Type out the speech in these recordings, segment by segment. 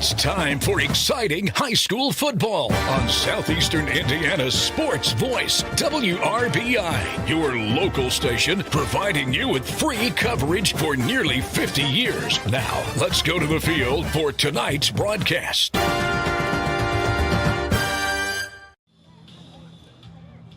It's time for exciting high school football on Southeastern Indiana's sports voice, WRBI, your local station providing you with free coverage for nearly 50 years. Now, let's go to the field for tonight's broadcast.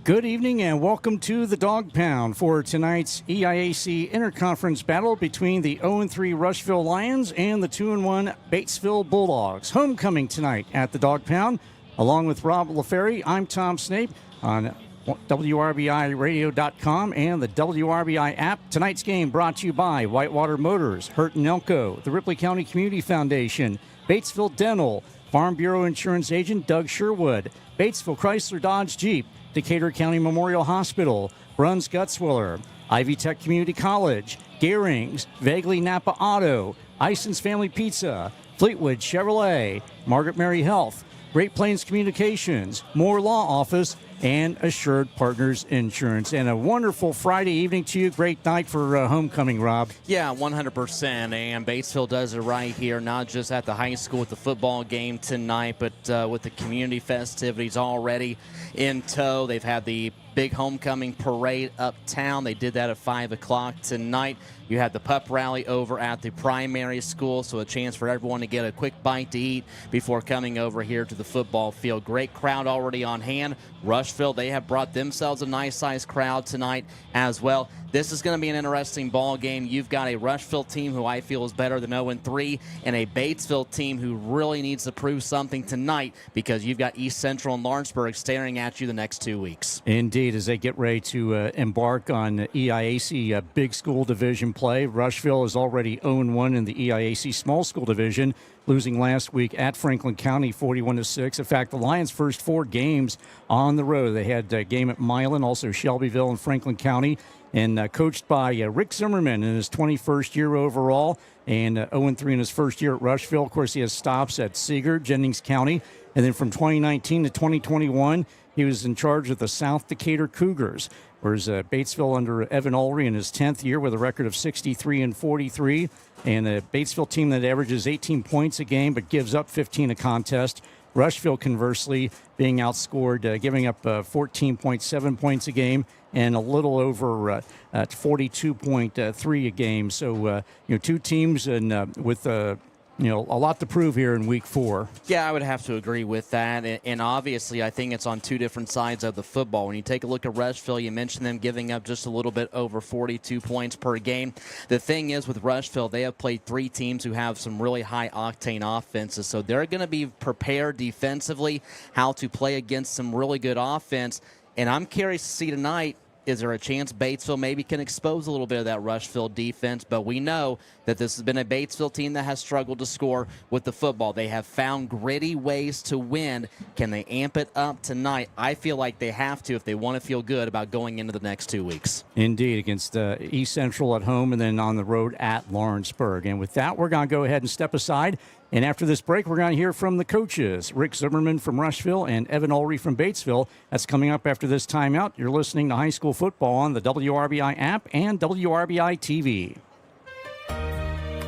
Good evening and welcome to the Dog Pound for tonight's EIAC interconference battle between the 0-3 Rushville Lions and the 2-1 Batesville Bulldogs. Homecoming tonight at the Dog Pound. Along with Rob LaFerry, I'm Tom Snape on WRBIRadio.com and the WRBI app. Tonight's game brought to you by Whitewater Motors, Hurt and Elko, the Ripley County Community Foundation, Batesville Dental, Farm Bureau Insurance Agent Doug Sherwood, Batesville Chrysler Dodge Jeep, Decatur County Memorial Hospital, Bruns Gutzwiller, Ivy Tech Community College, Gehrings, Vagley Napa Auto, Ison's Family Pizza, Fleetwood Chevrolet, Margaret Mary Health, Great Plains Communications, Moore Law Office, and Assured Partners Insurance. And a wonderful Friday evening to you. Great night for homecoming, Rob. Yeah, 100%. And Batesville does it right here, not just at the high school with the football game tonight, but with the community festivities already in tow. They've had the big homecoming parade uptown. They did that at 5 o'clock tonight. You had the pup rally over at the primary school, so a chance for everyone to get a quick bite to eat before coming over here to the football field. Great crowd already on hand. Rushville, they have brought themselves a nice-sized crowd tonight as well. This is going to be an interesting ball game. You've got a Rushville team who I feel is better than 0-3 and a Batesville team who really needs to prove something tonight because you've got East Central and Lawrenceburg staring at you the next 2 weeks. Indeed, as they get ready to embark on EIAC big school division play. Rushville is already 0-1 in the EIAC small school division, losing last week at Franklin County 41-6. In fact, the Lions' first 4 games on the road. They had a game at Milan, also Shelbyville and Franklin County, and coached by Rick Zimmerman in his 21st year overall, and 0-3 in his first year at Rushville. Of course, he has stops at Seeger, Jennings County, and then from 2019 to 2021, he was in charge of the South Decatur Cougars, whereas Batesville under Evan Ulrey in his 10th year with a record of 63-43, and a Batesville team that averages 18 points a game but gives up 15 a contest. Rushville, conversely, being outscored, giving up 14.7 points a game and a little over 42.3 a game. So, two teams and with a lot to prove here in week 4. Yeah, I would have to agree with that. And obviously, I think it's on two different sides of the football. When you take a look at Rushville, you mentioned them giving up just a little bit over 42 points per game. The thing is with Rushville, they have played 3 teams who have some really high-octane offenses. So they're going to be prepared defensively how to play against some really good offense. And I'm curious to see tonight, is there a chance Batesville maybe can expose a little bit of that Rushville defense? But we know that this has been a Batesville team that has struggled to score with the football. They have found gritty ways to win. Can they amp it up tonight? I feel like they have to if they want to feel good about going into the next 2 weeks. Indeed, against East Central at home and then on the road at Lawrenceburg. And with that, we're going to go ahead and step aside. And after this break, we're going to hear from the coaches, Rick Zimmerman from Rushville and Evan Ulrey from Batesville. That's coming up after this timeout. You're listening to High School Football on the WRBI app and WRBI-TV.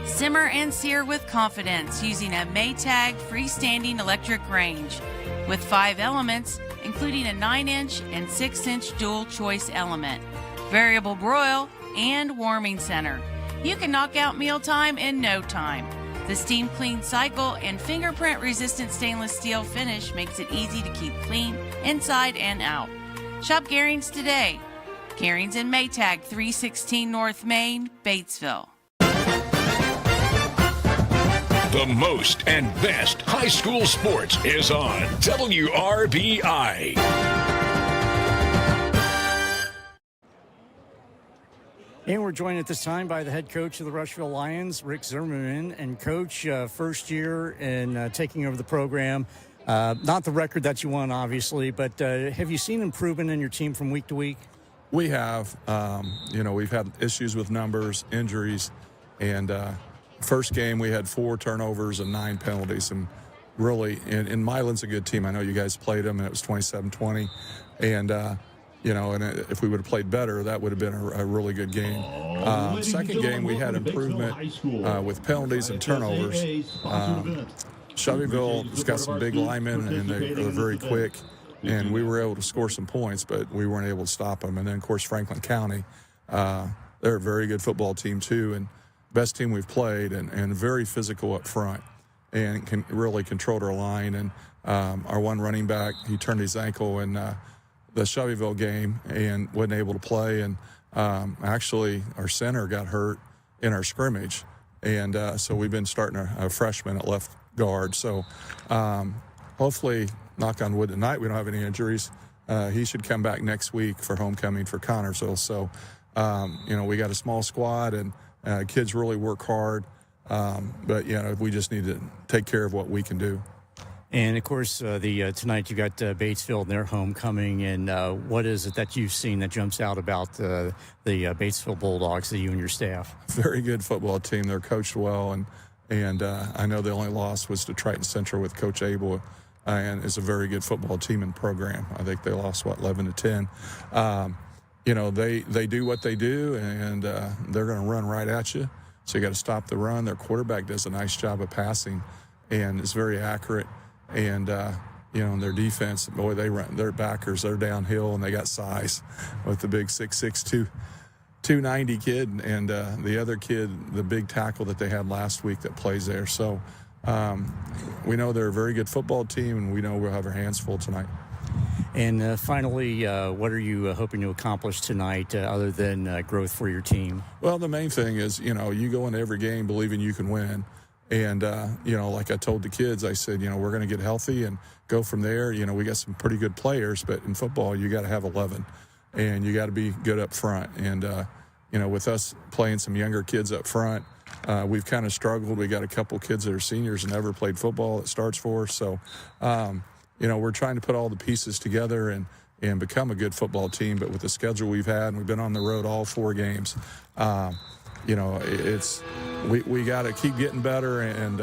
Simmer and sear with confidence using a Maytag freestanding electric range with 5 elements, including a 9-inch and 6-inch dual-choice element, variable broil, and warming center. You can knock out mealtime in no time. The steam clean cycle and fingerprint-resistant stainless steel finish makes it easy to keep clean inside and out. Shop Gehrings today. Gehrings and Maytag, 316 North Main, Batesville. The most and best high school sports is on WRBI. And we're joined at this time by the head coach of the Rushville Lions, Rick Zimmerman. And Coach, first year in taking over the program. Not the record that you won, obviously, but have you seen improvement in your team from week to week? We have. We've had issues with numbers, injuries, and first game we had 4 turnovers and 9 penalties. And really, and Milan's a good team. I know you guys played them, and it was 27-20. And and if we would have played better, that would have been a really good game. Second game, we had improvement with penalties and turnovers. Shelbyville's got some big linemen, and they're very quick, and we were able to score some points, but we weren't able to stop them. And then, of course, Franklin County, they're a very good football team, too, and best team we've played, and very physical up front, and can really control our line. And our one running back, he turned his ankle in the Shelbyville game and wasn't able to play. And actually, our center got hurt in our scrimmage. And so we've been starting a freshman at left guard. So hopefully, knock on wood tonight, we don't have any injuries. He should come back next week for homecoming for Connorsville. So, we got a small squad, and kids really work hard. But, we just need to take care of what we can do. And, of course, tonight you got Batesville and their homecoming. And what is it that you've seen that jumps out about the Batesville Bulldogs, you and your staff? Very good football team. They're coached well. And I know the only loss was to Triton Central with Coach Abel. And it's a very good football team and program. I think they lost, 11-10. They do what they do, and they're going to run right at you. So you got to stop the run. Their quarterback does a nice job of passing, and is very accurate. And and their defense, boy, they run. Their backers, they're downhill, and they got size with the big 6'6", 290 kid, and the other kid, the big tackle that they had last week that plays there. So we know they're a very good football team, and we know we'll have our hands full tonight. And finally, what are you hoping to accomplish tonight other than growth for your team? Well, the main thing is, you go into every game believing you can win. And, like I told the kids, I said, we're going to get healthy and go from there. We got some pretty good players, but in football, you got to have 11, and you got to be good up front. And, with us playing some younger kids up front, we've kind of struggled. We got a couple kids that are seniors and never played football that starts for us. So, we're trying to put all the pieces together and become a good football team. But with the schedule we've had, and we've been on the road all 4 games, we got to keep getting better and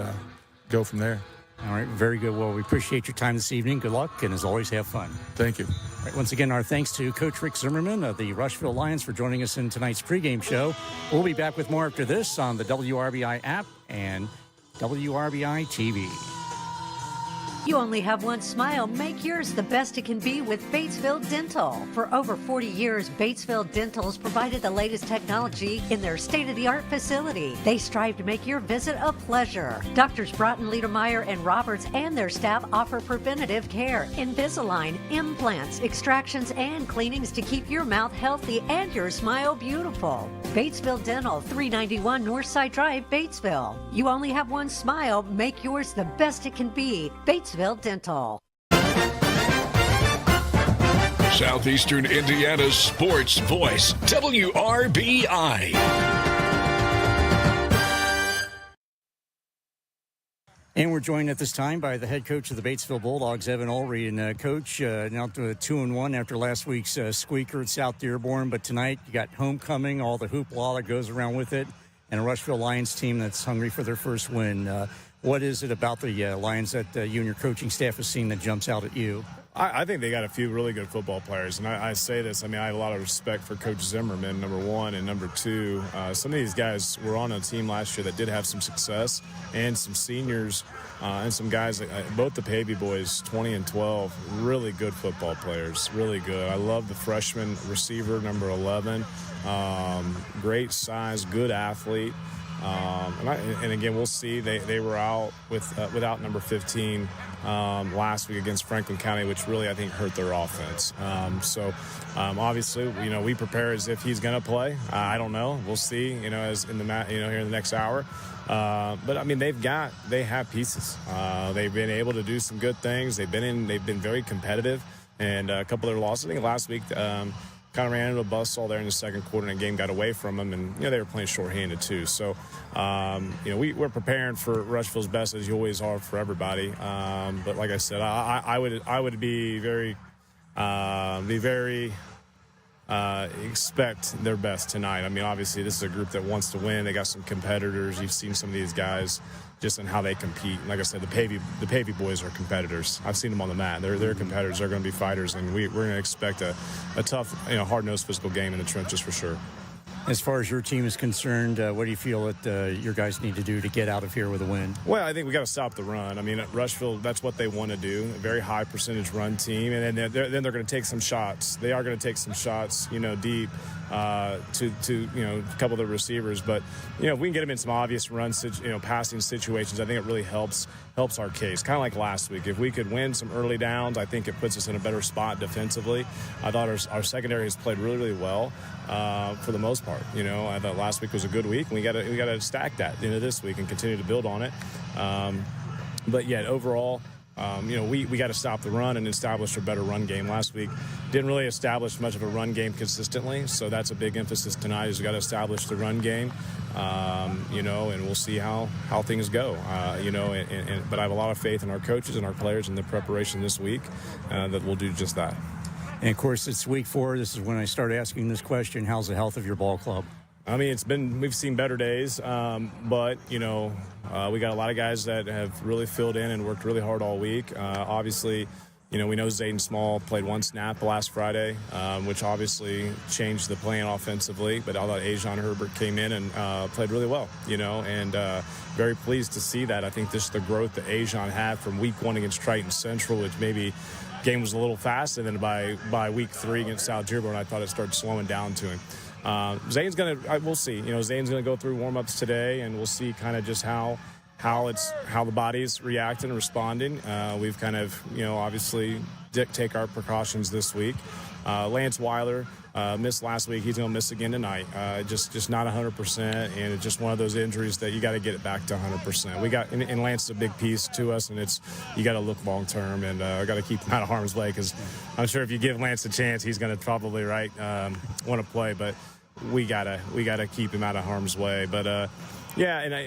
go from there. All right, very good. Well, we appreciate your time this evening. Good luck, and as always, have fun. Thank you. All right, once again, our thanks to Coach Rick Zimmerman of the Rushville Lions for joining us in tonight's pregame show. We'll be back with more after this on the WRBI app and WRBI-TV. You only have one smile. Make yours the best it can be with Batesville Dental. For over 40 years, Batesville Dental's provided the latest technology in their state-of-the-art facility. They strive to make your visit a pleasure. Doctors Broughton, Liedermeyer, and Roberts and their staff offer preventative care, Invisalign, implants, extractions, and cleanings to keep your mouth healthy and your smile beautiful. Batesville Dental, 391 Northside Drive, Batesville. You only have one smile. Make yours the best it can be. Batesville Dental. Southeastern Indiana's sports voice, WRBI. And we're joined at this time by the head coach of the Batesville Bulldogs, Evan Ulrey. And Coach, now to 2-1 after last week's squeaker at South Dearborn. But tonight you got homecoming, all the hoopla that goes around with it, and a Rushville Lions team that's hungry for their first win. What is it about the Lions that you and your coaching staff have seen that jumps out at you? I think they got a few really good football players. And I say this, I have a lot of respect for Coach Zimmerman, number one, and number two. Some of these guys were on a team last year that did have some success, and some seniors and some guys, both the Pavey boys, 20 and 12, really good football players, really good. I love the freshman receiver, number 11. Great size, good athlete. And again, we'll see. They were out without number 15 last week against Franklin County, which really I think hurt their offense. Obviously, we prepare as if he's going to play. I don't know. We'll see. As in the here in the next hour. But they have pieces. They've been able to do some good things. They've been very competitive, and a couple of their losses. I think last week. Kind of ran into a buzzsaw there in the second quarter, and the game got away from them, and they were playing shorthanded too. So, we're preparing for Rushville's best, as you always are for everybody. But like I said, I would be very expect their best tonight. Obviously, this is a group that wants to win. They got some competitors. You've seen some of these guys just in how they compete. And like I said, the Pavey boys are competitors. I've seen them on the mat. They're competitors. They're going to be fighters, and we're going to expect a tough, hard-nosed physical game in the trenches for sure. As far as your team is concerned, what do you feel that your guys need to do to get out of here with a win? Well, I think we got to stop the run. I mean, at Rushville, that's what they want to do, a very high percentage run team. And then they're going to take some shots. They are going to take some shots, deep to a couple of the receivers. But, if we can get them in some obvious passing situations, I think it really helps our case. Kind of like last week. If we could win some early downs, I think it puts us in a better spot defensively. I thought our secondary has played really, really well for the most part. I thought last week was a good week. We got to stack that into this week and continue to build on it. But yet overall, we got to stop the run and establish a better run game. Last week didn't really establish much of a run game consistently, so that's a big emphasis tonight. Is we got to establish the run game, and we'll see how things go. But I have a lot of faith in our coaches and our players in the preparation this week that we'll do just that. And of course, it's week 4. This is when I start asking this question: how's the health of your ball club? I mean, we've seen better days, but, we got a lot of guys that have really filled in and worked really hard all week. Obviously, we know Zayden Small played 1 snap last Friday, which obviously changed the plan offensively. But I thought Ajon Herbert came in and played really well, and very pleased to see that. I think this is the growth that Ajon had from week 1 against Triton Central, which maybe game was a little fast, and then by week 3 against South Dearborn, I thought it started slowing down to him. Zane's we'll see. Zane's gonna go through warm-ups today, and we'll see kind of just how the body's reacting and responding. We've kind of obviously take our precautions this week. Lance Weiler missed last week. He's gonna miss again tonight. Just not 100%, and it's just one of those injuries that you got to get it back to 100%. We got and Lance is a big piece to us, and you got to look long term, and I got to keep him out of harm's way, because I'm sure if you give Lance a chance, he's gonna probably want to play, but we gotta keep him out of harm's way. But and I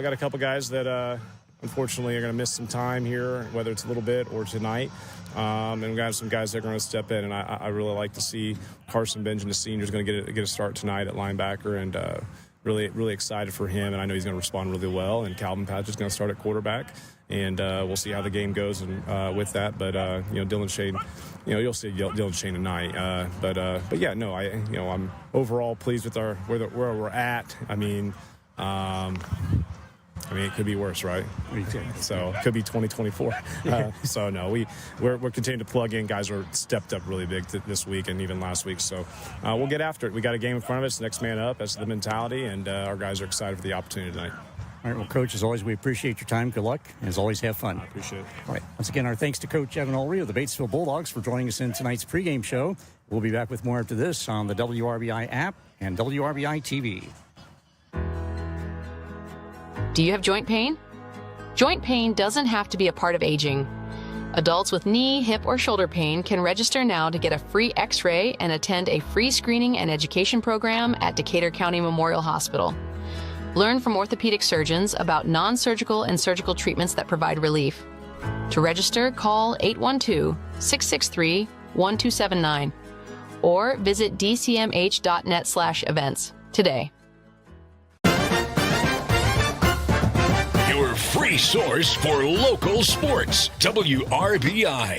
got a couple guys that unfortunately are going to miss some time here, whether it's a little bit or tonight. And we got some guys that are going to step in, and I really like to see Carson Benjamin, the senior, is going to get a start tonight at linebacker, and really, really excited for him, and I know he's going to respond really well. And Calvin Patch is going to start at quarterback, and we'll see how the game goes and with that. But Dylan Shane, you'll see Dylan Shane tonight. I'm overall pleased with where we're at. I mean, it could be worse, right? So it could be 2024. So no, we're continuing to plug in. Guys are stepped up really big this week and even last week. So we'll get after it. We got a game in front of us. Next man up. That's the mentality, and our guys are excited for the opportunity tonight. All right, well, Coach, as always, we appreciate your time. Good luck, and as always, have fun. I appreciate it. All right, once again, our thanks to Coach Evan Ulrey of the Batesville Bulldogs for joining us in tonight's pregame show. We'll be back with more after this on the WRBI app and WRBI-TV. Do you have joint pain? Joint pain doesn't have to be a part of aging. Adults with knee, hip, or shoulder pain can register now to get a free x-ray and attend a free screening and education program at Decatur County Memorial Hospital. Learn from orthopedic surgeons about non-surgical and surgical treatments that provide relief. To register, call 812-663-1279 or visit dcmh.net/events today. Your free source for local sports, WRBI.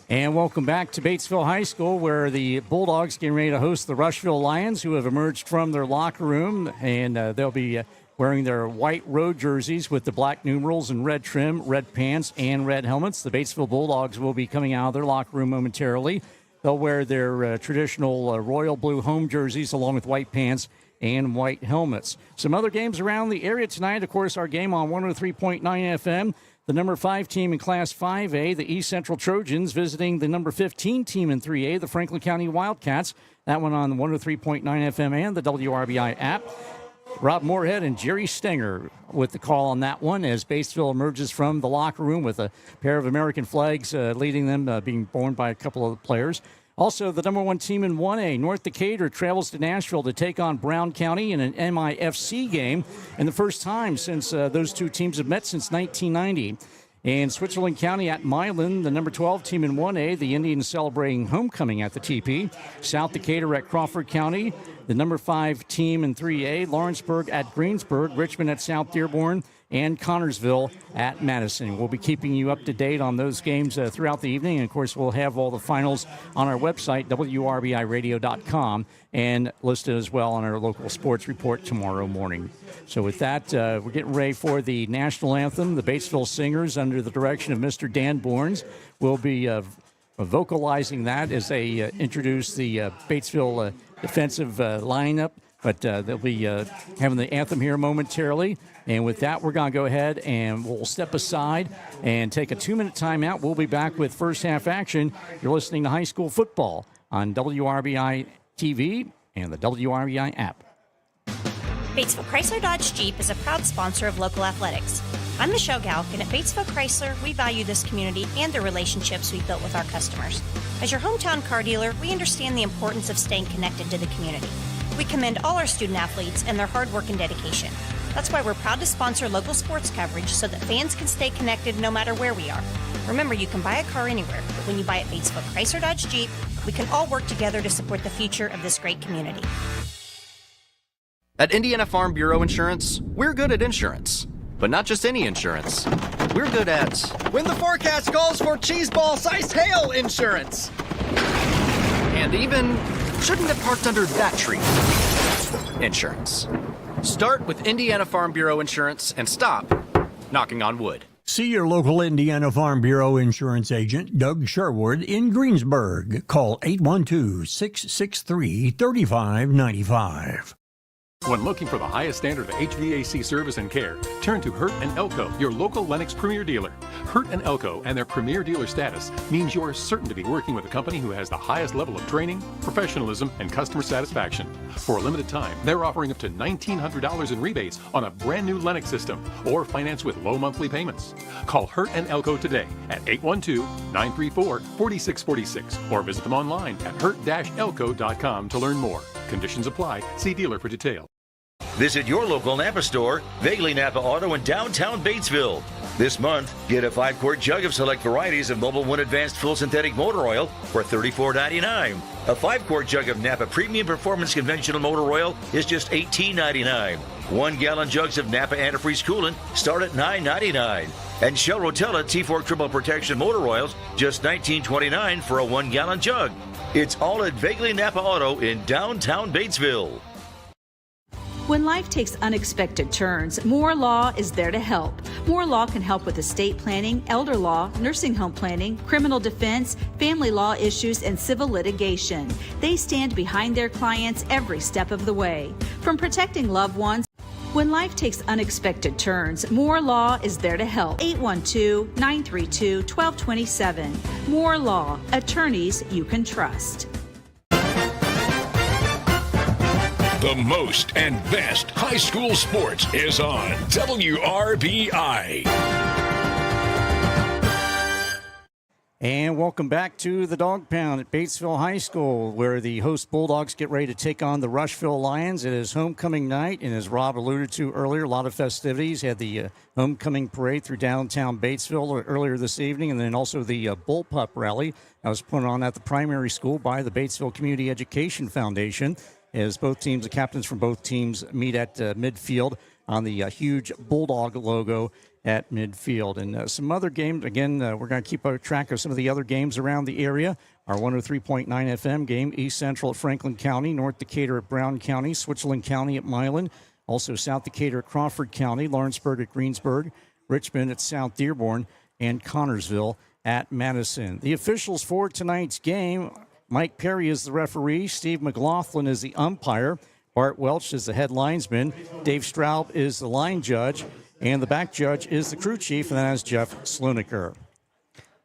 And welcome back to Batesville High School, where the Bulldogs getting ready to host the Rushville Lions, who have emerged from their locker room, and they'll be wearing their white road jerseys with the black numerals and red trim, red pants, and red helmets. The Batesville Bulldogs will be coming out of their locker room momentarily. They'll wear their traditional royal blue home jerseys along with white pants and white helmets. Some other games around the area tonight. Of course, our game on 103.9 FM. The number 5 team in Class 5A, the East Central Trojans, visiting the number 15 team in 3A, the Franklin County Wildcats. That one on 103.9 FM and the WRBI app. Rob Moorhead and Jerry Stenger with the call on that one as Batesville emerges from the locker room with a pair of American flags leading them, being borne by a couple of players. Also, the number 1 team in 1A, North Decatur, travels to Nashville to take on Brown County in an MIFC game, and the first time since those two teams have met since 1990. And Switzerland County at Milan, the number 12 team in 1A, the Indians celebrating homecoming at the TP. South Decatur at Crawford County, the number 5 team in 3A, Lawrenceburg at Greensburg, Richmond at South Dearborn, and Connorsville at Madison. We'll be keeping you up to date on those games throughout the evening. And, of course, we'll have all the finals on our website, WRBIRadio.com, and listed as well on our local sports report tomorrow morning. So with that, we're getting ready for the national anthem. The Batesville Singers, under the direction of Mr. Dan Bournes, will be vocalizing that as they introduce the Batesville defensive lineup. But they'll be having the anthem here momentarily. And with that, we're going to go ahead and we'll step aside and take a 2-minute timeout. We'll be back with first half action. You're listening to high school football on WRBI-TV and the WRBI app. Batesville Chrysler Dodge Jeep is a proud sponsor of local athletics. I'm Michelle Galk, and at Batesville Chrysler, we value this community and the relationships we've built with our customers. As your hometown car dealer, we understand the importance of staying connected to the community. We commend all our student athletes and their hard work and dedication. That's why we're proud to sponsor local sports coverage so that fans can stay connected no matter where we are. Remember, you can buy a car anywhere, but when you buy at Batesville Chrysler Dodge Jeep, we can all work together to support the future of this great community. At Indiana Farm Bureau Insurance, we're good at insurance. But not just any insurance. We're good at when the forecast calls for cheese ball-sized hail insurance. And even shouldn't have parked under that tree insurance. Start with Indiana Farm Bureau Insurance and stop knocking on wood. See your local Indiana Farm Bureau insurance agent, Doug Sherwood, in Greensburg. Call 812-663-3595. When looking for the highest standard of HVAC service and care, turn to Hurt & Elko, your local Lennox Premier dealer. Hurt & Elko and their Premier dealer status means you are certain to be working with a company who has the highest level of training, professionalism, and customer satisfaction. For a limited time, they're offering up to $1,900 in rebates on a brand new Lennox system or finance with low monthly payments. Call Hurt & Elko today at 812-934-4646 or visit them online at hurt-elko.com to learn more. Conditions apply. See dealer for details. Visit your local Napa store, Vagley Napa Auto in downtown Batesville. This month, get a 5-quart jug of select varieties of Mobil 1 Advanced Full Synthetic Motor Oil for $34.99. A 5-quart jug of Napa Premium Performance Conventional Motor Oil is just $18.99. 1-gallon jugs of Napa Antifreeze Coolant start at $9.99. And Shell Rotella T4 Triple Protection Motor Oils just $19.29 for a 1-gallon jug. It's all at Vagley Napa Auto in downtown Batesville. When life takes unexpected turns, Moore Law is there to help. Moore Law can help with estate planning, elder law, nursing home planning, criminal defense, family law issues, and civil litigation. They stand behind their clients every step of the way. From protecting loved ones, when life takes unexpected turns, Moore Law is there to help. 812-932-1227. Moore Law, attorneys you can trust. The most and best high school sports is on WRBI. And welcome back to the Dog Pound at Batesville High School, where the host Bulldogs get ready to take on the Rushville Lions. It is homecoming night, and as Rob alluded to earlier, a lot of festivities. Had the homecoming parade through downtown Batesville earlier this evening, and then also the Bullpup Rally. That was put on at the primary school by the Batesville Community Education Foundation, as both teams, the captains from both teams, meet at midfield on the huge Bulldog logo at midfield. And some other games, again, we're going to keep track of some of the other games around the area. Our 103.9 FM game, East Central at Franklin County, North Decatur at Brown County, Switzerland County at Milan, also South Decatur at Crawford County, Lawrenceburg at Greensburg, Richmond at South Dearborn, and Connorsville at Madison. The officials for tonight's game: Mike Perry is the referee, Steve McLaughlin is the umpire, Bart Welch is the head linesman, Dave Straub is the line judge, and the back judge is the crew chief, and that is Jeff Sluniker.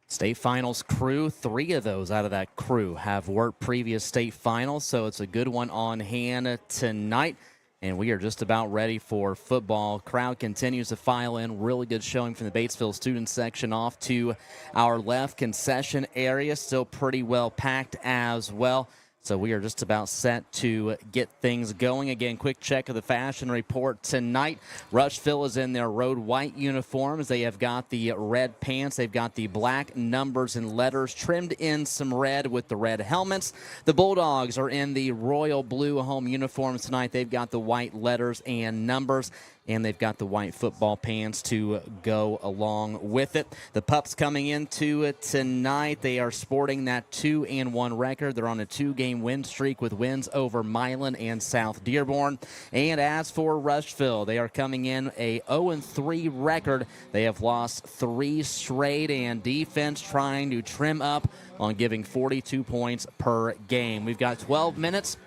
State finals crew, 3 of those out of that crew have worked previous state finals, so it's a good one on hand tonight. And we are just about ready for football. Crowd continues to file in. Really good showing from the Batesville student section off to our left. Concession area still pretty well packed as well. So we are just about set to get things going. Again, quick check of the fashion report tonight. Rushville is in their road white uniforms. They have got the red pants. They've got the black numbers and letters trimmed in some red with the red helmets. The Bulldogs are in the royal blue home uniforms tonight. They've got the white letters and numbers. and they've got the white football pants to go along with it. The Pups coming into it tonight, they are sporting that 2-1 record. They're on a 2-game win streak with wins over Milan and South Dearborn. And as for Rushville, they are coming in a 0-3 record. They have lost 3 straight, and defense trying to trim up on giving 42 points per game. We've got 12 minutes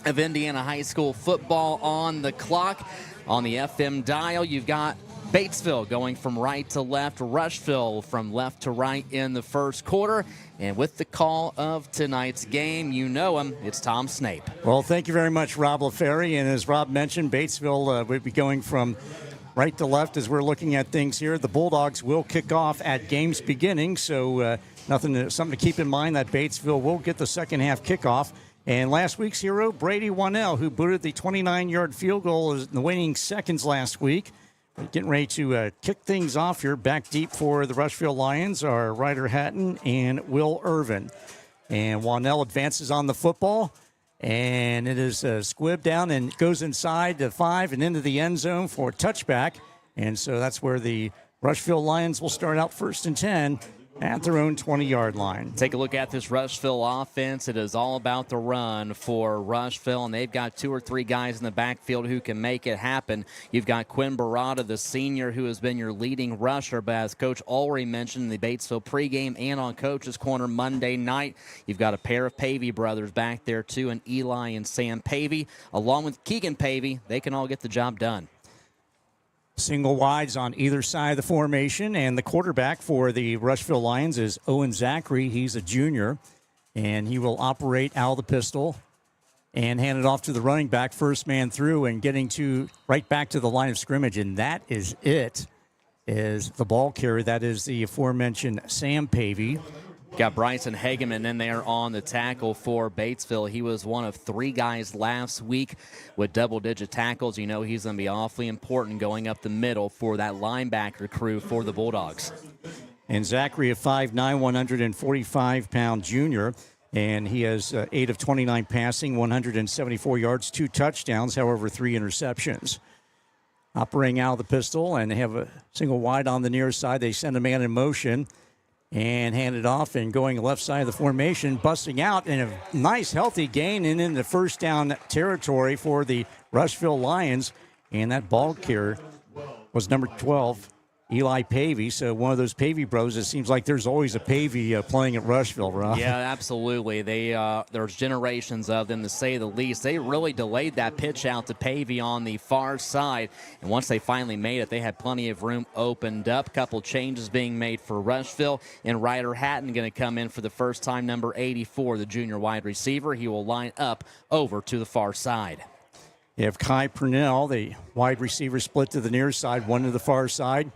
of Indiana high school football on the clock. On the FM dial, you've got Batesville going from right to left, Rushville from left to right in the first quarter. And with the call of tonight's game, you know him, it's Tom Snape. Well, thank you very much, Rob LaFerry. And as Rob mentioned, Batesville would be going from right to left as we're looking at things here. The Bulldogs will kick off at game's beginning, so something to keep in mind that Batesville will get the second half kickoff. And last week's hero, Brady Wannell, who booted the 29-yard field goal in the waning seconds last week. We're getting ready to kick things off here. Back deep for the Rushville Lions are Ryder Hatton and Will Irvin. And Wannell advances on the football, and it is squibbed down and goes inside the 5 and into the end zone for a touchback. And so that's where the Rushville Lions will start out 1st and 10 at their own 20-yard line. Take a look at this Rushville offense. It is all about the run for Rushville, and they've got 2 or 3 guys in the backfield who can make it happen. You've got Quinn Barada, the senior, who has been your leading rusher, but as Coach Ulrey mentioned in the Batesville pregame and on Coach's Corner Monday night, you've got a pair of Pavey brothers back there too, and Eli and Sam Pavey, along with Keegan Pavey. They can all get the job done. Single wides on either side of the formation, and the quarterback for the Rushville Lions is Owen Zachary. He's a junior, and he will operate out of the pistol and hand it off to the running back, first man through, and getting to right back to the line of scrimmage, and that is it, is the ball carrier. That is the aforementioned Sam Pavey. Got Bryson Hageman in there on the tackle for Batesville. He was one of 3 guys last week with double-digit tackles. You know he's going to be awfully important going up the middle for that linebacker crew for the Bulldogs. And Zachary, a 5'9", 145-pound junior, and he has 8 of 29 passing, 174 yards, 2 touchdowns, however, 3 interceptions. Operating out of the pistol, and they have a single wide on the near side. They send a man in motion and hand it off, and going left side of the formation, busting out, and a nice healthy gain and in the first down territory for the Rushville Lions. And that ball carrier was number 12, Eli Pavey. So one of those Pavey bros, it seems like there's always a Pavey playing at Rushville, Rob. Yeah, absolutely. There's generations of them, to say the least. They really delayed that pitch out to Pavey on the far side, and once they finally made it, they had plenty of room opened up. Couple changes being made for Rushville, and Ryder Hatton going to come in for the first time, number 84, the junior wide receiver. He will line up over to the far side. You have Kai Purnell, the wide receiver, split to the near side, one to the far side.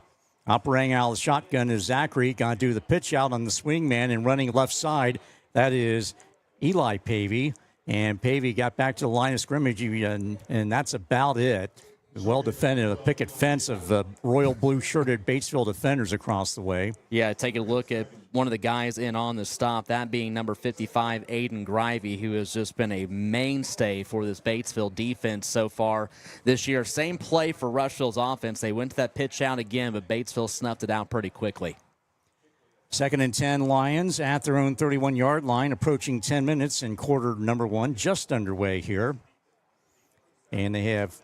Operating out of the shotgun is Zachary. Going to do the pitch out on the swing man, and running left side, that is Eli Pavey. And Pavey got back to the line of scrimmage, and that's about it. Well defended, a picket fence of royal blue-shirted Batesville defenders across the way. Yeah, take a look at one of the guys in on the stop, that being number 55, Aiden Grivey, who has just been a mainstay for this Batesville defense so far this year. Same play for Rushville's offense. They went to that pitch out again, but Batesville snuffed it out pretty quickly. 2nd and 10 Lions at their own 31-yard line, approaching 10 minutes in quarter number 1, just underway here. And they have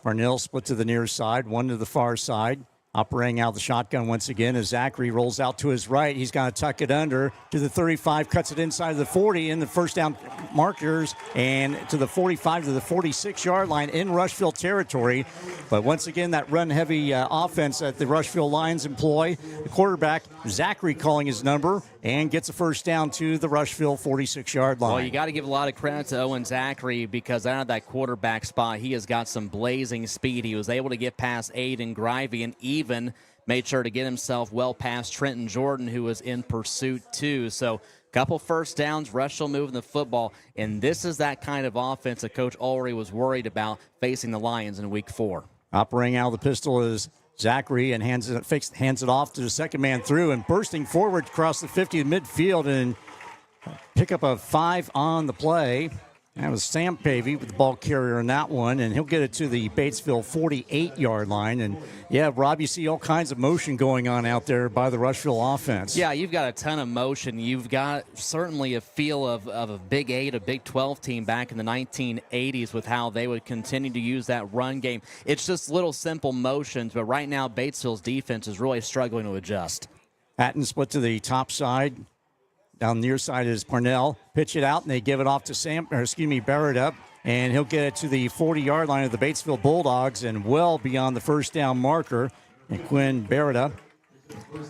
Parnell split to the near side, one to the far side. Operating out the shotgun once again as Zachary rolls out to his right. He's going to tuck it under to the 35, cuts it inside of the 40 in the first down markers, and to the 45 to the 46-yard line in Rushville territory. But once again, that run-heavy offense that the Rushville Lions employ. The quarterback, Zachary, calling his number and gets a first down to the Rushville 46-yard line. Well, you got to give a lot of credit to Owen Zachary, because out of that quarterback spot, he has got some blazing speed. He was able to get past Aiden Grivey and even made sure to get himself well past Trenton Jordan, who was in pursuit too. So couple first downs, Rushville moving the football, and this is that kind of offense that Coach Ulrey was worried about facing the Lions in Week 4. Operating out of the pistol is Zachary, and hands it off to the second man through, and bursting forward across the 50 midfield, and pick up a 5 on the play. That was Sam Pavey with the ball carrier in that one, and he'll get it to the Batesville 48-yard line. And, yeah, Rob, you see all kinds of motion going on out there by the Rushville offense. Yeah, you've got a ton of motion. You've got certainly a feel of a Big 8, a Big 12 team back in the 1980s with how they would continue to use that run game. It's just little simple motions, but right now Batesville's defense is really struggling to adjust. Hatton split to the top side. Down the near side is Parnell. Pitch it out, and they give it off to Barrett up, and he'll get it to the 40-yard line of the Batesville Bulldogs and well beyond the first down marker. And Quinn Barrett,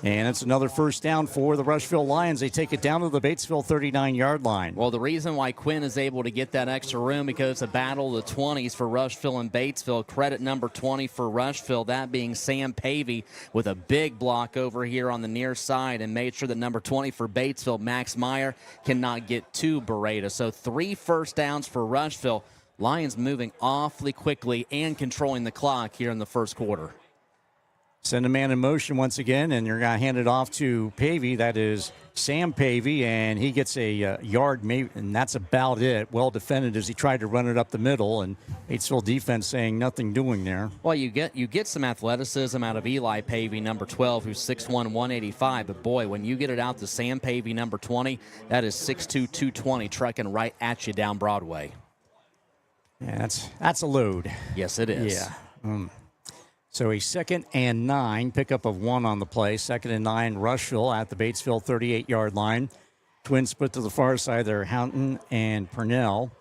and it's another first down for the Rushville Lions. They take it down to the Batesville 39-yard line. Well, the reason why Quinn is able to get that extra room because it's a battle of the 20s for Rushville and Batesville. Credit number 20 for Rushville, that being Sam Pavey with a big block over here on the near side and made sure that number 20 for Batesville, Max Meyer, cannot get to Beretta. So 3 first downs for Rushville. Lions moving awfully quickly and controlling the clock here in the first quarter. Send a man in motion once again, and you're going to hand it off to Pavey. That is Sam Pavey, and he gets a yard, maybe, and that's about it. Well defended as he tried to run it up the middle, and Batesville defense saying nothing doing there. Well, you get some athleticism out of Eli Pavey, number 12, who's 6'1", 185. But, boy, when you get it out to Sam Pavey, number 20, that is 6'2", 220, trucking right at you down Broadway. Yeah, that's a load. Yes, it is. Yeah. So a 2nd and 9, pickup of 1 on the play. 2nd and 9, Rushville at the Batesville 38-yard line. Twin split to the far side there, Houghton and Parnell.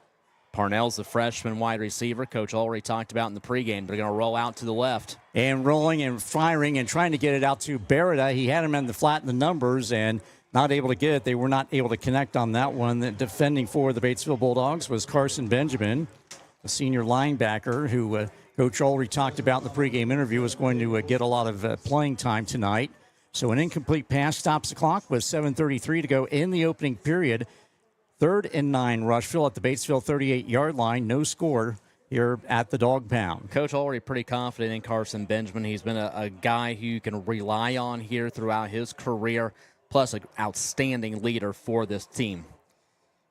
Parnell's the freshman wide receiver. Coach already talked about in the pregame. They're going to roll out to the left. And rolling and firing and trying to get it out to Beretta. He had him in the flat in the numbers and not able to get it. They were not able to connect on that one. The defending for the Batesville Bulldogs was Carson Benjamin, a senior linebacker who Coach already talked about in the pregame interview was going to get a lot of playing time tonight. So an incomplete pass stops the clock with 7:33 to go in the opening period. 3rd and 9, Rushville at the Batesville 38-yard line. No score here at the Dog Pound. Coach already pretty confident in Carson Benjamin. He's been a guy who you can rely on here throughout his career, plus an outstanding leader for this team.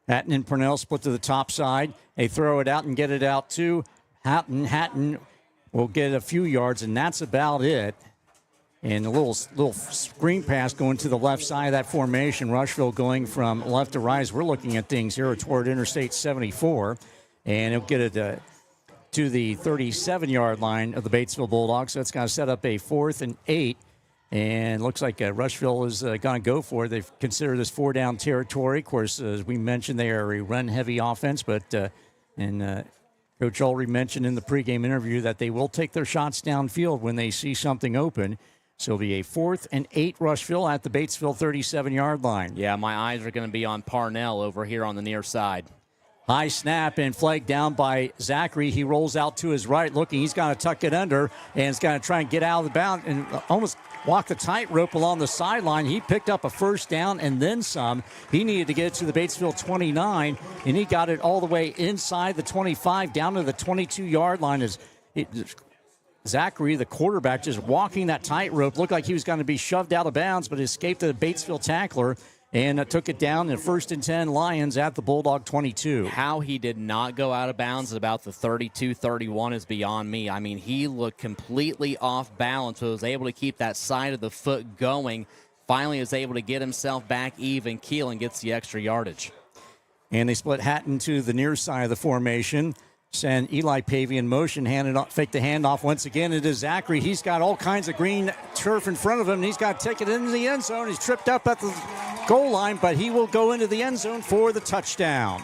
Hatton and Purnell split to the top side. They throw it out and get it out to Hatton. Hatton will get a few yards, and that's about it. And a little screen pass going to the left side of that formation. Rushville going from left to right as we're looking at things here toward Interstate 74. And he'll get it to the 37-yard line of the Batesville Bulldogs. So it's going to set up a 4th and 8. And looks like Rushville is going to go for it. They consider this 4-down territory. Of course, as we mentioned, they are a run-heavy offense. But Coach already mentioned in the pregame interview that they will take their shots downfield when they see something open. So it'll be a 4th and 8 Rushville at the Batesville 37-yard line. Yeah, my eyes are going to be on Parnell over here on the near side. High snap and flag down by Zachary. He rolls out to his right looking. He's going to tuck it under and he's going to try and get out of the bound and almost walk the tightrope along the sideline. He picked up a first down and then some. He needed to get it to the Batesville 29, and he got it all the way inside the 25 down to the 22-yard line. Zachary, the quarterback, just walking that tightrope. Looked like he was going to be shoved out of bounds, but escaped the Batesville tackler and took it down in 1st and 10 Lions at the Bulldog 22. How he did not go out of bounds at about the 32-31 is beyond me. I mean, he looked completely off balance, but was able to keep that side of the foot going. Finally is able to get himself back even keel and gets the extra yardage. And they split Hatton to the near side of the formation. Send Eli Pavey in motion, fake the handoff once again. It is Zachary. He's got all kinds of green turf in front of him, and he's got to take it into the end zone. He's tripped up at the goal line, but he will go into the end zone for the touchdown.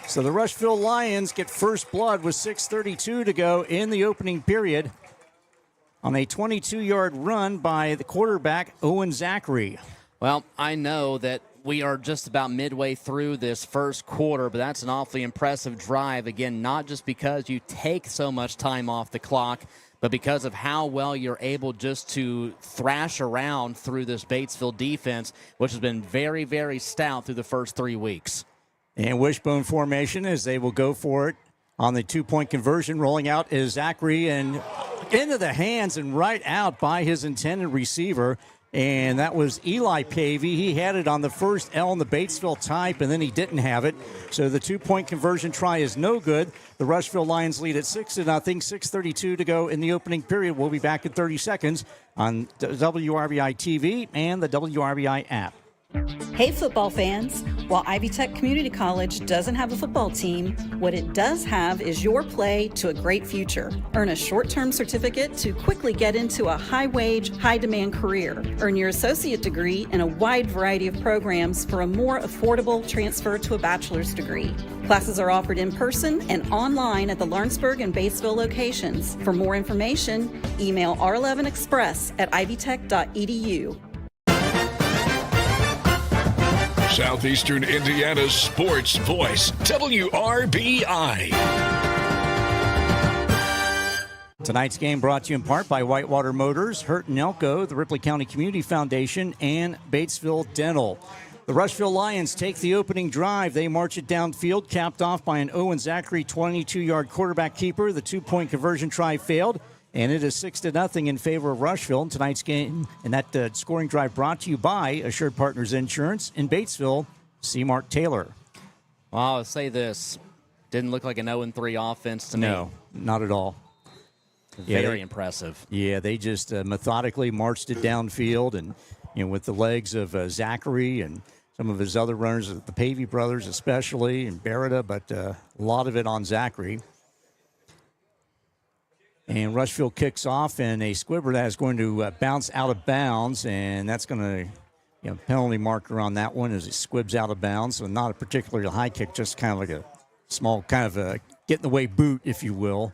So the Rushville Lions get first blood with 6:32 to go in the opening period on a 22-yard run by the quarterback, Owen Zachary. Well, I know that we are just about midway through this first quarter, but that's an awfully impressive drive. Again, not just because you take so much time off the clock, but because of how well you're able just to thrash around through this Batesville defense, which has been very, very stout through the first 3 weeks. And wishbone formation as they will go for it on the 2-point conversion. Rolling out is Zachary and into the hands and right out by his intended receiver. And that was Eli Pavey. He had it on the first L in the Batesville type, and then he didn't have it. So the two-point conversion try is no good. The Rushville Lions lead at 6-0, 6:32 to go in the opening period. We'll be back in 30 seconds on WRBI-TV and the WRBI app. Hey football fans, while Ivy Tech Community College doesn't have a football team, what it does have is your play to a great future. Earn a short-term certificate to quickly get into a high-wage, high-demand career. Earn your associate degree in a wide variety of programs for a more affordable transfer to a bachelor's degree. Classes are offered in person and online at the Lawrenceburg and Batesville locations. For more information, email r11express@ivytech.edu. Southeastern Indiana's sports voice, WRBI. Tonight's game brought to you in part by Whitewater Motors, Hurt and Elko, the Ripley County Community Foundation, and Batesville Dental. The Rushville Lions take the opening drive. They march it downfield, capped off by an Owen Zachary 22-yard quarterback keeper. The two-point conversion try failed, and it is 6-0 in favor of Rushville in tonight's game. And that scoring drive brought to you by Assured Partners Insurance in Batesville, C. Mark Taylor. Well, I'll say this. Didn't look like an 0-3 offense to me. No, not at all. Very impressive. Yeah, they just methodically marched it downfield, and with the legs of Zachary and some of his other runners, the Pavey brothers especially, and Beretta, but a lot of it on Zachary. And Rushville kicks off, and a squibber that is going to bounce out of bounds, and that's going to, penalty marker on that one as it squibs out of bounds. So not a particularly high kick, just kind of like a small kind of a get-in-the-way boot, if you will.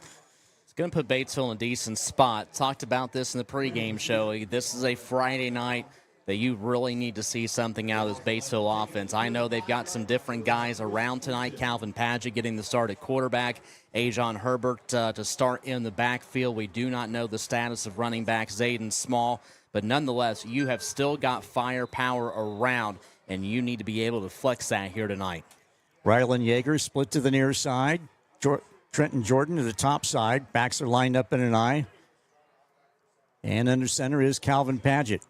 It's going to put Batesville in a decent spot. Talked about this in the pregame show. This is a Friday night that you really need to see something out of this Batesville offense. I know they've got some different guys around tonight. Calvin Padgett getting the start at quarterback. Ajon Herbert to start in the backfield. We do not know the status of running back Zayden Small, but nonetheless, you have still got firepower around, and you need to be able to flex that here tonight. Rylan Yeager split to the near side. Trenton Jordan to the top side. Backs are lined up in an I. And under center is Calvin Padgett.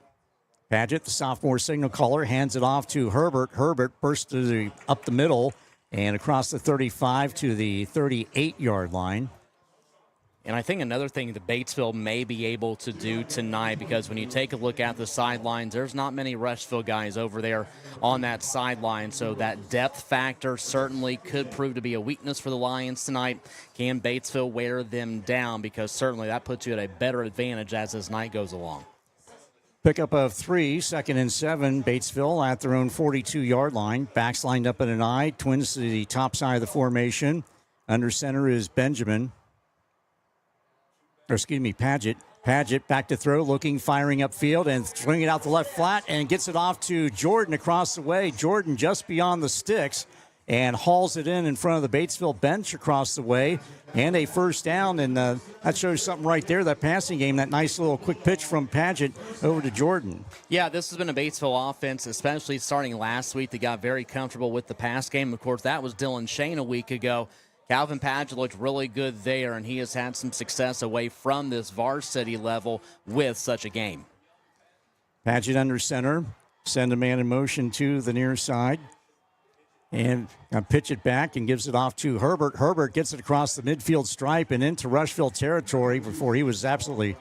Padgett, the sophomore signal caller, hands it off to Herbert. Herbert bursts up the middle and across the 35 to the 38-yard line. And I think another thing that Batesville may be able to do tonight, because when you take a look at the sidelines, there's not many Rushville guys over there on that sideline. So that depth factor certainly could prove to be a weakness for the Lions tonight. Can Batesville wear them down? Because certainly that puts you at a better advantage as this night goes along. Pickup of 3, 2nd and 7. Batesville at their own 42-yard line. Backs lined up in an I. Twins to the top side of the formation. Under center is Padgett. Padgett back to throw, looking, firing upfield, and throwing it out the left flat, and gets it off to Jordan across the way. Jordan just beyond the sticks and hauls it in front of the Batesville bench across the way. And a first down, and that shows something right there, that passing game, that nice little quick pitch from Padgett over to Jordan. Yeah, this has been a Batesville offense, especially starting last week. They got very comfortable with the pass game. Of course, that was Dylan Shane a week ago. Calvin Padgett looked really good there, and he has had some success away from this varsity level with such a game. Padgett under center, send a man in motion to the near side. And pitch it back and gives it off to Herbert. Herbert gets it across the midfield stripe and into Rushville territory before he was absolutely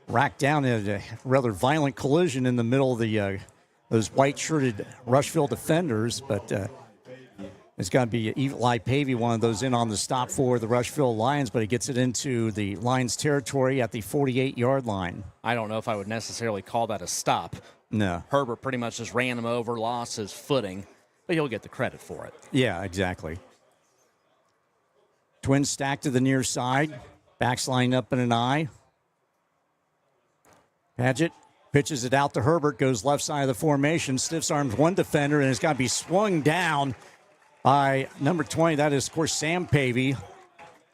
racked down in a rather violent collision in the middle of the those white-shirted Rushville defenders. But it's got to be Eli Pavey, one of those in on the stop for the Rushville Lions, but he gets it into the Lions territory at the 48-yard line. I don't know if I would necessarily call that a stop. No. Herbert pretty much just ran him over, lost his footing. But he'll get the credit for it. Yeah, exactly. Twins stacked to the near side. Backs lined up in an I. Padgett pitches it out to Herbert, goes left side of the formation, stiffs arms one defender, and it's got to be swung down by number 20. That is, of course, Sam Pavey.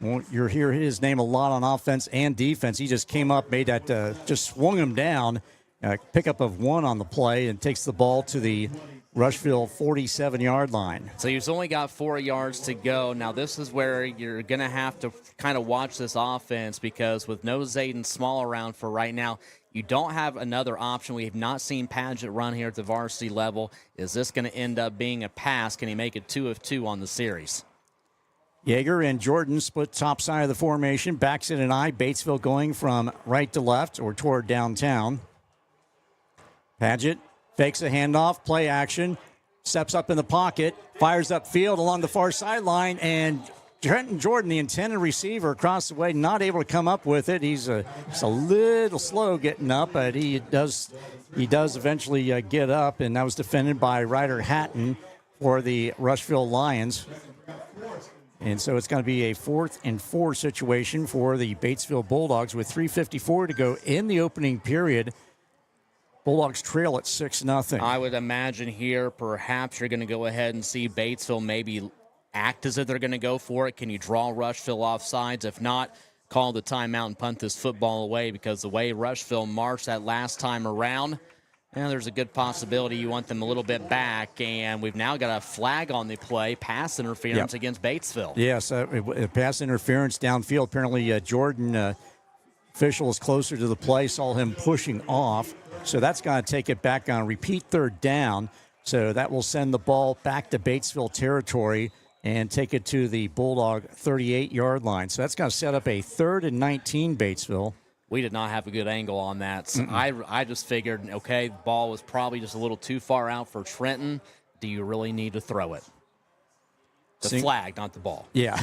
Well, you'll hear his name a lot on offense and defense. He just came up, made that, just swung him down. Pickup of 1 on the play, and takes the ball to the Rushville 47-yard line. So you've only got 4 yards to go. Now this is where you're going to have to kind of watch this offense, because with no Zayden Small around for right now, You don't have another option. We have not seen Padgett run here at the varsity level. Is this going to end up being a pass? Can he make it 2 of 2 on the series? Yeager and Jordan split top side of the formation. Baxton and Batesville going from right to left or toward downtown. Padgett fakes a handoff, play action, steps up in the pocket, fires upfield along the far sideline, and Trenton Jordan, the intended receiver, across the way, not able to come up with it. He's just a little slow getting up, but he does eventually get up, and that was defended by Ryder Hatton for the Rushville Lions. And so it's going to be a 4th and 4 situation for the Batesville Bulldogs with 3:54 to go in the opening period. Bulldogs trail at 6-0. I would imagine here perhaps you're going to go ahead and see Batesville maybe act as if they're going to go for it. Can you draw Rushville off sides? If not, call the timeout and punt this football away, because the way Rushville marched that last time around, there's a good possibility you want them a little bit back, and we've now got a flag on the play, pass interference against Batesville. Yes, pass interference downfield. Apparently, Jordan, official is closer to the play, saw him pushing off, so that's going to take it back on repeat 3rd down. So that will send the ball back to Batesville territory and take it to the Bulldog 38-yard line. So that's going to set up a 3rd and 19 Batesville. We did not have a good angle on that. So I just figured, okay, the ball was probably just a little too far out for Trenton. Do you really need to throw it? The flag, not the ball. Yeah.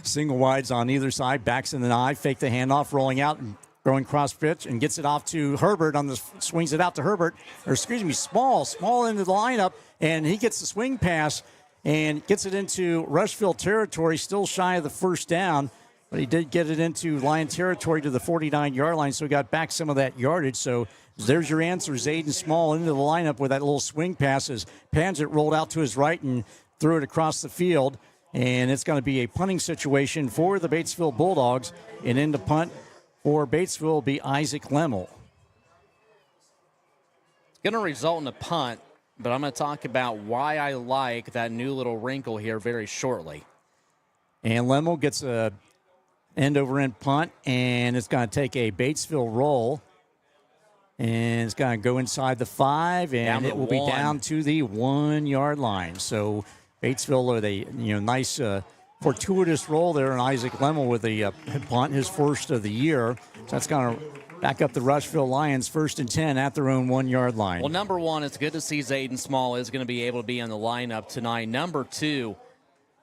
Single wides on either side. Backs in the eye, fake the handoff, rolling out and throwing cross pitch, and gets it off to Herbert. Swings it out to Herbert, Small into the lineup, and he gets the swing pass and gets it into Rushville territory, still shy of the 1st down. But he did get it into Lion territory to the 49-yard line, so he got back some of that yardage. So there's your answer. Zayden Small into the lineup with that little swing pass as Padgett rolled out to his right and threw it across the field. And it's going to be a punting situation for the Batesville Bulldogs. And in the punt for Batesville will be Isaac Lemmel. It's going to result in a punt, but I'm going to talk about why I like that new little wrinkle here very shortly. And Lemmel gets a end-over-end punt, and it's going to take a Batesville roll. And it's going to go inside the 5, and it will be down to the 1-yard line. So Batesville with a nice fortuitous roll there, and Isaac Lemmel with a punt, his first of the year. So that's going to back up the Rushville Lions 1st and 10 at their own 1-yard line. Well, number one, it's good to see Zayden Small is going to be able to be in the lineup tonight. Number two,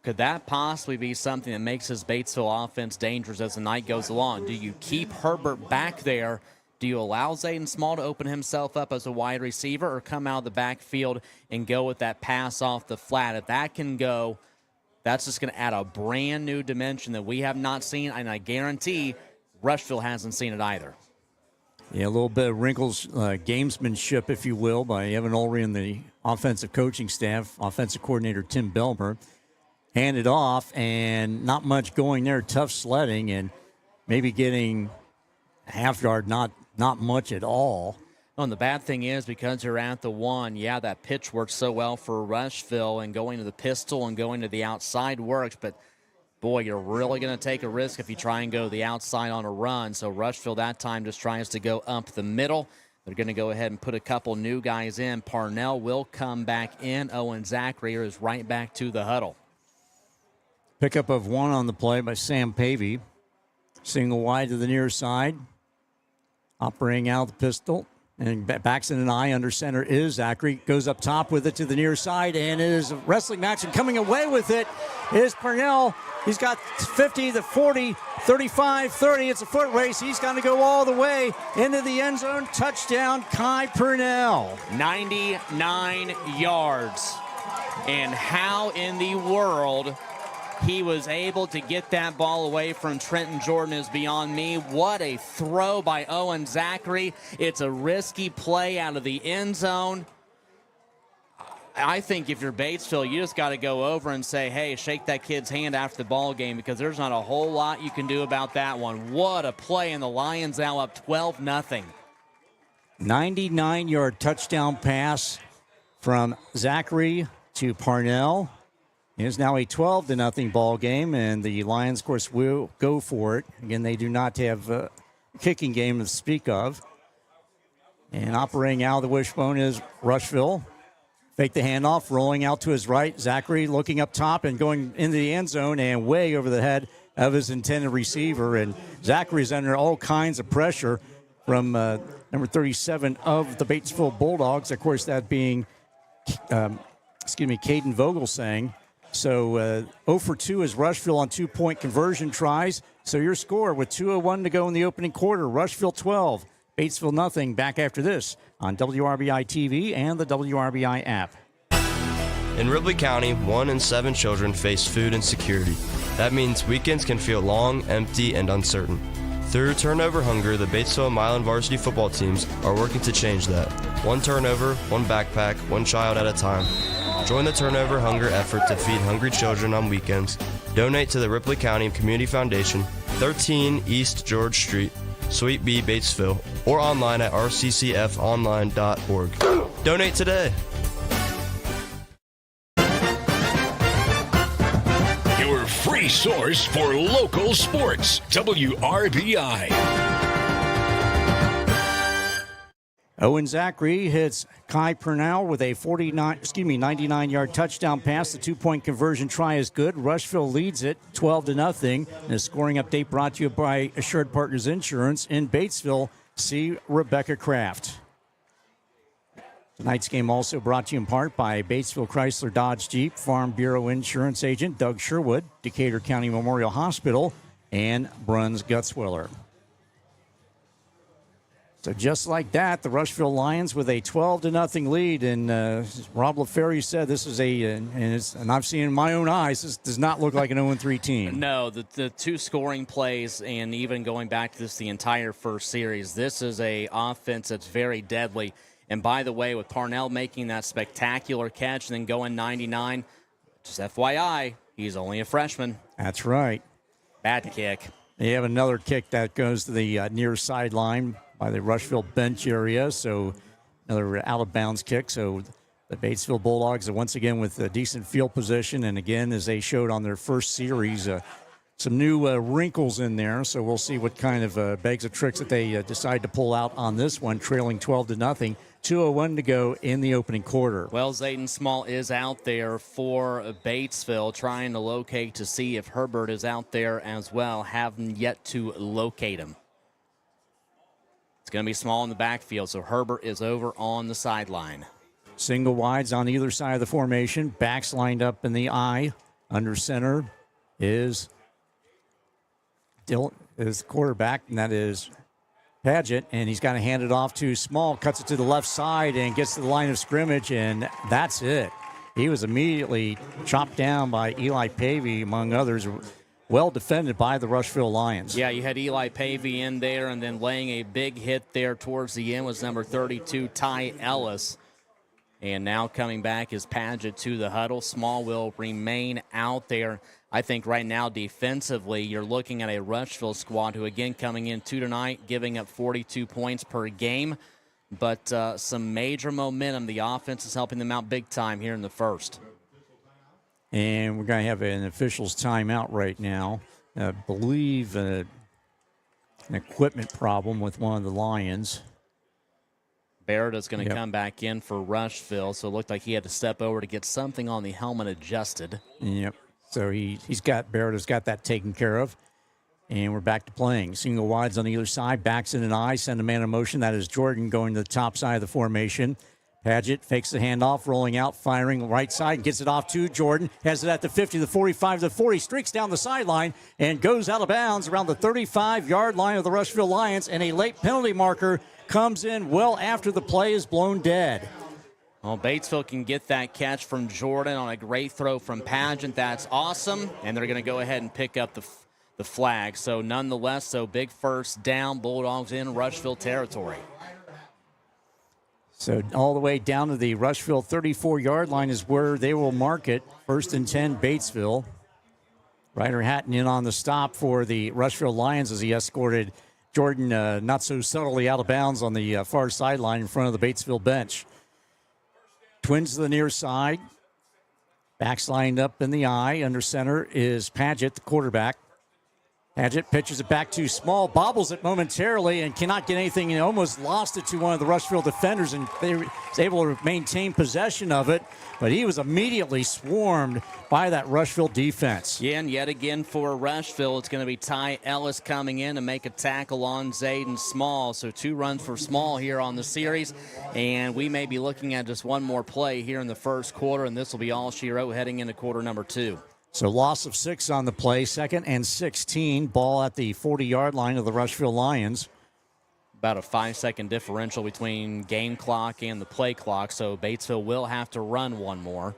could that possibly be something that makes his Batesville offense dangerous as the night goes along? Do you keep Herbert back there? Do you allow Zayden Small to open himself up as a wide receiver, or come out of the backfield and go with that pass off the flat? If that can go, that's just going to add a brand new dimension that we have not seen, and I guarantee Rushville hasn't seen it either. Yeah, a little bit of wrinkles, gamesmanship, if you will, by Evan Ulrey and the offensive coaching staff, offensive coordinator Tim Belmer. Handed off, and not much going there. Tough sledding, and maybe getting a half yard, not much at all. Oh, and the bad thing is, because you're at the 1, that pitch works so well for Rushville, and going to the pistol and going to the outside works, but boy, you're really going to take a risk if you try and go the outside on a run. So Rushville that time just tries to go up the middle. They're going to go ahead and put a couple new guys in. Parnell will come back in. Owen Zachary is right back to the huddle. Pickup of 1 on the play by Sam Pavey. Single wide to the near side. Operating out the pistol. And backs in an eye under center is Zachary. Goes up top with it to the near side. And it is a wrestling match. And coming away with it is Parnell. He's got 50, the 40, 35, 30. It's a foot race. He's going to go all the way into the end zone. Touchdown, Kai Purnell. 99 yards. And how in the world he was able to get that ball away from Trenton Jordan is beyond me. What a throw by Owen Zachary. It's a risky play out of the end zone. I think if you're Batesville, you just got to go over and say, hey, shake that kid's hand after the ball game, because there's not a whole lot you can do about that one. What a play, and the Lions now up 12-0. 99-yard touchdown pass from Zachary to Parnell. It is now a 12-0 ball game, and the Lions, of course, will go for it. Again, they do not have a kicking game to speak of. And operating out of the wishbone is Rushville. Fake the handoff, rolling out to his right. Zachary looking up top and going into the end zone and way over the head of his intended receiver. And Zachary's under all kinds of pressure from number 37 of the Batesville Bulldogs. Of course, that being, Caden Vogelsang. So 0 for 2 is Rushville on 2-point conversion tries. So your score with 2:01 to go in the opening quarter. Rushville 12, Batesville nothing. Back after this on WRBI-TV and the WRBI app. In Ripley County, 1 in 7 children face food insecurity. That means weekends can feel long, empty, and uncertain. Through Turnover Hunger, the Batesville and Milan varsity football teams are working to change that. 1 turnover, 1 backpack, 1 child at a time. Join the Turnover Hunger effort to feed hungry children on weekends. Donate to the Ripley County Community Foundation, 13 East George Street, Suite B, Batesville, or online at rccfonline.org. Donate today. Your free source for local sports, WRBI. Owen Zachary hits Kai Purnell with a 99-yard touchdown pass. The 2-point conversion try is good. Rushville leads it 12-0. And a scoring update brought to you by Assured Partners Insurance in Batesville. See Rebecca Kraft. Tonight's game also brought to you in part by Batesville Chrysler Dodge Jeep, Farm Bureau Insurance Agent Doug Sherwood, Decatur County Memorial Hospital, and Bruns Gutzwiller. So just like that, the Rushville Lions with a 12-0 lead. And Rob LaFerry said this is and I've seen in my own eyes, this does not look like an 0-3 team. No, the 2 scoring plays, and even going back to the entire first series, this is a offense that's very deadly. And by the way, with Parnell making that spectacular catch and then going 99, just FYI, he's only a freshman. That's right. Bad kick. They have another kick that goes to the near sideline by the Rushville bench area, so another out-of-bounds kick. So the Batesville Bulldogs are once again with a decent field position, and again, as they showed on their first series, some new wrinkles in there, so we'll see what kind of bags of tricks that they decide to pull out on this one, trailing 12-0. 2:01 to go in the opening quarter. Well, Zayden Small is out there for Batesville, trying to locate to see if Herbert is out there as well. Haven't yet to locate him. It's going to be Small in the backfield, so Herbert is over on the sideline. Single wides on either side of the formation. Backs lined up in the I. Under center is quarterback, and that is Paget, and he's got to hand it off to Small, cuts it to the left side and gets to the line of scrimmage, and that's it. He was immediately chopped down by Eli Pavey, among others, well defended by the Rushville Lions. Yeah, you had Eli Pavey in there, and then laying a big hit there towards the end was number 32, Ty Ellis. And now coming back is Paget to the huddle. Small will remain out there. I think right now defensively you're looking at a Rushville squad who, again, coming in tonight, giving up 42 points per game. But some major momentum. The offense is helping them out big time here in the first. And we're going to have an official's timeout right now. I believe an equipment problem with one of the Lions. Barrett is going to come back in for Rushville, so it looked like he had to step over to get something on the helmet adjusted. Yep. So Barrett has got that taken care of. And we're back to playing. Single wides on either side. Backs in an I. Send a man in motion. That is Jordan going to the top side of the formation. Paget fakes the handoff, rolling out, firing right side, gets it off to Jordan. Has it at the 50, the 45, the 40. Streaks down the sideline and goes out of bounds around the 35-yard line of the Rushville Lions. And a late penalty marker comes in well after the play is blown dead. Well, Batesville can get that catch from Jordan on a great throw from Paget. That's awesome. And they're going to go ahead and pick up the flag. So nonetheless, big first down, Bulldogs in Rushville territory. So all the way down to the Rushville 34-yard line is where they will mark it. 1st and 10, Batesville. Ryder Hatton in on the stop for the Rushville Lions as he escorted Jordan not so subtly out of bounds on the far sideline in front of the Batesville bench. Twins to the near side. Backs lined up in the I. Under center is Paget, the quarterback. Paget pitches it back to Small, bobbles it momentarily and cannot get anything, and almost lost it to one of the Rushville defenders, and they was able to maintain possession of it, but he was immediately swarmed by that Rushville defense. Yeah, and yet again for Rushville, it's going to be Ty Ellis coming in to make a tackle on Zayden Small. So 2 runs for Small here on the series, and we may be looking at just one more play here in the first quarter, and this will be all she wrote heading into quarter number 2. So loss of 6 on the play, 2nd and 16. Ball at the 40-yard line of the Rushville Lions. About a 5-second differential between game clock and the play clock, so Batesville will have to run one more.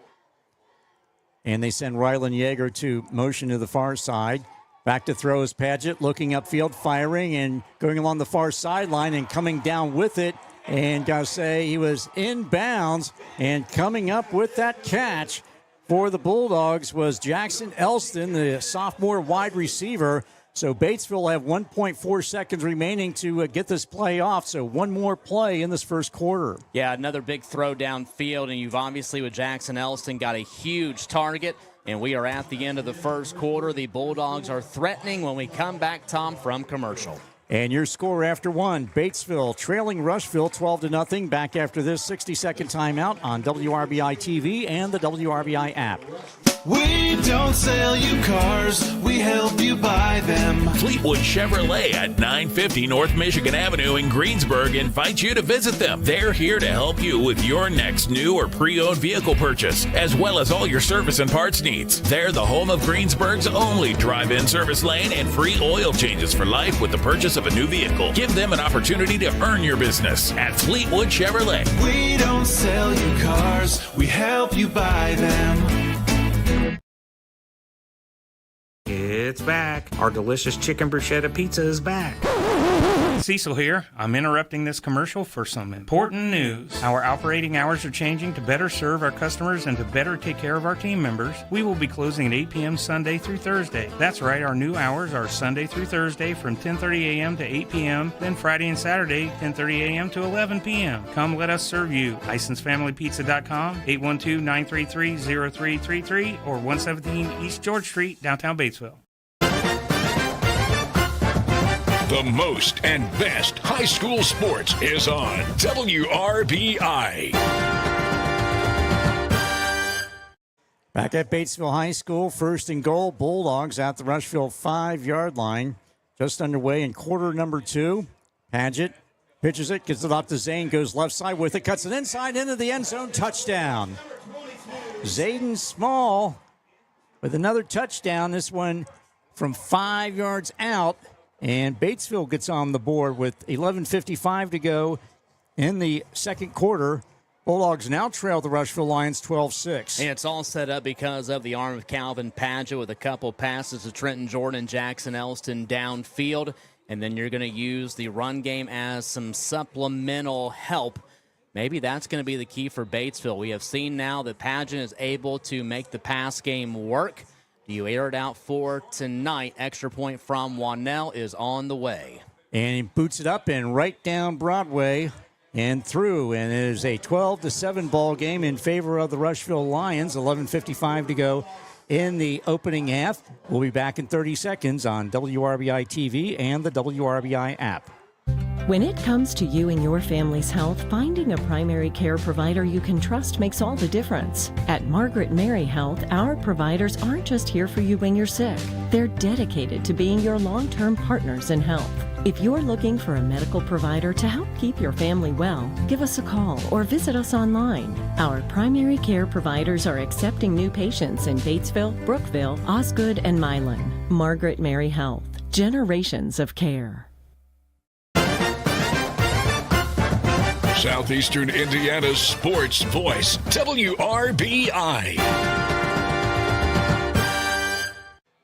And they send Rylan Yeager to motion to the far side. Back to throw is Paget, looking upfield, firing, and going along the far sideline and coming down with it. And got to say, he was in bounds, and coming up with that catch for the Bulldogs was Jackson Elston, the sophomore wide receiver. So Batesville will have 1.4 seconds remaining to get this play off. So one more play in this first quarter. Yeah, another big throw downfield, and you've obviously with Jackson Elston got a huge target. And we are at the end of the first quarter. The Bulldogs are threatening when we come back, Tom, from commercial. And your score after one, Batesville trailing Rushville 12-0. Back after this 60-second timeout on WRBI-TV and the WRBI app. We don't sell you cars, we help you buy them. Fleetwood Chevrolet at 950 North Michigan Avenue in Greensburg invites you to visit them. They're here to help you with your next new or pre-owned vehicle purchase, as well as all your service and parts needs. They're the home of Greensburg's only drive-in service lane and free oil changes for life with the purchase of a new vehicle. Give them an opportunity to earn your business at Fleetwood Chevrolet. We don't sell you cars, we help you buy them. It's back. Our delicious chicken bruschetta pizza is back. Cecil here. I'm interrupting this commercial for some important news. Our operating hours are changing to better serve our customers and to better take care of our team members. We will be closing at 8 p.m. Sunday through Thursday. That's right, our new hours are Sunday through Thursday from 10:30 a.m. to 8 p.m., then Friday and Saturday 10:30 a.m. to 11 p.m. Come let us serve you. LicenseFamilyPizza.com, 812-933-0333, or 117 East George Street, downtown Batesville. The most and best high school sports is on WRBI. Back at Batesville High School, 1st and goal, Bulldogs at the Rushville 5-yard line. Just underway in quarter number 2. Paget pitches it, gets it off to Zane, goes left side with it, cuts it inside into the end zone, touchdown. Zayden Small with another touchdown, this one from 5 yards out. And Batesville gets on the board with 11:55 to go in the second quarter. Bulldogs now trail the Rushville Lions 12-6. And it's all set up because of the arm of Calvin Paget with a couple passes to Trenton Jordan and Jackson Elston downfield. And then you're going to use the run game as some supplemental help. Maybe that's going to be the key for Batesville. We have seen now that Paget is able to make the pass game work. You air it out for tonight. Extra point from Wanell is on the way. And he boots it up and right down Broadway and through. And it is a 12-7 ball game in favor of the Rushville Lions. 11:55 to go in the opening half. We'll be back in 30 seconds on WRBI-TV and the WRBI app. When it comes to you and your family's health, finding a primary care provider you can trust makes all the difference. At Margaret Mary Health, our providers aren't just here for you when you're sick. They're dedicated to being your long-term partners in health. If you're looking for a medical provider to help keep your family well, give us a call or visit us online. Our primary care providers are accepting new patients in Batesville, Brookville, Osgood, and Milan. Margaret Mary Health. Generations of care. Southeastern Indiana's sports voice, WRBI.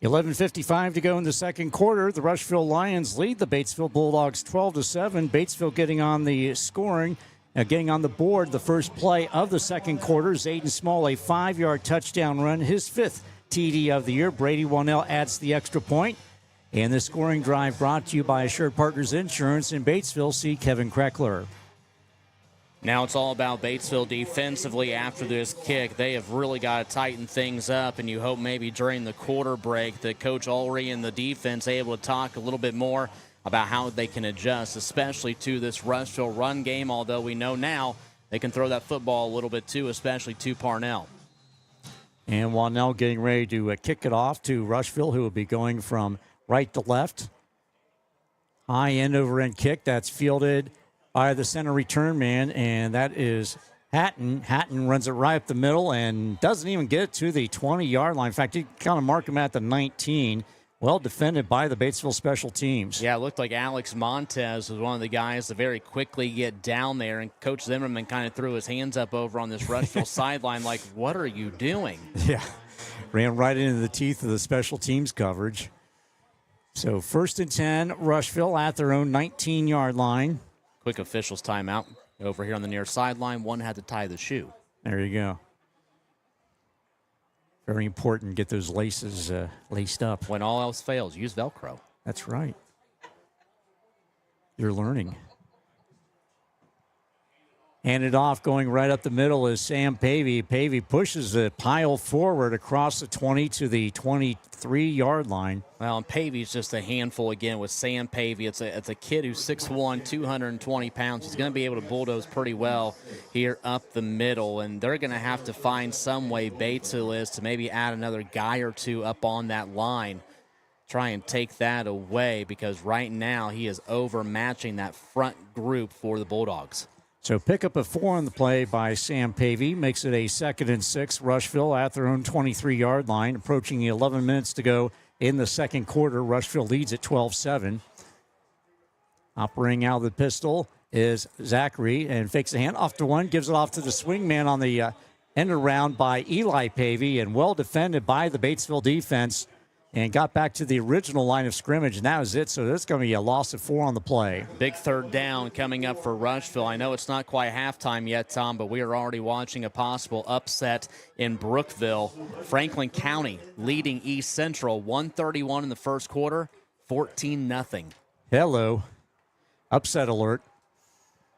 11:55 to go in the second quarter. The Rushville Lions lead the Batesville Bulldogs 12-7. Batesville getting on the scoring, getting on the board the first play of the second quarter. Zayden Small, a 5-yard touchdown run, his 5th TD of the year. Brady Wanell adds the extra point. And the scoring drive brought to you by Assured Partners Insurance in Batesville. See Kevin Kreckler. Now it's all about Batesville defensively after this kick. They have really got to tighten things up, and you hope maybe during the quarter break that Coach Ulrey and the defense able to talk a little bit more about how they can adjust, especially to this Rushville run game, although we know now they can throw that football a little bit too, especially to Parnell. And Wanell getting ready to kick it off to Rushville, who will be going from right to left. High end over end kick that's fielded by the center return man, and that is Hatton. Hatton runs it right up the middle and doesn't even get it to the 20-yard line. In fact, you kind of mark him at the 19. Well defended by the Batesville special teams. Yeah, it looked like Alex Montez was one of the guys to very quickly get down there, and Coach Zimmerman kind of threw his hands up over on this Rushville sideline like, what are you doing? Yeah, ran right into the teeth of the special teams coverage. So 1st and 10, Rushville at their own 19-yard line. Quick officials timeout over here on the near sideline. One had to tie the shoe. There you go. Very important, get those laces laced up. When all else fails, use Velcro. That's right. You're learning. Handed off, going right up the middle is Sam Pavey. Pavey pushes the pile forward across the 20 to the 23-yard line. Well, and Pavey's just a handful again with Sam Pavey. It's a kid who's 6'1", 220 pounds. He's going to be able to bulldoze pretty well here up the middle, and they're going to have to find some way, Batesville is, to maybe add another guy or two up on that line. Try and take that away, because right now he is overmatching that front group for the Bulldogs. So pick up a 4 on the play by Sam Pavey. Makes it a 2nd and 6. Rushville at their own 23-yard line. Approaching the 11 minutes to go in the second quarter. Rushville leads at 12-7. Operating out of the pistol is Zachary, and fakes the hand off to one. Gives it off to the swing man on the end around by Eli Pavey, and well defended by the Batesville defense. And got back to the original line of scrimmage, and that was it. So there's going to be a loss of 4 on the play. Big 3rd down coming up for Rushville. I know it's not quite halftime yet, Tom, but we are already watching a possible upset in Brookville. Franklin County leading East Central 131 in the first quarter, 14-0. Hello. Upset alert.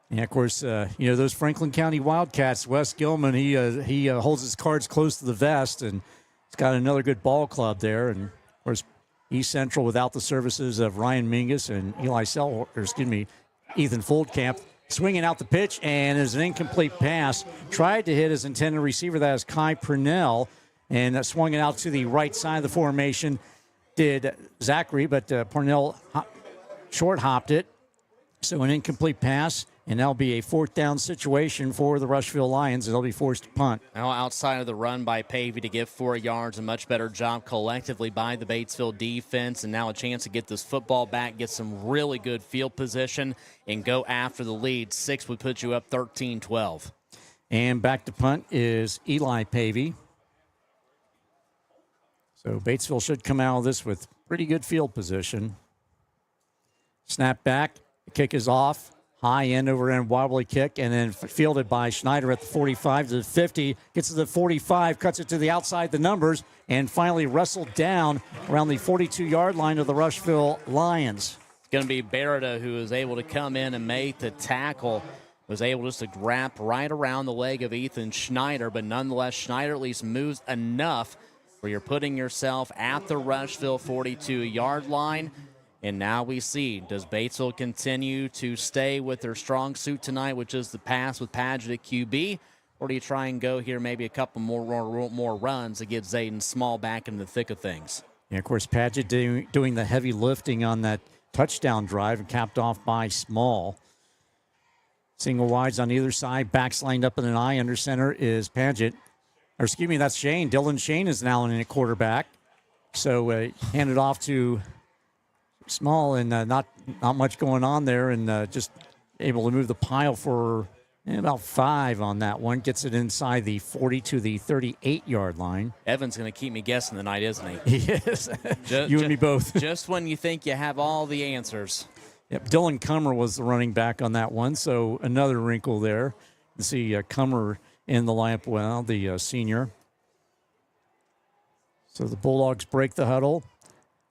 And, of course, those Franklin County Wildcats, Wes Gilman, he holds his cards close to the vest, and he's got another good ball club there. And, of course, East Central without the services of Ryan Mingus and Ethan Foldkamp, swinging out the pitch, and is an incomplete pass. Tried to hit his intended receiver, that is Kai Purnell, and swung it out to the right side of the formation. Did Zachary, but Purnell short-hopped it. So an incomplete pass, and that'll be a 4th down situation for the Rushville Lions, and they'll be forced to punt. Now outside of the run by Pavey to get 4 yards, a much better job collectively by the Batesville defense, and now a chance to get this football back, get some really good field position, and go after the lead. 6 would put you up 13-12. And back to punt is Eli Pavey. So Batesville should come out of this with pretty good field position. Snap back. The kick is off. High end over end wobbly kick, and then fielded by Schneider at the 45 to the 50. Gets to the 45, cuts it to the outside the numbers, and finally wrestled down around the 42-yard line of the Rushville Lions. It's going to be Beretta who is able to come in and make the tackle. Was able just to wrap right around the leg of Ethan Schneider, but nonetheless, Schneider at least moves enough where you're putting yourself at the Rushville 42-yard line. And now we see, does Batesville continue to stay with their strong suit tonight, which is the pass with Padgett at QB, or do you try and go here maybe a couple more runs to get Zayden Small back in the thick of things? Yeah, of course, Padgett doing the heavy lifting on that touchdown drive and capped off by Small. Single wides on either side, backs lined up in an eye. Under center is Padgett. Or excuse me, that's Shane. Dylan Shane is now in at quarterback. So handed off to Small, and not much going on there, and just able to move the pile for about 5 on that one. Gets it inside the 40 to the 38-yard line. Evan's going to keep me guessing tonight, isn't he? He is. You and me both. Just when you think you have all the answers. Yep, Dylan Cummer was the running back on that one, so another wrinkle there. You see Cummer in the lineup, well, the senior. So the Bulldogs break the huddle.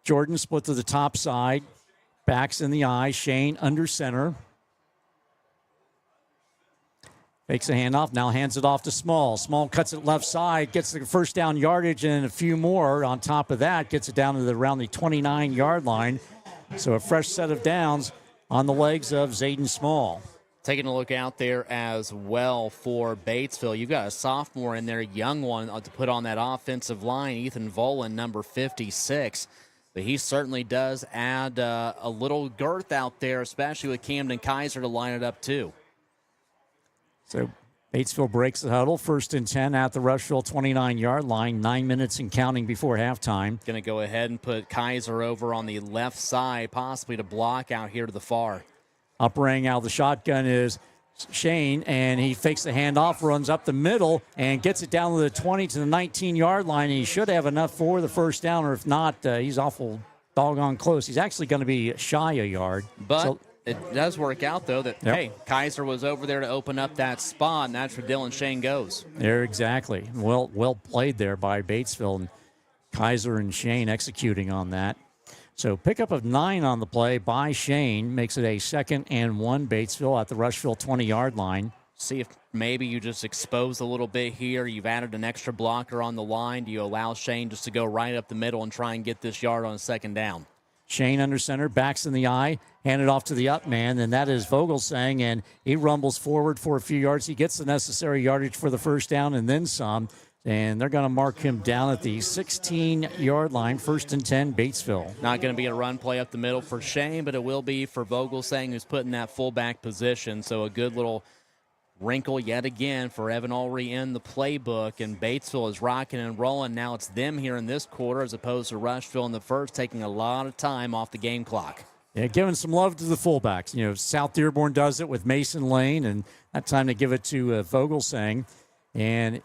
Jordan split to the top side. Backs in the eye. Shane under center. Fakes a handoff, now hands it off to Small. Small cuts it left side, gets the first down yardage and a few more on top of that, gets it down to around the 29-yard line. So a fresh set of downs on the legs of Zayden Small. Taking a look out there as well for Batesville. You've got a sophomore in there, young one to put on that offensive line, Ethan Volan, number 56. But he certainly does add a little girth out there, especially with Camden Kaiser to line it up too. So Batesville breaks the huddle. 1st and 10 at the Rushville 29-yard line. 9 minutes and counting before halftime. Going to go ahead and put Kaiser over on the left side, possibly to block out here to the far. Operating out of the shotgun is Shane, and he fakes the handoff, runs up the middle, and gets it down to the 20 to the 19-yard line. And he should have enough for the first down, or if not, he's awful doggone close. He's actually going to be shy a yard. But it does work out, though, that, hey, Kaiser was over there to open up that spot, and that's where Dylan Shane goes. There, exactly. Well played there by Batesville, and Kaiser and Shane executing on that. So pickup of 9 on the play by Shane makes it a 2nd and 1 Batesville at the Rushville 20-yard line. See if maybe you just expose a little bit here. You've added an extra blocker on the line. Do you allow Shane just to go right up the middle and try and get this yard on a 2nd down? Shane under center, backs in the eye, handed off to the up man, and that is Vogelsang, and he rumbles forward for a few yards. He gets the necessary yardage for the first down and then some, and they're going to mark him down at the 16-yard line, 1st and 10, Batesville. Not going to be a run play up the middle for Shane, but it will be for Vogelsang, who's put in that fullback position, so a good little wrinkle yet again for Evan Ulrey in the playbook, and Batesville is rocking and rolling. Now it's them here in this quarter as opposed to Rushville in the first, taking a lot of time off the game clock. Yeah, giving some love to the fullbacks. You know, South Dearborn does it with Mason Lane, and that time they give it to Vogelsang, and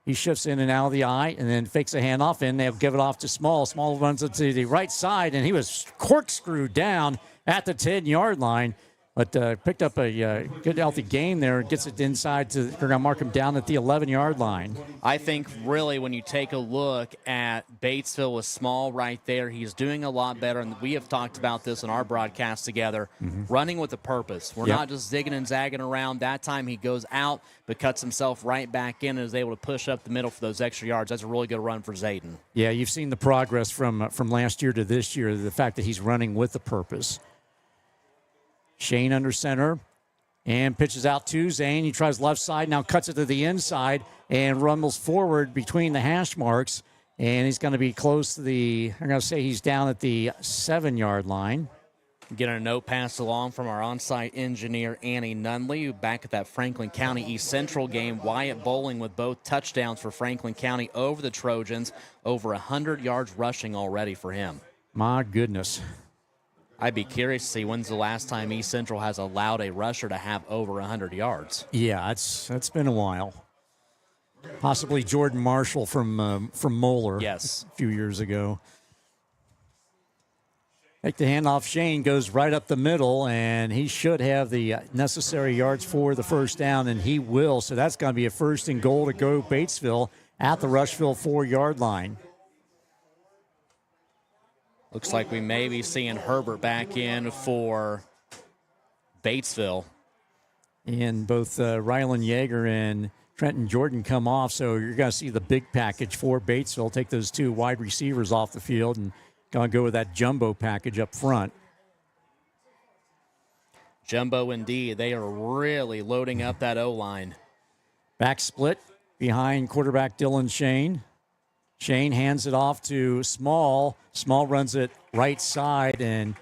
he shifts in and out of the eye and then fakes a handoff, and they'll give it off to Small. Small runs it to the right side, and he was corkscrewed down at the 10-yard line. But picked up a good, healthy gain there and gets it inside to, they're going to mark him down at the 11-yard line. I think really when you take a look at Batesville with Small right there, he's doing a lot better. And we have talked about this in our broadcast together, running with a purpose. We're not just zigging and zagging around. That time he goes out but cuts himself right back in and is able to push up the middle for those extra yards. That's a really good run for Zayden. Yeah, you've seen the progress from last year to this year, the fact that he's running with a purpose. Shane under center and pitches out to Zane. He tries left side, now cuts it to the inside and rumbles forward between the hash marks. And he's going to be close to I'm going to say he's down at the 7-yard line. Getting a note passed along from our on-site engineer, Annie Nunley, back at that Franklin County East Central game. Wyatt Bowling with both touchdowns for Franklin County over the Trojans. Over 100 yards rushing already for him. My goodness. I'd be curious to see when's the last time East Central has allowed a rusher to have over 100 yards. Yeah, it's been a while. Possibly Jordan Marshall from Moeller. Yes. A few years ago. Take the handoff. Shane goes right up the middle, and he should have the necessary yards for the first down, and he will. So that's going to be a 1st and goal to go Batesville at the Rushville 4-yard line. Looks like we may be seeing Herbert back in for Batesville. And both Rylan Yeager and Trenton Jordan come off, so you're going to see the big package for Batesville. Take those 2 wide receivers off the field and going to go with that jumbo package up front. Jumbo indeed. They are really loading up that O-line. Back split behind quarterback Dylan Shane. Shane hands it off to Small. Small runs it right side, and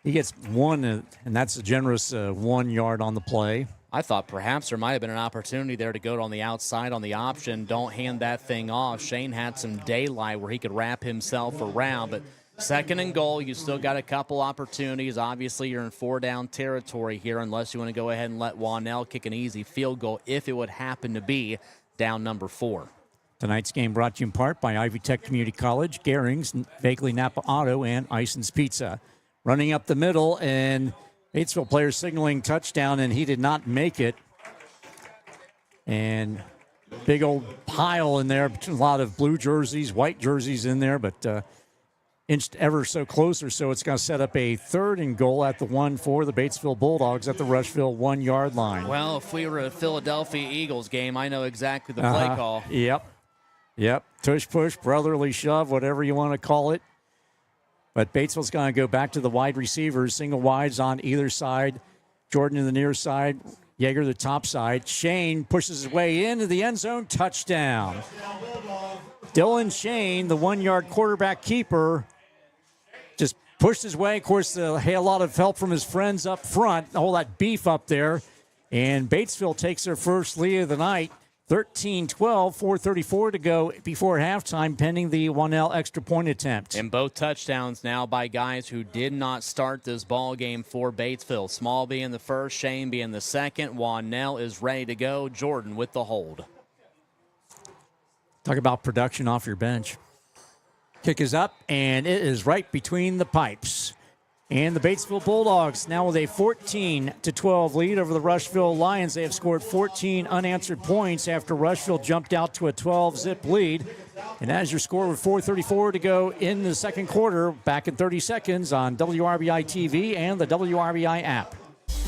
he gets 1, and that's a generous 1 yard on the play. I thought perhaps there might have been an opportunity there to go on the outside on the option. Don't hand that thing off. Shane had some daylight where he could wrap himself around, but 2nd and goal, you still got a couple opportunities. Obviously, you're in 4-down territory here unless you want to go ahead and let Wanell kick an easy field goal if it would happen to be down number 4. Tonight's game brought to you in part by Ivy Tech Community College, Garings, Vagley Napa Auto, and Ison's Pizza. Running up the middle, and Batesville player signaling touchdown, and he did not make it. And big old pile in there, a lot of blue jerseys, white jerseys in there, but inched ever so closer, so it's going to set up a 3rd and goal at the 1 for the Batesville Bulldogs at the Rushville 1-yard line. Well, if we were a Philadelphia Eagles game, I know exactly the play call. Yep. Tush push, brotherly shove, whatever you want to call it. But Batesville's going to go back to the wide receivers, single wides on either side. Jordan to the near side, Yeager the top side. Shane pushes his way into the end zone, touchdown. Dylan Shane, the 1-yard quarterback keeper, just pushed his way. Of course, had a lot of help from his friends up front, all that beef up there. And Batesville takes their first lead of the night, 13-12, 4:34 to go before halftime, pending the Wanell extra point attempt. And both touchdowns now by guys who did not start this ball game for Batesville. Small being the first, Shane being the second. Wanell is ready to go. Jordan with the hold. Talk about production off your bench. Kick is up, and it is right between the pipes. And the Batesville Bulldogs now with a 14-12 lead over the Rushville Lions. They have scored 14 unanswered points after Rushville jumped out to a 12-zip lead. And as your score with 4:34 to go in the second quarter, back in 30 seconds on WRBI-TV and the WRBI app.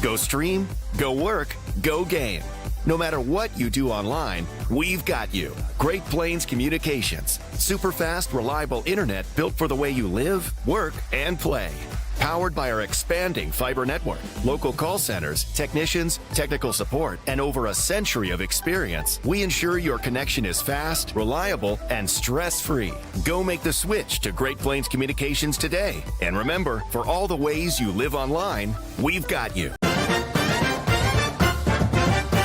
Go stream, go work, go game. No matter what you do online, we've got you. Great Plains Communications. Super fast, reliable internet built for the way you live, work, and play. Powered by our expanding fiber network, local call centers, technicians, technical support, and over a century of experience, we ensure your connection is fast, reliable, and stress-free. Go make the switch to Great Plains Communications today. And remember, for all the ways you live online, we've got you.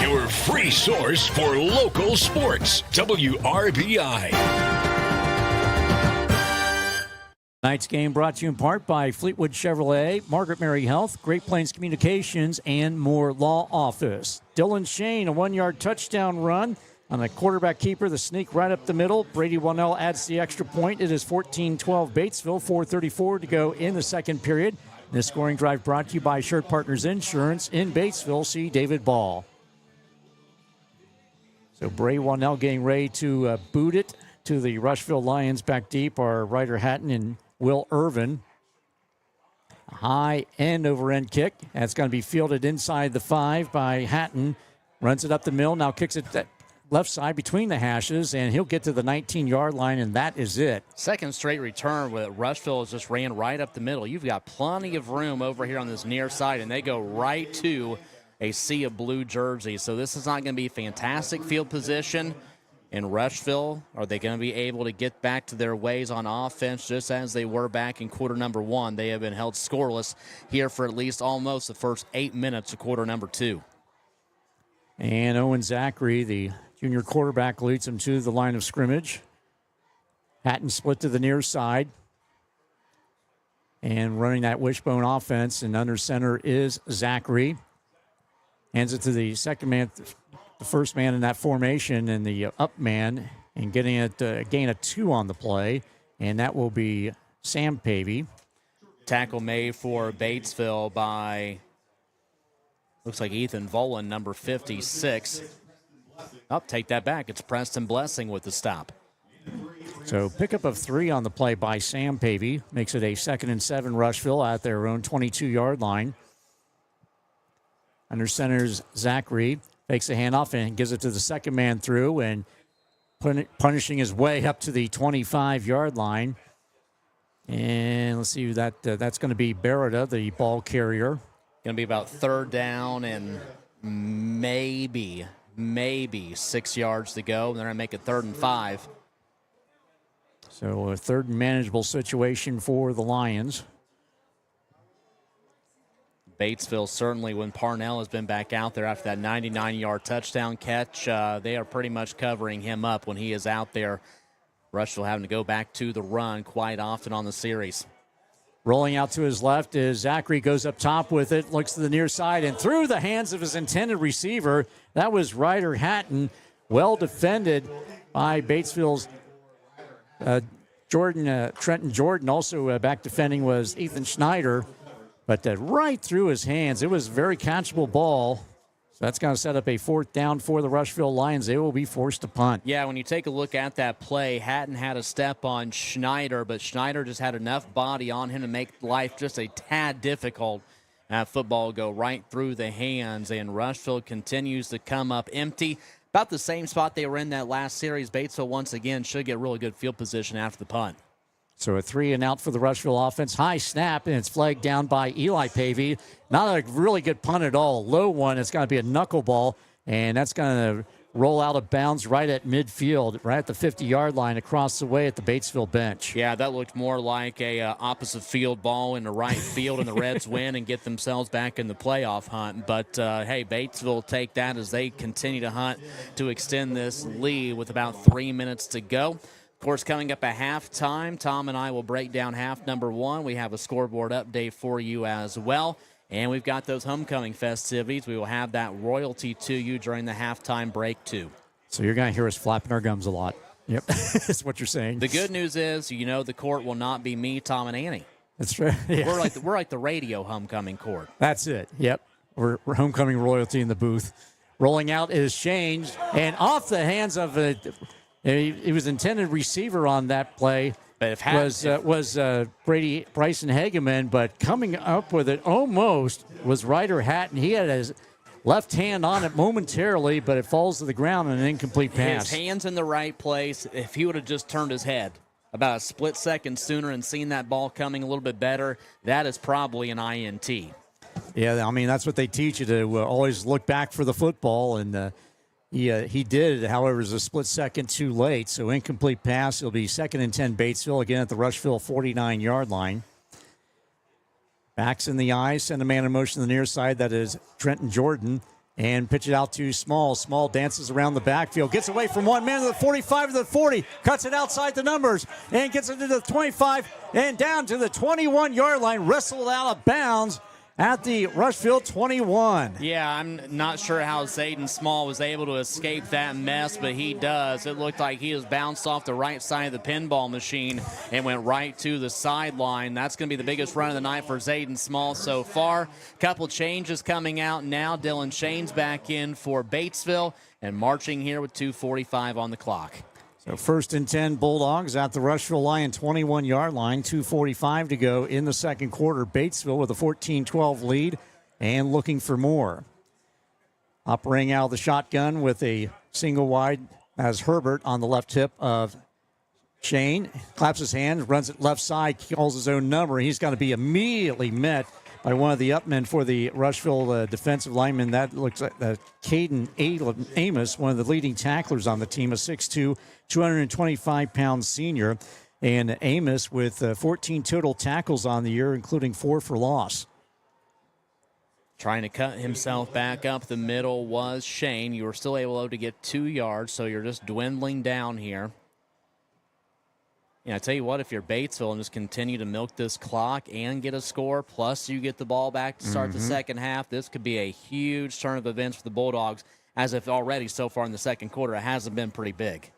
Your free source for local sports, WRBI. Tonight's game brought to you in part by Fleetwood Chevrolet, Margaret Mary Health, Great Plains Communications, and Moore Law Office. Dylan Shane, a 1-yard touchdown run on a quarterback keeper, the sneak right up the middle. Brady Wanell adds the extra point. It is 14-12 Batesville, 4:34 to go in the second period. This scoring drive brought to you by Shirt Partners Insurance in Batesville. See David Ball. So Brady Wanell getting ready to boot it to the Rushville Lions. Back deep are Ryder Hatton and Will Irvin. A high end over end kick. That's going to be fielded inside the 5 by Hatton. Runs it up the middle. Now kicks it that left side between the hashes, and he'll get to the 19-yard line, and that is it. Second straight return where Rushville just ran right up the middle. You've got plenty of room over here on this near side, and they go right to a sea of blue jerseys. So this is not going to be fantastic field position. In Rushville, are they going to be able to get back to their ways on offense just as they were back in quarter number 1? They have been held scoreless here for at least almost the first 8 minutes of quarter number 2. And Owen Zachary, the junior quarterback, leads them to the line of scrimmage. Hatton split to the near side. And running that wishbone offense, and under center is Zachary. Hands it to the second man, the first man in that formation, and the up man, and getting it a gain of 2 on the play, and that will be Sam Pavey. Tackle made for Batesville by, looks like Ethan Volan, number 56. Take that back. It's Preston Blessing with the stop. So pickup of 3 on the play by Sam Pavey. Makes it a 2nd and 7 Rushville at their own 22-yard line. Under center's Zachary. Takes the handoff and gives it to the second man through, and punishing his way up to the 25-yard line. And let's see who that's going to be Beretta, the ball carrier. Going to be about 3rd down and maybe 6 yards to go. They're going to make it 3rd and 5. So a 3rd and manageable situation for the Lions. Batesville, certainly when Parnell has been back out there after that 99-yard touchdown catch, they are pretty much covering him up when he is out there. Rushville having to go back to the run quite often on the series. Rolling out to his left is Zachary, goes up top with it, looks to the near side, and through the hands of his intended receiver. That was Ryder Hatton, well defended by Batesville's Trenton Jordan. Also back defending was Ethan Schneider. But right through his hands. It was a very catchable ball. So that's going to set up a 4th down for the Rushville Lions. They will be forced to punt. Yeah, when you take a look at that play, Hatton had a step on Schneider, but Schneider just had enough body on him to make life just a tad difficult. That football go right through the hands, and Rushville continues to come up empty. About the same spot they were in that last series. Batesville, once again, should get really good field position after the punt. So a 3-and-out for the Rushville offense. High snap, and it's flagged down by Eli Pavey. Not a really good punt at all. Low one. It's going to be a knuckleball, and that's going to roll out of bounds right at midfield, right at the 50-yard line across the way at the Batesville bench. Yeah, that looked more like a opposite field ball in the right field, and the Reds win and get themselves back in the playoff hunt. But, hey, Batesville will take that as they continue to hunt to extend this lead with about 3 minutes to go. Of course, coming up at halftime, Tom and I will break down half number 1. We have a scoreboard update for you as well. And we've got those homecoming festivities. We will have that royalty to you during the halftime break, too. So you're going to hear us flapping our gums a lot. Yep, that's what you're saying. The good news is, the court will not be me, Tom, and Annie. That's right. Yeah. We're like the radio homecoming court. That's it. Yep, we're homecoming royalty in the booth. Rolling out is Shane, and off the hands of he was intended receiver on that play. But was Brady Bryson Hageman, but coming up with it almost was Ryder Hatton. He had his left hand on it momentarily, but it falls to the ground in an incomplete pass. His hand's in the right place. If he would have just turned his head about a split second sooner and seen that ball coming a little bit better, that is probably an INT. Yeah, I mean, that's what they teach you, to always look back for the football, and he did, however, it was a split second too late. So incomplete pass. It'll be 2nd and 10 Batesville, again at the Rushville 49-yard line. Backs in the eye, send a man in motion to the near side. That is Trenton Jordan. And pitch it out to Small. Small dances around the backfield. Gets away from one man to the 45 to the 40. Cuts it outside the numbers. And gets it to the 25 and down to the 21-yard line. Wrestled out of bounds at the Rushville 21. Yeah, I'm not sure how Zayden Small was able to escape that mess, but he does. It looked like he was bounced off the right side of the pinball machine and went right to the sideline. That's going to be the biggest run of the night for Zayden Small so far. Couple changes coming out now. Dylan Shane's back in for Batesville and marching here with 2:45 on the clock. So 1st and 10 Bulldogs at the Rushville Lion 21-yard line. 2:45 to go in the second quarter. Batesville with a 14-12 lead and looking for more. Operating out of the shotgun with a single wide as Herbert on the left hip of Shane. Claps his hands, runs it left side, calls his own number. He's going to be immediately met by one of the upmen for the Rushville defensive lineman. That looks like Caden Amos, one of the leading tacklers on the team, a 6'2", 225-pound senior. And Amos with 14 total tackles on the year, including 4 for loss. Trying to cut himself back up the middle was Shane. You were still able to get 2 yards, so you're just dwindling down here. I tell you what, if you're Batesville and just continue to milk this clock and get a score, plus you get the ball back to start the second half, this could be a huge turn of events for the Bulldogs, as if already so far in the second quarter it hasn't been pretty big.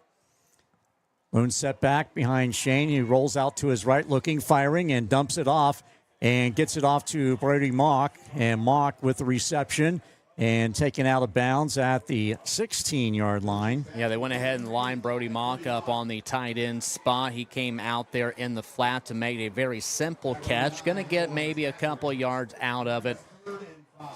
Lone set back behind Shane. He rolls out to his right, looking, firing, and dumps it off, and gets it off to Brody Mock. And Mock with the reception and taken out of bounds at the 16-yard line. Yeah, they went ahead and lined Brody Mock up on the tight end spot. He came out there in the flat to make a very simple catch. Going to get maybe a couple yards out of it.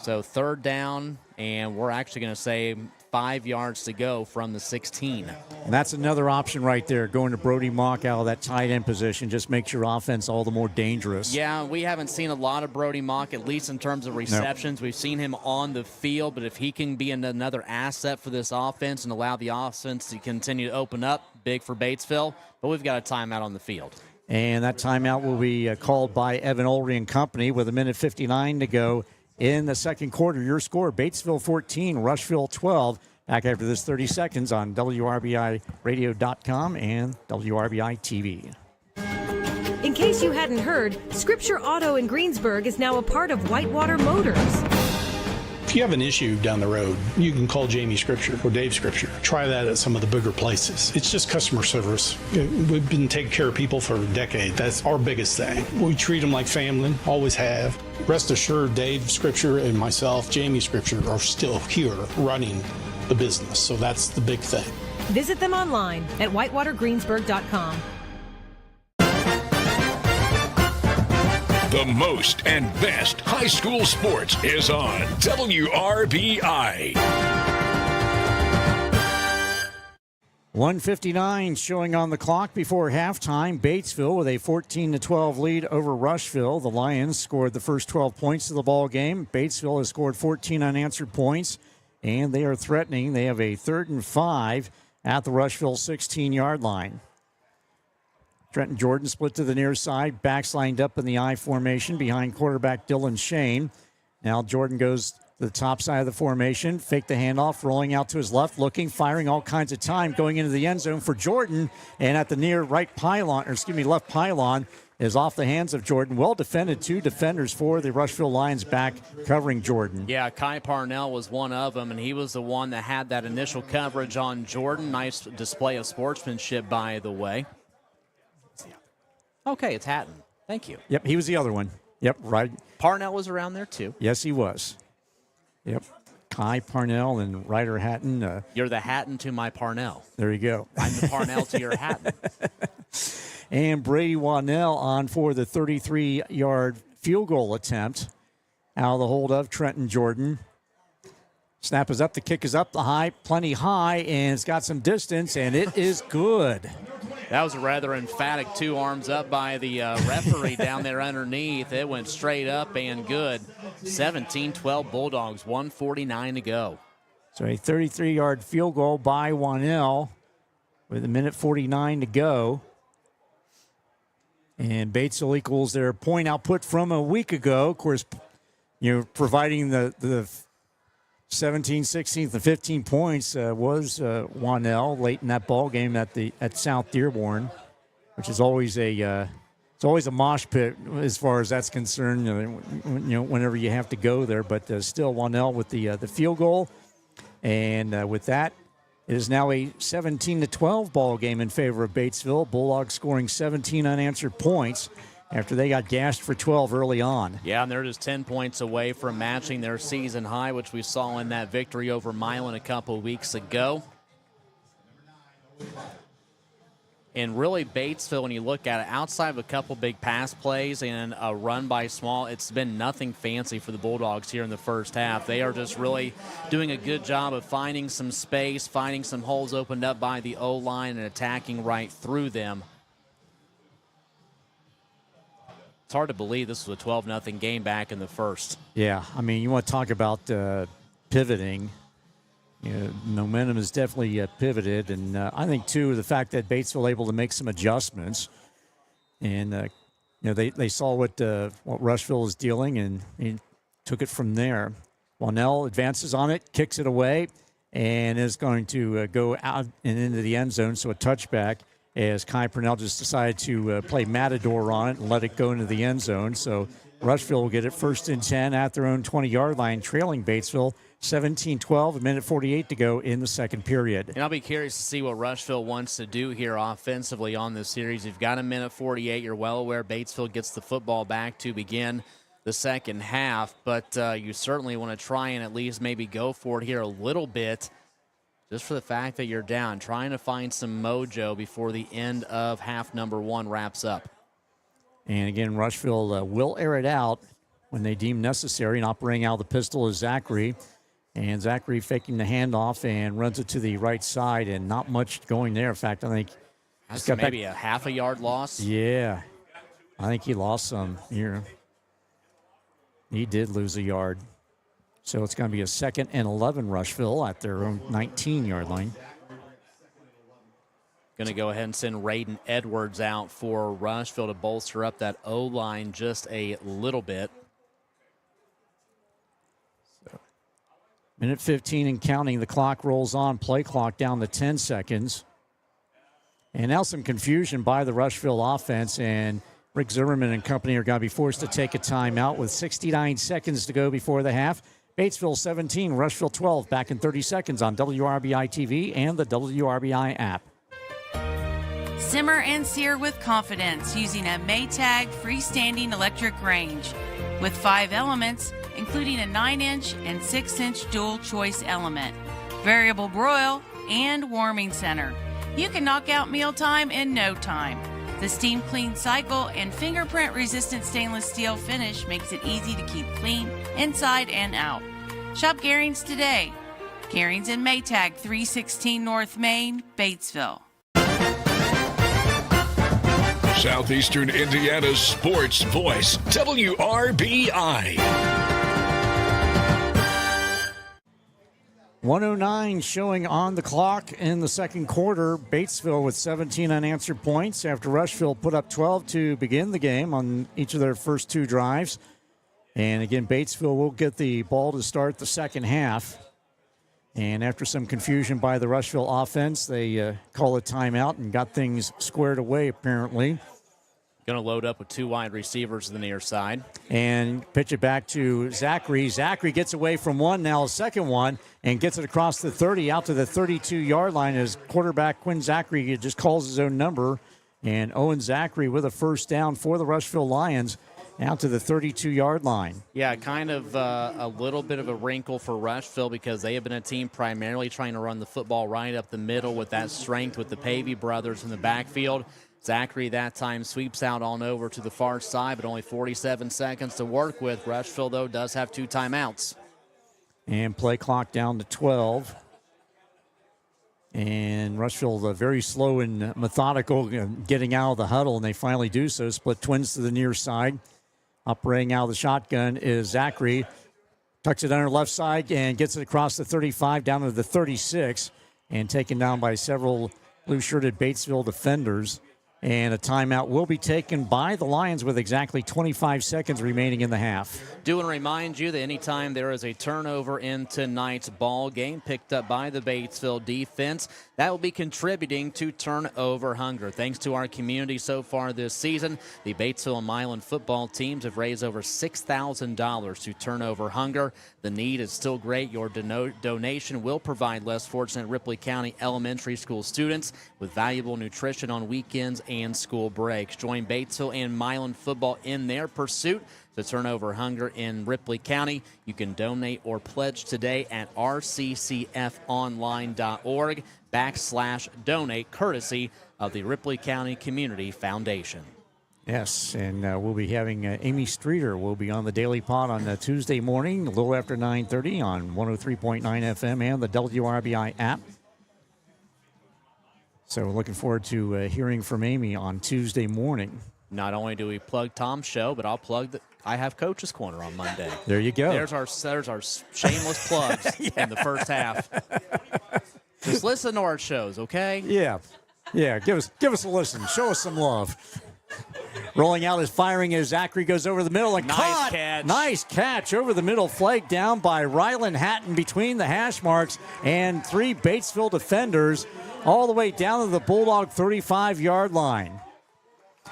So 3rd down, and we're actually going to say 5 yards to go from the 16. And that's another option right there, going to Brody Mock out of that tight end position. Just makes your offense all the more dangerous. Yeah, we haven't seen a lot of Brody Mock, at least in terms of receptions. No. We've seen him on the field, but if he can be another asset for this offense and allow the offense to continue to open up, big for Batesville. But we've got a timeout on the field. And that timeout will be called by Evan Olry and company with 1:59 to go in the second quarter. Your score, Batesville 14, Rushville 12. Back after this 30 seconds on WRBIRadio.com and WRBI-TV. In case you hadn't heard, Scripture Auto in Greensburg is now a part of Whitewater Motors. If you have an issue down the road, you can call Jamie Scripture or Dave Scripture. Try that at some of the bigger places. It's just customer service. We've been taking care of people for a decade. That's our biggest thing. We treat them like family, always have. Rest assured, Dave Scripture and myself, Jamie Scripture, are still here running the business. So that's the big thing. Visit them online at whitewatergreensburg.com. The most and best high school sports is on WRBI. 1:59 showing on the clock before halftime. Batesville with a 14-12 lead over Rushville. The Lions scored the first 12 points of the ball game. Batesville has scored 14 unanswered points, and they are threatening. They have a 3rd and 5 at the Rushville 16-yard line. Trenton Jordan split to the near side. Backs lined up in the I formation behind quarterback Dylan Shane. Now Jordan goes to the top side of the formation. Fake the handoff, rolling out to his left, looking, firing all kinds of time, going into the end zone for Jordan. And at the near left pylon is off the hands of Jordan. Well defended. 2 defenders for the Rushville Lions back covering Jordan. Yeah, Kai Parnell was one of them, and he was the one that had that initial coverage on Jordan. Nice display of sportsmanship, by the way. Okay, it's Hatton. Thank you. Yep, he was the other one. Yep, right. Parnell was around there, too. Yes, he was. Yep. Kai Parnell and Ryder Hatton. You're the Hatton to my Parnell. There you go. I'm the Parnell to your Hatton. And Brady Wannell on for the 33-yard field goal attempt. Out of the hold of Trenton Jordan. Snap is up, the kick is up, the high, plenty high, and it's got some distance, and it is good. That was a rather emphatic 2 arms up by the referee down there underneath. It went straight up and good. 17-12 Bulldogs, 1:49 to go. So a 33-yard field goal by Wannell with 1:49 to go. And Batesville equals their point output from a week ago. Of course, providing the 17, 16th, and 15 points was Wannell late in that ball game at South Dearborn, which is always a mosh pit as far as that's concerned. Whenever you have to go there, but still Wannell with the field goal, and with that, it is now a 17-12 ball game in favor of Batesville. Bulldogs scoring 17 unanswered points after they got gashed for 12 early on. Yeah, and they're just 10 points away from matching their season high, which we saw in that victory over Milan a couple of weeks ago. And really, Batesville, when you look at it, outside of a couple big pass plays and a run by Small, it's been nothing fancy for the Bulldogs here in the first half. They are just really doing a good job of finding some space, finding some holes opened up by the O-line, and attacking right through them. It's hard to believe this was a 12-0 game back in the first. Yeah, I mean, you want to talk about pivoting. Momentum is definitely pivoted, and I think, too, the fact that Batesville able to make some adjustments, and they saw what Rushville is dealing, and took it from there. Wannell advances on it, kicks it away, and is going to go out and into the end zone, so a touchback, as Kai Purnell just decided to play Matador on it and let it go into the end zone. So Rushville will get it 1st and 10 at their own 20-yard line, trailing Batesville 17-12, 1:48 to go in the second period. And I'll be curious to see what Rushville wants to do here offensively on this series. You've got 1:48. You're well aware Batesville gets the football back to begin the second half, but you certainly want to try and at least maybe go for it here a little bit, just for the fact that you're down, trying to find some mojo before the end of half number 1 wraps up. And again, Rushville will air it out when they deem necessary, and operating out of the pistol is Zachary. And Zachary faking the handoff and runs it to the right side, and not much going there. In fact, I think that's maybe a half a yard loss. Yeah, I think he lost some here. He did lose a yard. So it's going to be a 2nd and 11 Rushville at their own 19-yard line. Going to go ahead and send Raiden Edwards out for Rushville to bolster up that O-line just a little bit. Minute 15 and counting. The clock rolls on. Play clock down to 10 seconds. And now some confusion by the Rushville offense, and Rick Zimmerman and company are going to be forced to take a timeout with 69 seconds to go before the half. Batesville 17, Rushville 12. Back in 30 seconds on WRBI-TV and the WRBI app. Simmer and sear with confidence using a Maytag freestanding electric range with 5 elements, including a 9-inch and 6-inch dual choice element, variable broil, and warming center. You can knock out mealtime in no time. The steam clean cycle and fingerprint resistant stainless steel finish makes it easy to keep clean inside and out. Shop Gehrings today. Gehrings and Maytag, 316 North Main, Batesville. Southeastern Indiana's sports voice, WRBI. 109 showing on the clock in the second quarter. Batesville with 17 unanswered points after Rushville put up 12 to begin the game on each of their first 2 drives. And again, Batesville will get the ball to start the second half. And after some confusion by the Rushville offense, they call a timeout and got things squared away, apparently. Going to load up with 2 wide receivers to the near side. And pitch it back to Zachary. Zachary gets away from one, now a second one, and gets it across the 30 out to the 32-yard line as quarterback Quinn Zachary just calls his own number. And Owen Zachary with a first down for the Rushville Lions out to the 32-yard line. Yeah, kind of a little bit of a wrinkle for Rushville because they have been a team primarily trying to run the football right up the middle with that strength with the Pavey brothers in the backfield. Zachary that time sweeps out on over to the far side, but only 47 seconds to work with. Rushville, though, does have 2 timeouts. And play clock down to 12. And Rushville very slow and methodical getting out of the huddle, and they finally do so. Split twins to the near side. Operating out of the shotgun is Zachary. Tucks it under left side and gets it across the 35 down to the 36 and taken down by several blue-shirted Batesville defenders. And a timeout will be taken by the Lions with exactly 25 seconds remaining in the half. Do want to remind you that anytime there is a turnover in tonight's ball game picked up by the Batesville defense, that will be contributing to turnover hunger. Thanks to our community so far this season, the Batesville and Milan football teams have raised over $6,000 to turnover hunger. The need is still great. Your donation will provide less fortunate Ripley County elementary school students with valuable nutrition on weekends and school breaks. Join Batesville and Milan football in their pursuit to turnover hunger in Ripley County. You can donate or pledge today at rccfonline.org/donate, courtesy of the Ripley County Community Foundation. Yes, and we'll be having Amy Streeter will be on the Daily Pod on Tuesday morning, a little after 9:30 on 103.9 FM and the WRBI app. So we're looking forward to hearing from Amy on Tuesday morning. Not only do we plug Tom's show, but I'll plug that I have Coach's Corner on Monday. There you go. There's our shameless plugs in the first half. Just listen to our shows, okay? Yeah. Give us a listen. Show us some love. Rolling out his firing as Zachary goes over the middle and caught. Catch. Nice catch over the middle, flagged down by Rylan Hatton between the hash marks and 3 Batesville defenders all the way down to the Bulldog 35-yard line.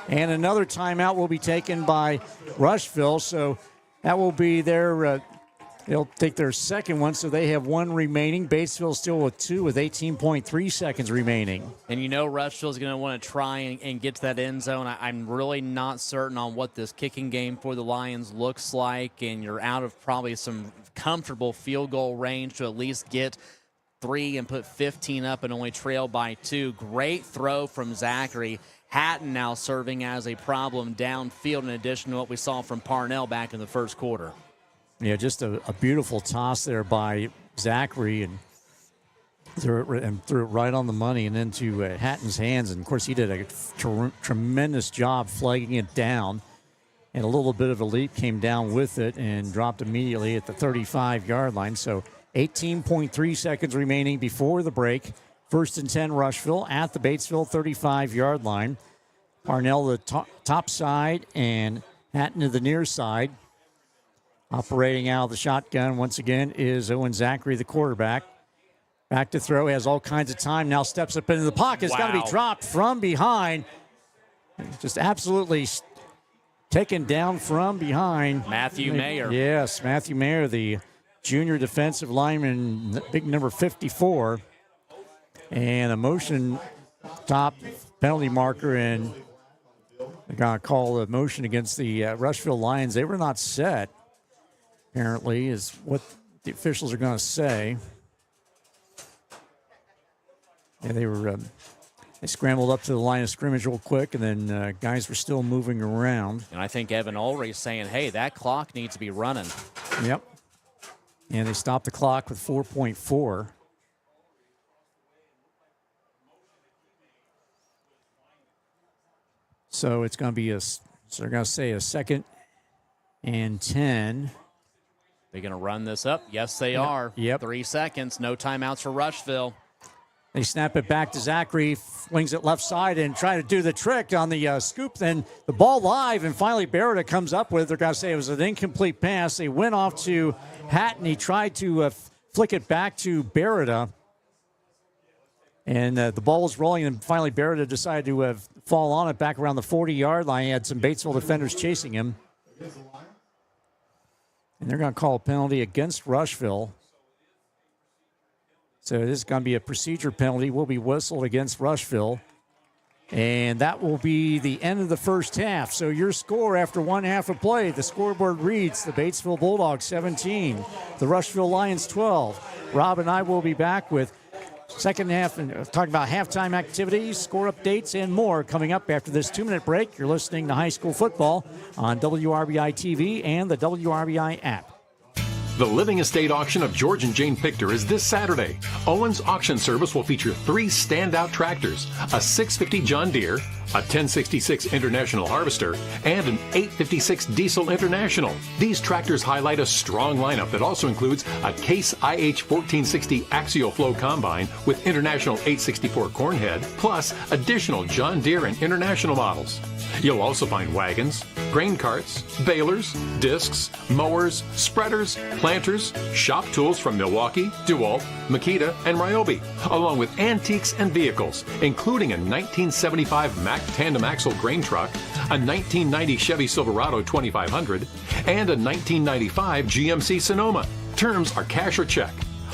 And another timeout will be taken by Rushville, so that will be their they'll take their second one, so they have 1 remaining. Batesville still with 2 with 18.3 seconds remaining. And you know Rushville's going to want to try and get to that end zone. I'm really not certain on what this kicking game for the Lions looks like, and you're out of probably some comfortable field goal range to at least get 3 and put 15 up and only trail by 2. Great throw from Zachary. Hatton now serving as a problem downfield in addition to what we saw from Parnell back in the first quarter. Yeah, just a beautiful toss there by Zachary and threw it right on the money and into Hatton's hands. And, of course, he did a tremendous job flagging it down. And a little bit of a leap came down with it and dropped immediately at the 35-yard line. So 18.3 seconds remaining before the break. 1st and 10 Rushville at the Batesville 35-yard line. Parnell the top side and Hatton to the near side. Operating out of the shotgun once again is Owen Zachary, the quarterback. Back to throw, has all kinds of time, now steps up into the pocket. It's got to be dropped from behind. Just absolutely taken down from behind. Matthew Mayer. Yes, Matthew Mayer, the junior defensive lineman, big number 54. And a motion top penalty marker, and they're going to call a motion against the Rushville Lions. They were not set, apparently, is what the officials are going to say. Yeah, they scrambled up to the line of scrimmage real quick, and then guys were still moving around. And I think Evan Ulrich saying, hey, that clock needs to be running. Yep. And they stopped the clock with 4.4. So it's going to be so they're going to say a 2nd and 10. They're going to run this up? Yes, they are. Yep. 3 seconds. No timeouts for Rushville. They snap it back to Zachary, flings it left side and try to do the trick on the scoop. Then the ball live, and finally Beretta comes up with, they're going to say it was an incomplete pass. They went off to Hatton. He tried to flick it back to Beretta. And the ball was rolling, and finally Beretta decided to fall on it back around the 40-yard line. He had some Batesville defenders chasing him. And they're going to call a penalty against Rushville. So this is going to be a procedure penalty. Will be whistled against Rushville. And that will be the end of the first half. So your score after 1 half of play, the scoreboard reads the Batesville Bulldogs 17, the Rushville Lions 12. Rob and I will be back with second half and talking about halftime activities, score updates, and more coming up after this 2-minute break. You're listening to High School Football on WRBI-TV and the WRBI app. The Living Estate Auction of George and Jane Pichter is this Saturday. Owens Auction Service will feature 3 standout tractors, a 650 John Deere, a 1066 International Harvester, and an 856 Diesel International. These tractors highlight a strong lineup that also includes a Case IH 1460 Axial Flow Combine with International 864 Cornhead, plus additional John Deere and International models. You'll also find wagons, grain carts, balers, discs, mowers, spreaders, planters, shop tools from Milwaukee, DeWalt, Makita, and Ryobi, along with antiques and vehicles, including a 1975 Mack tandem axle grain truck, a 1990 Chevy Silverado 2500, and a 1995 GMC Sonoma. Terms are cash or check.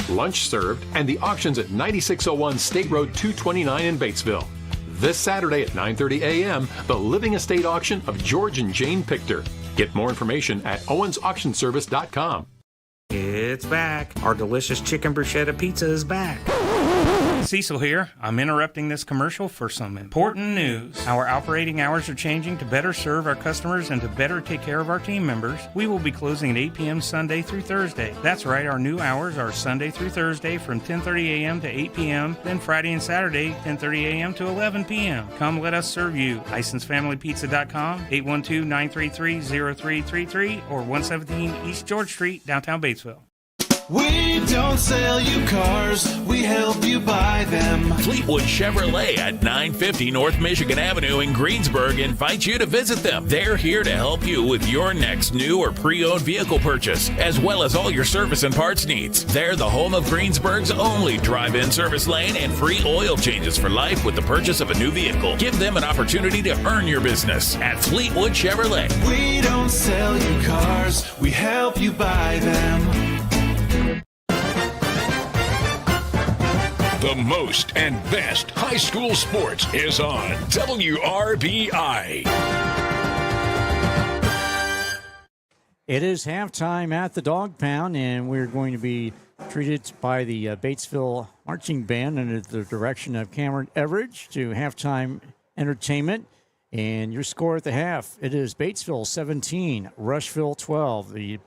Lunch served, and the auction's at 9601 State Road 229 in Batesville. This Saturday at 9:30 a.m., the Living Estate Auction of George and Jane Pichter. Get more information at owensauctionservice.com. It's back. Our delicious chicken bruschetta pizza is back. Cecil here. I'm interrupting this commercial for some important news. Our operating hours are changing to better serve our customers and to better take care of our team members. We will be closing at 8 p.m. Sunday through Thursday. That's right, our new hours are Sunday through Thursday from 10:30 a.m. to 8 p.m., then Friday and Saturday 10:30 a.m. to 11 p.m. Come let us serve you. LicenseFamilyPizza.com, 812-933-0333, or 117 East George Street, downtown Batesville. We don't sell you cars, we help you buy them. Fleetwood Chevrolet at 950 North Michigan Avenue in Greensburg invites you to visit them. They're here to help you with your next new or pre-owned vehicle purchase, as well as all your service and parts needs. They're the home of Greensburg's only drive-in service lane and free oil changes for life with the purchase of a new vehicle. Give them an opportunity to earn your business at Fleetwood Chevrolet. We don't sell you cars, we help you buy them. The most and best high school sports is on WRBI. It is halftime at the Dog Pound, and we're going to be treated by the Batesville Marching Band under the direction of Cameron Everidge to halftime entertainment. And your score at the half, it is Batesville 17, Rushville 12. The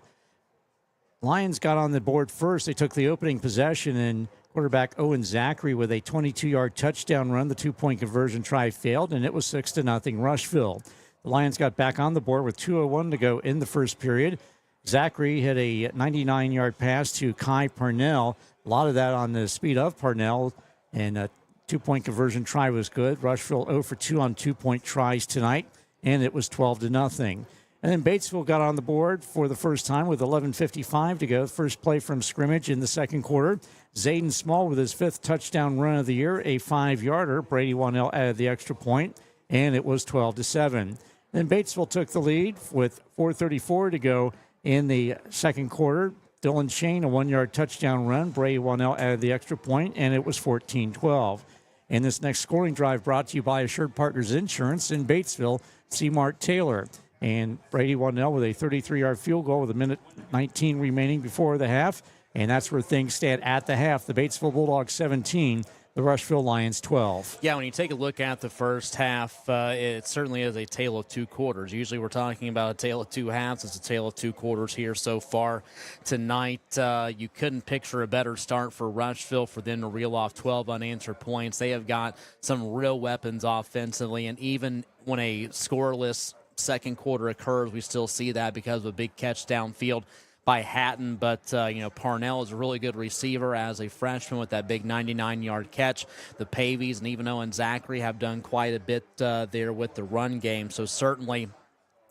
Lions got on the board first. They took the opening possession, and quarterback Owen Zachary with a 22-yard touchdown run. The two-point conversion try failed, and it was 6-0 Rushville. The Lions got back on the board with 2:01 to go in the first period. Zachary hit a 99-yard pass to Kai Parnell. A lot of that on the speed of Parnell, and a two-point conversion try was good. Rushville 0 for 2 on two-point tries tonight, and it was 12-0. And then Batesville got on the board for the first time with 11:55 to go. First play from scrimmage in the second quarter. Zayden Small with his 5th touchdown run of the year, a 5-yarder. Brady Wannell added the extra point, and it was 12-7. Then Batesville took the lead with 4:34 to go in the second quarter. Dylan Shane, a 1-yard touchdown run. Bray Wannell added the extra point, and it was 14-12. And this next scoring drive brought to you by Assured Partners Insurance in Batesville, C. Mark Taylor. And Brady Wannell with a 33-yard field goal with 1:19 remaining before the half. And that's where things stand at the half. The Batesville Bulldogs 17, the Rushville Lions 12. Yeah, when you take a look at the first half, it certainly is a tale of two quarters. Usually we're talking about a tale of two halves. It's a tale of two quarters here so far tonight. You couldn't picture a better start for Rushville for them to reel off 12 unanswered points. They have got some real weapons offensively, and even when a scoreless second quarter occurs, we still see that because of a big catch downfield by Hatton, but Parnell is a really good receiver as a freshman with that big 99-yard catch. The Pavies and even Owen Zachary have done quite a bit there with the run game. So certainly,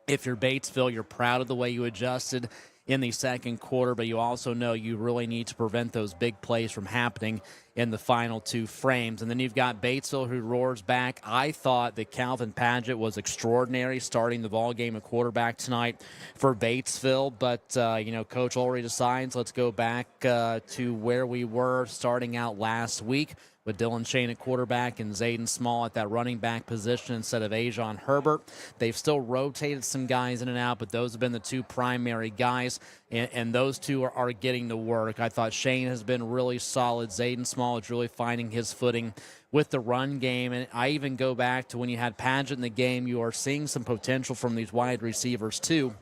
if you're Batesville, you're proud of the way you adjusted in the second quarter, but you also know you really need to prevent those big plays from happening in the final two frames. And then you've got Batesville who roars back. I thought that Calvin Padgett was extraordinary starting the ball game at quarterback tonight for Batesville, but Coach Ulrich decides let's go back to where we were starting out last week with Dylan Shane at quarterback and Zayden Small at that running back position instead of Ajon Herbert. They've still rotated some guys in and out, but those have been the two primary guys, and those two are getting to work. I thought Shane has been really solid. Zayden Small is really finding his footing with the run game, and I even go back to when you had Padgett in the game, you are seeing some potential from these wide receivers too.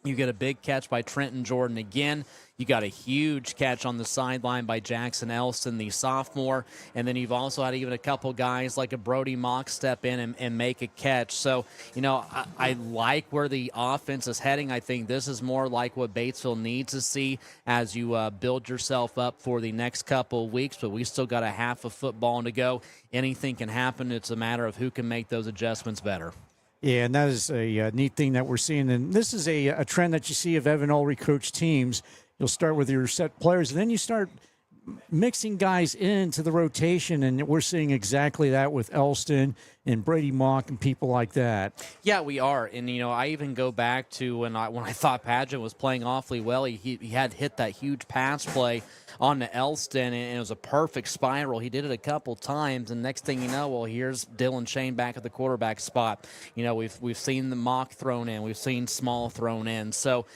You get a big catch by Trenton Jordan again. You got a huge catch on the sideline by Jackson Elston, the sophomore. And then you've also had even a couple guys like a Brody Mock step in and make a catch. So, I like where the offense is heading. I think this is more like what Batesville needs to see as you build yourself up for the next couple of weeks. But we still got a half of football to go. Anything can happen. It's a matter of who can make those adjustments better. Yeah, and that is a neat thing that we're seeing. And this is a trend that you see of Evan Ulrich coach teams. You'll start with your set players, and then you start mixing guys into the rotation, and we're seeing exactly that with Elston and Brady Mock and people like that. Yeah, we are. And, I even go back to when I thought Padgett was playing awfully well. He had hit that huge pass play on to Elston, and it was a perfect spiral. He did it a couple times, and next thing you know, here's Dylan Shane back at the quarterback spot. We've seen the Mock thrown in. We've seen Small thrown in. So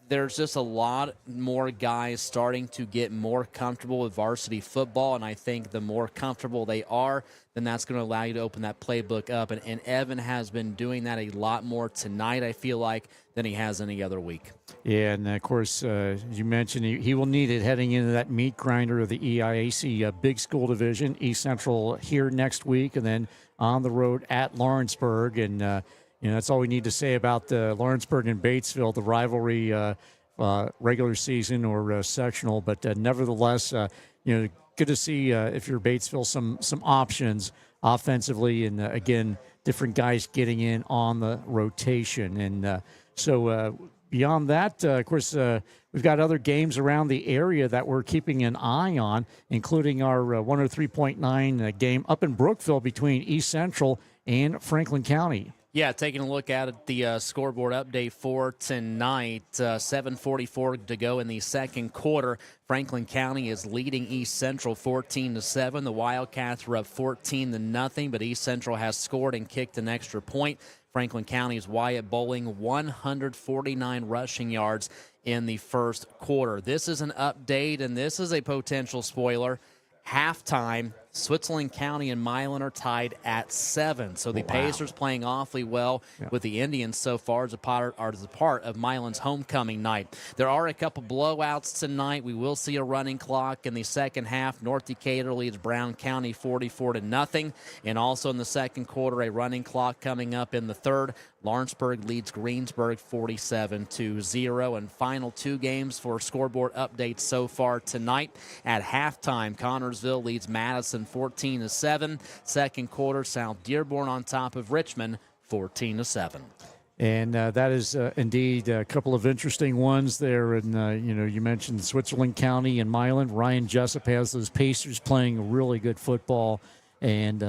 there's just a lot more guys starting to get more comfortable with varsity football, and I think the more comfortable they are, then that's going to allow you to open that playbook up. And Evan has been doing that a lot more tonight, I feel like, than he has any other week. Yeah, and of course, as you mentioned, he will need it heading into that meat grinder of the EIAC Big School Division. East Central here next week, and then on the road at Lawrenceburg. And that's all we need to say about Lawrenceburg and Batesville, the rivalry, regular season or sectional. But nevertheless, good to see if you're Batesville some options offensively, and again, different guys getting in on the rotation. And so beyond that, of course, we've got other games around the area that we're keeping an eye on, including our 103.9 game up in Brookville between East Central and Franklin County. Yeah, taking a look at the scoreboard update for tonight, 7:44 to go in the second quarter. Franklin County is leading East Central 14-7. The Wildcats were up 14-0, but East Central has scored and kicked an extra point. Franklin County's Wyatt Bowling, 149 rushing yards in the first quarter. This is an update, and this is a potential spoiler. Halftime, Switzerland County and Milan are tied at 7. So the Pacers playing awfully well with the Indians so far as a part of Milan's homecoming night. There are a couple blowouts tonight. We will see a running clock in the second half. North Decatur leads Brown County 44-0. And also in the second quarter, a running clock coming up in the third. Lawrenceburg leads Greensburg 47-0. And final two games for scoreboard updates so far tonight. At halftime, Connorsville leads Madison 14-7. Second quarter, South Dearborn on top of Richmond 14-7. And that is indeed a couple of interesting ones there. And, you mentioned Switzerland County and Milan. Ryan Jessup has those Pacers playing really good football. And,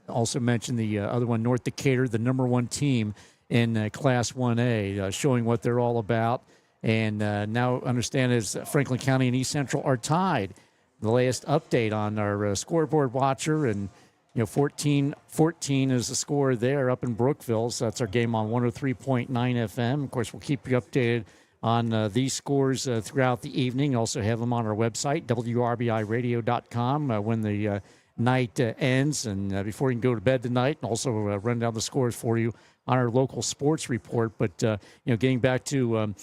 also mentioned the other one, North Decatur, the number one team in Class 1A, showing what they're all about. And now understand is Franklin County and East Central are tied. The latest update on our scoreboard watcher, and 14-14 is the score there up in Brookville. So that's our game on 103.9 FM. Of course, we'll keep you updated on these scores throughout the evening. Also have them on our website, WRBI-radio.com, when the night ends and before you can go to bed tonight, and also run down the scores for you on our local sports report. But, getting back to,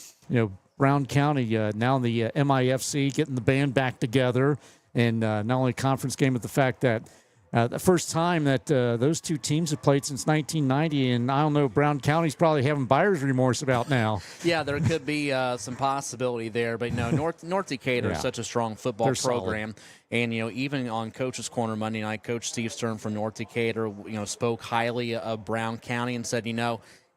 Brown County, now the MIFC, getting the band back together, and not only conference game, but the fact that the first time that those two teams have played since 1990, and I don't know, Brown County's probably having buyer's remorse about now. Yeah, there could be some possibility there, but North Decatur is such a strong football program. Solid. And, even on Coach's Corner Monday night, Coach Steve Stern from North Decatur, spoke highly of Brown County and said,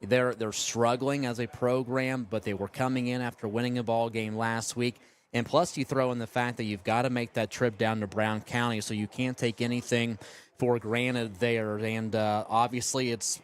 they're struggling as a program, but they were coming in after winning a ball game last week. And plus, you throw in the fact that you've got to make that trip down to Brown County, so you can't take anything for granted there. And obviously, it's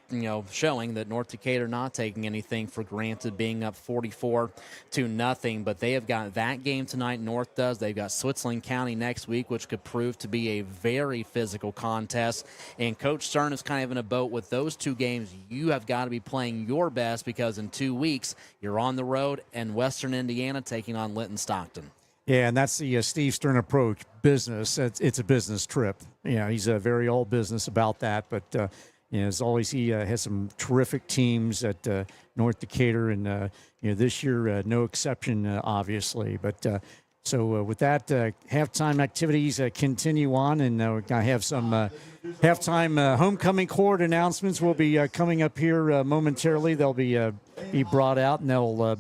showing that North Decatur not taking anything for granted, being up 44-0. But they have got that game tonight. North does. They've got Switzerland County next week, which could prove to be a very physical contest. And Coach Stern is kind of in a boat with those two games. You have got to be playing your best, because in 2 weeks you're on the road in Western Indiana taking on Linton Stockton. Yeah, and that's the Steve Stern approach. Business. It's a business trip. He's very all business about that. But as always, he has some terrific teams at North Decatur, and this year no exception, obviously. But so with that, halftime activities continue on, and we're gonna have some halftime homecoming court announcements. Will be coming up here momentarily. They'll be brought out, and they'll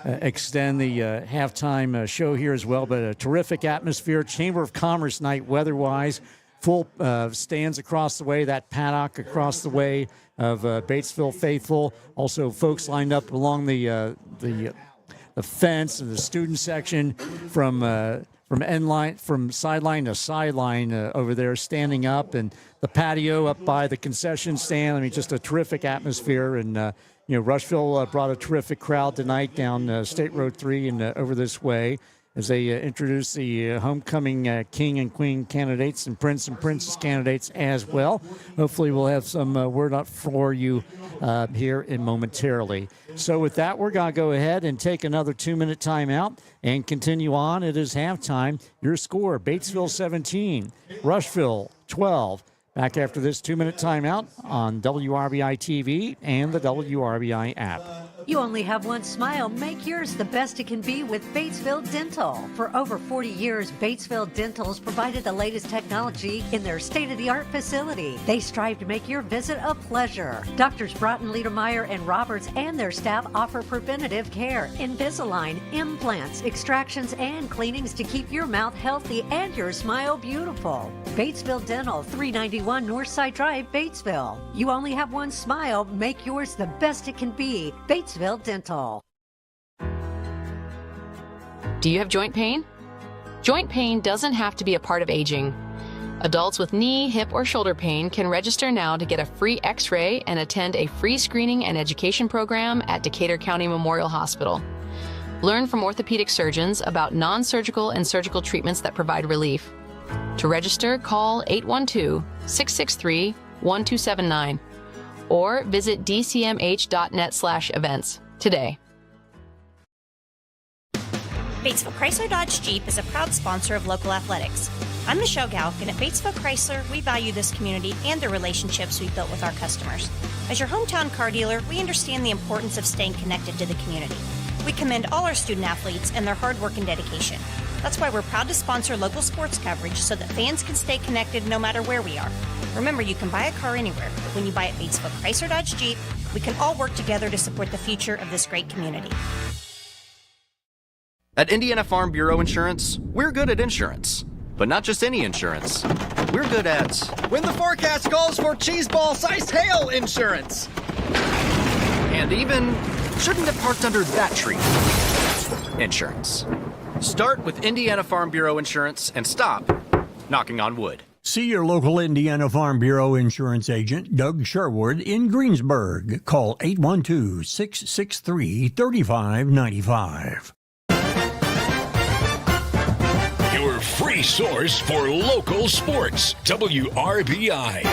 extend the halftime show here as well. But a terrific atmosphere. Chamber of Commerce night weather-wise. Full stands across the way, that paddock across the way of Batesville faithful. Also, folks lined up along the fence and the student section from end line, from sideline to sideline over there, standing up, and the patio up by the concession stand. I mean, just a terrific atmosphere. And Rushville brought a terrific crowd tonight down State Road 3 and over this way as they introduce the homecoming king and queen candidates and princess candidates as well. Hopefully we'll have some word up for you here in momentarily. So with that, we're going to go ahead and take another 2-minute timeout and continue on. It is halftime. Your score, Batesville 17, Rushville 12. Back after this 2-minute timeout on WRBI-TV and the WRBI app. You only have one smile. Make yours the best it can be with Batesville Dental. For over 40 years, Batesville Dental has provided the latest technology in their state-of-the-art facility. They strive to make your visit a pleasure. Doctors Broughton, Liedermeyer, and Roberts and their staff offer preventative care, Invisalign, implants, extractions, and cleanings to keep your mouth healthy and your smile beautiful. Batesville Dental, 391 Northside Drive, Batesville. You only have one smile. Make yours the best it can be. Batesville Dental. Do you have joint pain? Joint pain doesn't have to be a part of aging. Adults with knee, hip, or shoulder pain can register now to get a free x-ray and attend a free screening and education program at Decatur County Memorial Hospital. Learn from orthopedic surgeons about non-surgical and surgical treatments that provide relief. To register, call 812-663-1279 or visit dcmh.net/events today. Batesville Chrysler Dodge Jeep is a proud sponsor of local athletics. I'm Michelle Galk, and at Batesville Chrysler, we value this community and the relationships we've built with our customers. As your hometown car dealer, we understand the importance of staying connected to the community. We commend all our student athletes and their hard work and dedication. That's why we're proud to sponsor local sports coverage so that fans can stay connected no matter where we are. Remember, you can buy a car anywhere, but when you buy at Batesville Chrysler Dodge Jeep, we can all work together to support the future of this great community. At Indiana Farm Bureau Insurance, we're good at insurance. But not just any insurance. We're good at... when the forecast calls for cheeseball-sized hail insurance. And even... shouldn't have parked under that tree. Insurance. Start with Indiana Farm Bureau Insurance and stop knocking on wood. See your local Indiana Farm Bureau insurance agent, Doug Sherwood, in Greensburg. Call 812-663-3595. Your free source for local sports, WRBI.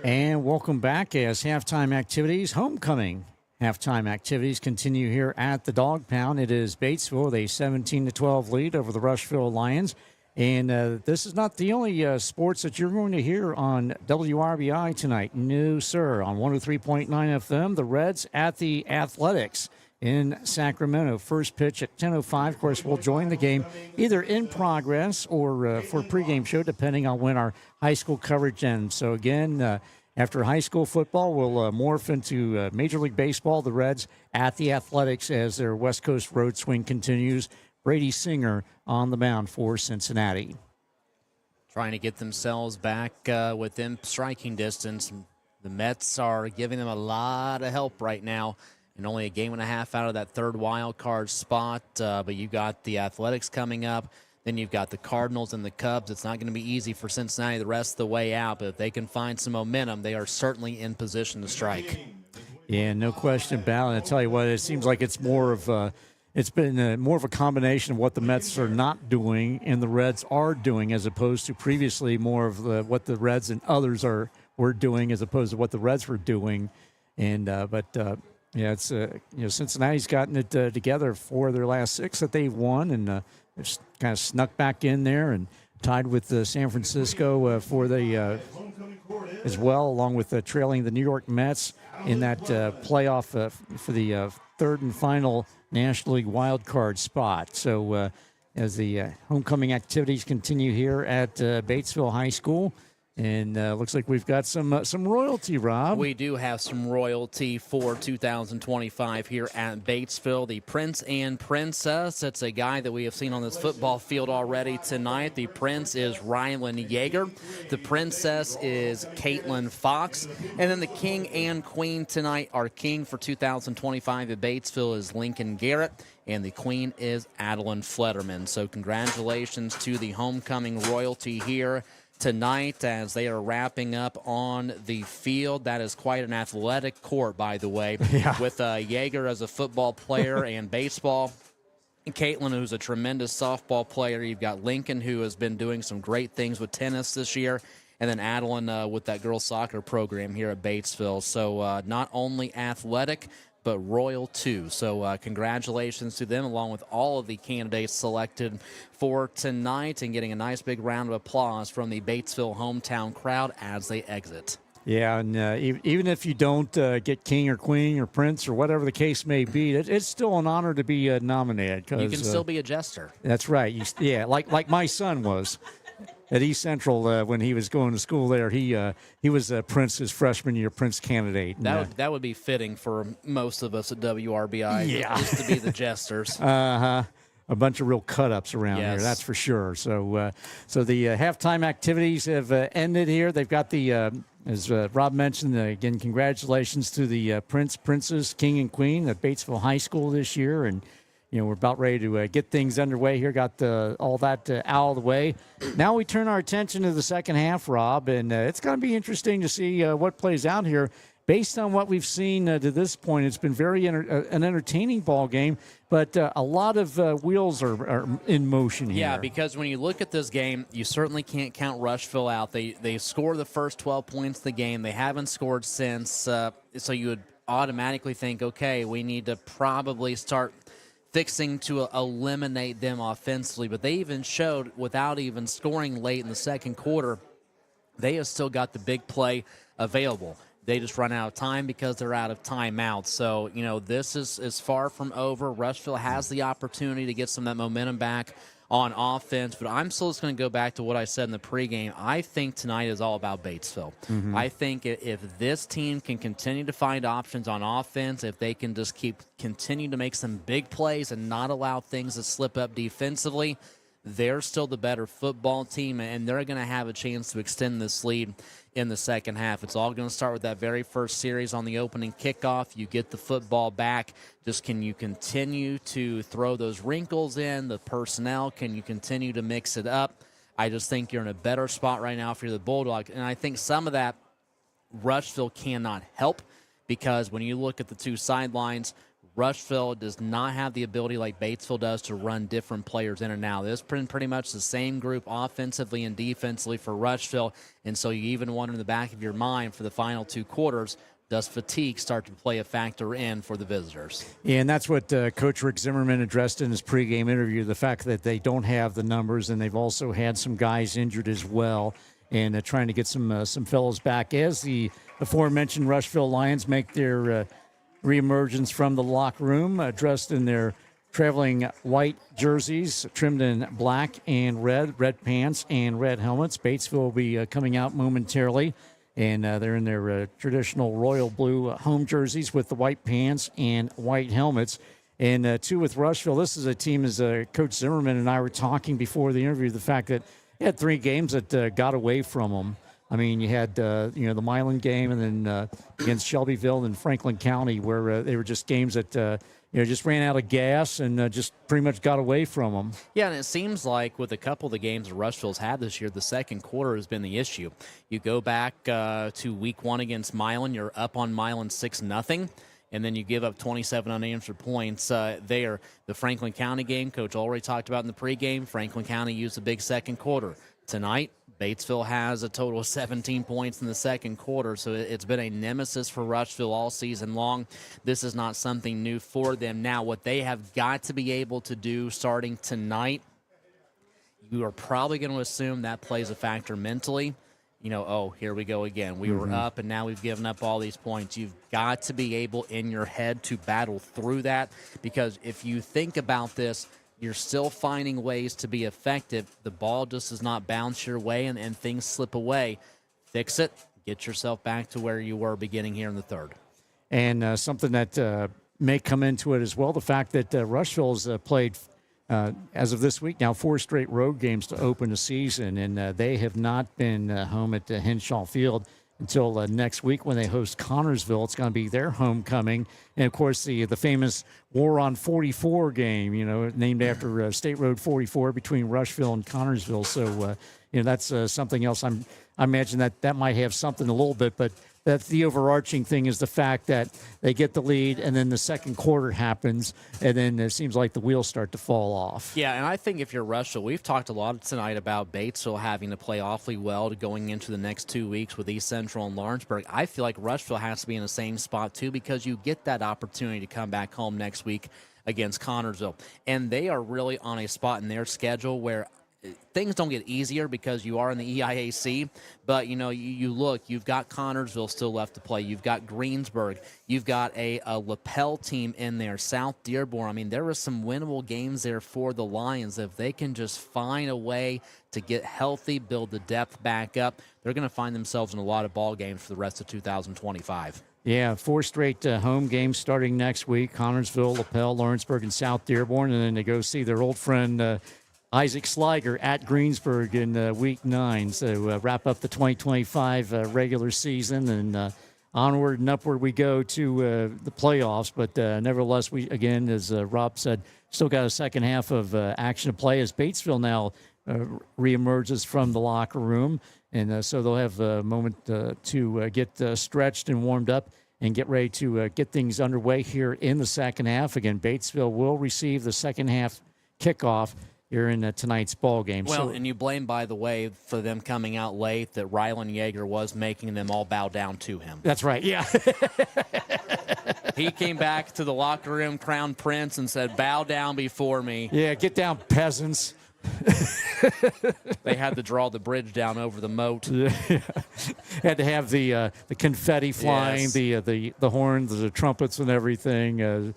And welcome back as halftime activities, homecoming halftime activities continue here at the Dog Pound. It is Batesville with a 17-12 lead over the Rushville Lions. And this is not the only sports that you're going to hear on WRBI tonight. No, sir. On 103.9 FM, the Reds at the Athletics in Sacramento. First pitch at 10:05. Of course, we'll join the game either in progress or for pregame show, depending on when our high school coverage ends. So, again, after high school football, we'll morph into Major League Baseball. The Reds at the Athletics as their West Coast road swing continues. Brady Singer on the mound for Cincinnati. Trying to get themselves back within striking distance. The Mets are giving them a lot of help right now, and only a game and a half out of that third wild card spot. But you got the Athletics coming up. Then you've got the Cardinals and the Cubs. It's not going to be easy for Cincinnati the rest of the way out, but if they can find some momentum, they are certainly in position to strike. Yeah, no question about it. I tell you what, it seems like it's more of it's been more of a combination of what the Mets are not doing and the Reds are doing, as opposed to previously more of what the Reds and others were doing, as opposed to what the Reds were doing. And yeah, it's Cincinnati's gotten it together for their last 6 that they've won, and just kind of snuck back in there and tied with San Francisco for the as well, along with trailing the New York Mets in that playoff for the third and final National League wild card spot. So as the homecoming activities continue here at Batesville High School, and looks like we've got some royalty, Rob. We do have some royalty for 2025 here at Batesville. The Prince and Princess. It's a guy that we have seen on this football field already tonight. The Prince is Rylan Yeager. The Princess is Caitlin Fox. And then the King and Queen tonight. Our King for 2025 at Batesville is Lincoln Garrett. And the Queen is Adeline Flederman. So congratulations to the homecoming royalty here tonight as they are wrapping up on the field. That is quite an athletic court, by the way, with Yeager as a football player and baseball. And Caitlin, who's a tremendous softball player. You've got Lincoln, who has been doing some great things with tennis this year. And then Adeline with that girls soccer program here at Batesville. So not only athletic, but royal too. So congratulations to them, along with all of the candidates selected for tonight, and getting a nice big round of applause from the Batesville hometown crowd as they exit. Yeah, and even if you don't get King or Queen or Prince or whatever the case may be, it's still an honor to be nominated. You can still be a jester. That's right. Like my son was. At East Central, when he was going to school there, he was Prince his freshman year, Prince candidate. That would be fitting for most of us at WRBI, just to be the jesters. A bunch of real cut-ups around here, that's for sure. So the halftime activities have ended here. They've got the, as Rob mentioned, again, congratulations to the Princess, King, and Queen at Batesville High School this year, and we're about ready to get things underway here. Got all that out of the way. Now we turn our attention to the second half, Rob, and it's going to be interesting to see what plays out here. Based on what we've seen to this point, it's been very an entertaining ball game, but a lot of wheels are in motion here. Yeah, because when you look at this game, you certainly can't count Rushville out. They scored the first 12 points of the game. They haven't scored since, so you would automatically think, okay, we need to probably start fixing to eliminate them offensively. But they even showed, without even scoring late in the second quarter, they have still got the big play available. They just run out of time because they're out of timeouts. So, this is far from over. Rushville has the opportunity to get some of that momentum back on offense, but I'm still just going to go back to what I said in the pregame. I think tonight is all about Batesville. Mm-hmm. I think if this team can continue to find options on offense, if they can just continue to make some big plays and not allow things to slip up defensively, they're still the better football team, and they're going to have a chance to extend this lead in the second half. It's all going to start with that very first series on the opening kickoff. You get the football back. Just can you continue to throw those wrinkles in, the personnel? Can you continue to mix it up? I just think you're in a better spot right now for the Bulldogs. And I think some of that Rushville cannot help, because when you look at the two sidelines, Rushville does not have the ability like Batesville does to run different players in and out. This is pretty much the same group offensively and defensively for Rushville, and so you even wonder in the back of your mind for the final two quarters, does fatigue start to play a factor in for the visitors? Yeah, and that's what Coach Rick Zimmerman addressed in his pregame interview, the fact that they don't have the numbers, and they've also had some guys injured as well, and trying to get some fellows back as the aforementioned Rushville Lions make their reemergence from the locker room, dressed in their traveling white jerseys, trimmed in black and red pants and red helmets. Batesville will be coming out momentarily, and they're in their traditional royal blue home jerseys with the white pants and white helmets. And two with Rushville, this is a team, as Coach Zimmerman and I were talking before the interview, the fact that they had three games that got away from them. I mean, you had, the Milan game, and then against Shelbyville and Franklin County, where they were just games that, just ran out of gas and just pretty much got away from them. Yeah, and it seems like with a couple of the games that Rushville's had this year, the second quarter has been the issue. You go back to week one against Milan, you're up on Milan 6-0. And then you give up 27 unanswered points there. The Franklin County game, Coach already talked about in the pregame. Franklin County used a big second quarter. Tonight, Batesville has a total of 17 points in the second quarter, so it's been a nemesis for Rushville all season long. This is not something new for them. Now, what they have got to be able to do starting tonight, you are probably going to assume that plays a factor mentally. Here we go again. We were up, and now we've given up all these points. You've got to be able in your head to battle through that, because if you think about this, you're still finding ways to be effective. The ball just does not bounce your way, and things slip away. Fix it. Get yourself back to where you were beginning here in the third. And something that may come into it as well, the fact that Rushville's played, as of this week now, 4 straight road games to open the season, and they have not been home at Henshaw Field until next week when they host Connorsville. It's going to be their homecoming. And, of course, the famous War on 44 game, named after State Road 44 between Rushville and Connorsville. So, that's something else. I imagine that might have something a little bit, but that's the overarching thing, is the fact that they get the lead and then the second quarter happens, and then it seems like the wheels start to fall off. Yeah, and I think if you're Rushville, we've talked a lot tonight about Batesville having to play awfully well to going into the next 2 weeks with East Central and Lawrenceburg. I feel like Rushville has to be in the same spot too, because you get that opportunity to come back home next week against Connorsville. And they are really on a spot in their schedule where things don't get easier because you are in the EIAC, but, you look, you've got Connorsville still left to play. You've got Greensburg. You've got a lapel team in there, South Dearborn. I mean, there are some winnable games there for the Lions. If they can just find a way to get healthy, build the depth back up, they're going to find themselves in a lot of ball games for the rest of 2025. Yeah, 4 straight home games starting next week: Connorsville, lapel, Lawrenceburg, and South Dearborn. And then they go see their old friend Isaac Sliger at Greensburg in week 9. So wrap up the 2025 regular season, and onward and upward we go to the playoffs. But nevertheless, we, again, as Rob said, still got a second half of action to play as Batesville now reemerges from the locker room. And so they'll have a moment to get stretched and warmed up and get ready to get things underway here in the second half. Again, Batesville will receive the second half kickoff here in tonight's ball game. Well, and you blame, by the way, for them coming out late, that Rylan Yeager was making them all bow down to him. That's right, yeah. He came back to the locker room, crown prince, and said, "Bow down before me." Yeah, get down, peasants. They had to draw the bridge down over the moat. Yeah. Had to have the confetti flying, yes. the horns, the trumpets, and everything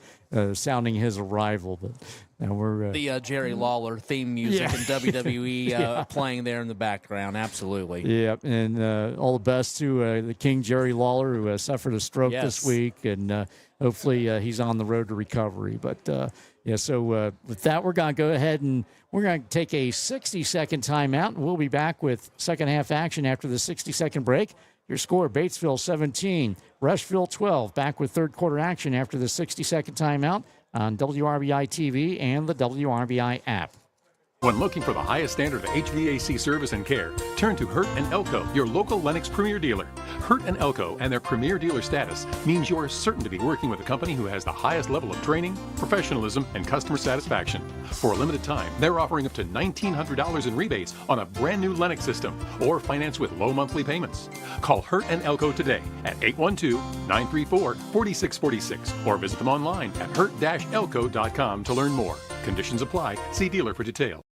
sounding his arrival. But now we're the Jerry Lawler theme music and WWE playing there in the background. Absolutely. Yeah, and all the best to the King Jerry Lawler, who suffered a stroke this week, and hopefully he's on the road to recovery. But Yeah, so with that, we're going to go ahead and we're going to take a 60-second timeout, and we'll be back with second-half action after the 60-second break. Your score, Batesville 17, Rushville 12. Back with third-quarter action after the 60-second timeout on WRBI-TV and the WRBI app. When looking for the highest standard of HVAC service and care, turn to Hurt and Elko, your local Lennox Premier dealer. Hurt and Elko and their Premier dealer status means you're certain to be working with a company who has the highest level of training, professionalism, and customer satisfaction. For a limited time, they're offering up to $1,900 in rebates on a brand new Lennox system or finance with low monthly payments. Call Hurt and Elko today at 812-934-4646 or visit them online at hurt-elko.com to learn more. Conditions apply. See dealer for details.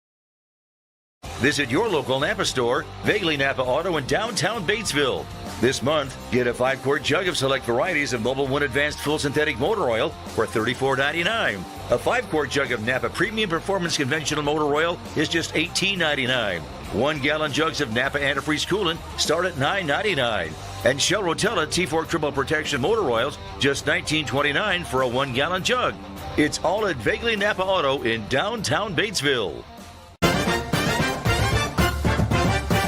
Visit your local Napa store, Vaguely Napa Auto in downtown Batesville. This month, get a 5-quart jug of select varieties of Mobil 1 Advanced Full Synthetic Motor Oil for $34.99. A 5-quart jug of Napa Premium Performance Conventional Motor Oil is just $18.99. 1-gallon jugs of Napa Antifreeze Coolant start at $9.99. And Shell Rotella T4 Triple Protection Motor Oils just $19.29 for a 1-gallon jug. It's all at Vaguely Napa Auto in downtown Batesville.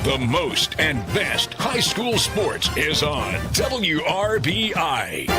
The most and best high school sports is on WRBI.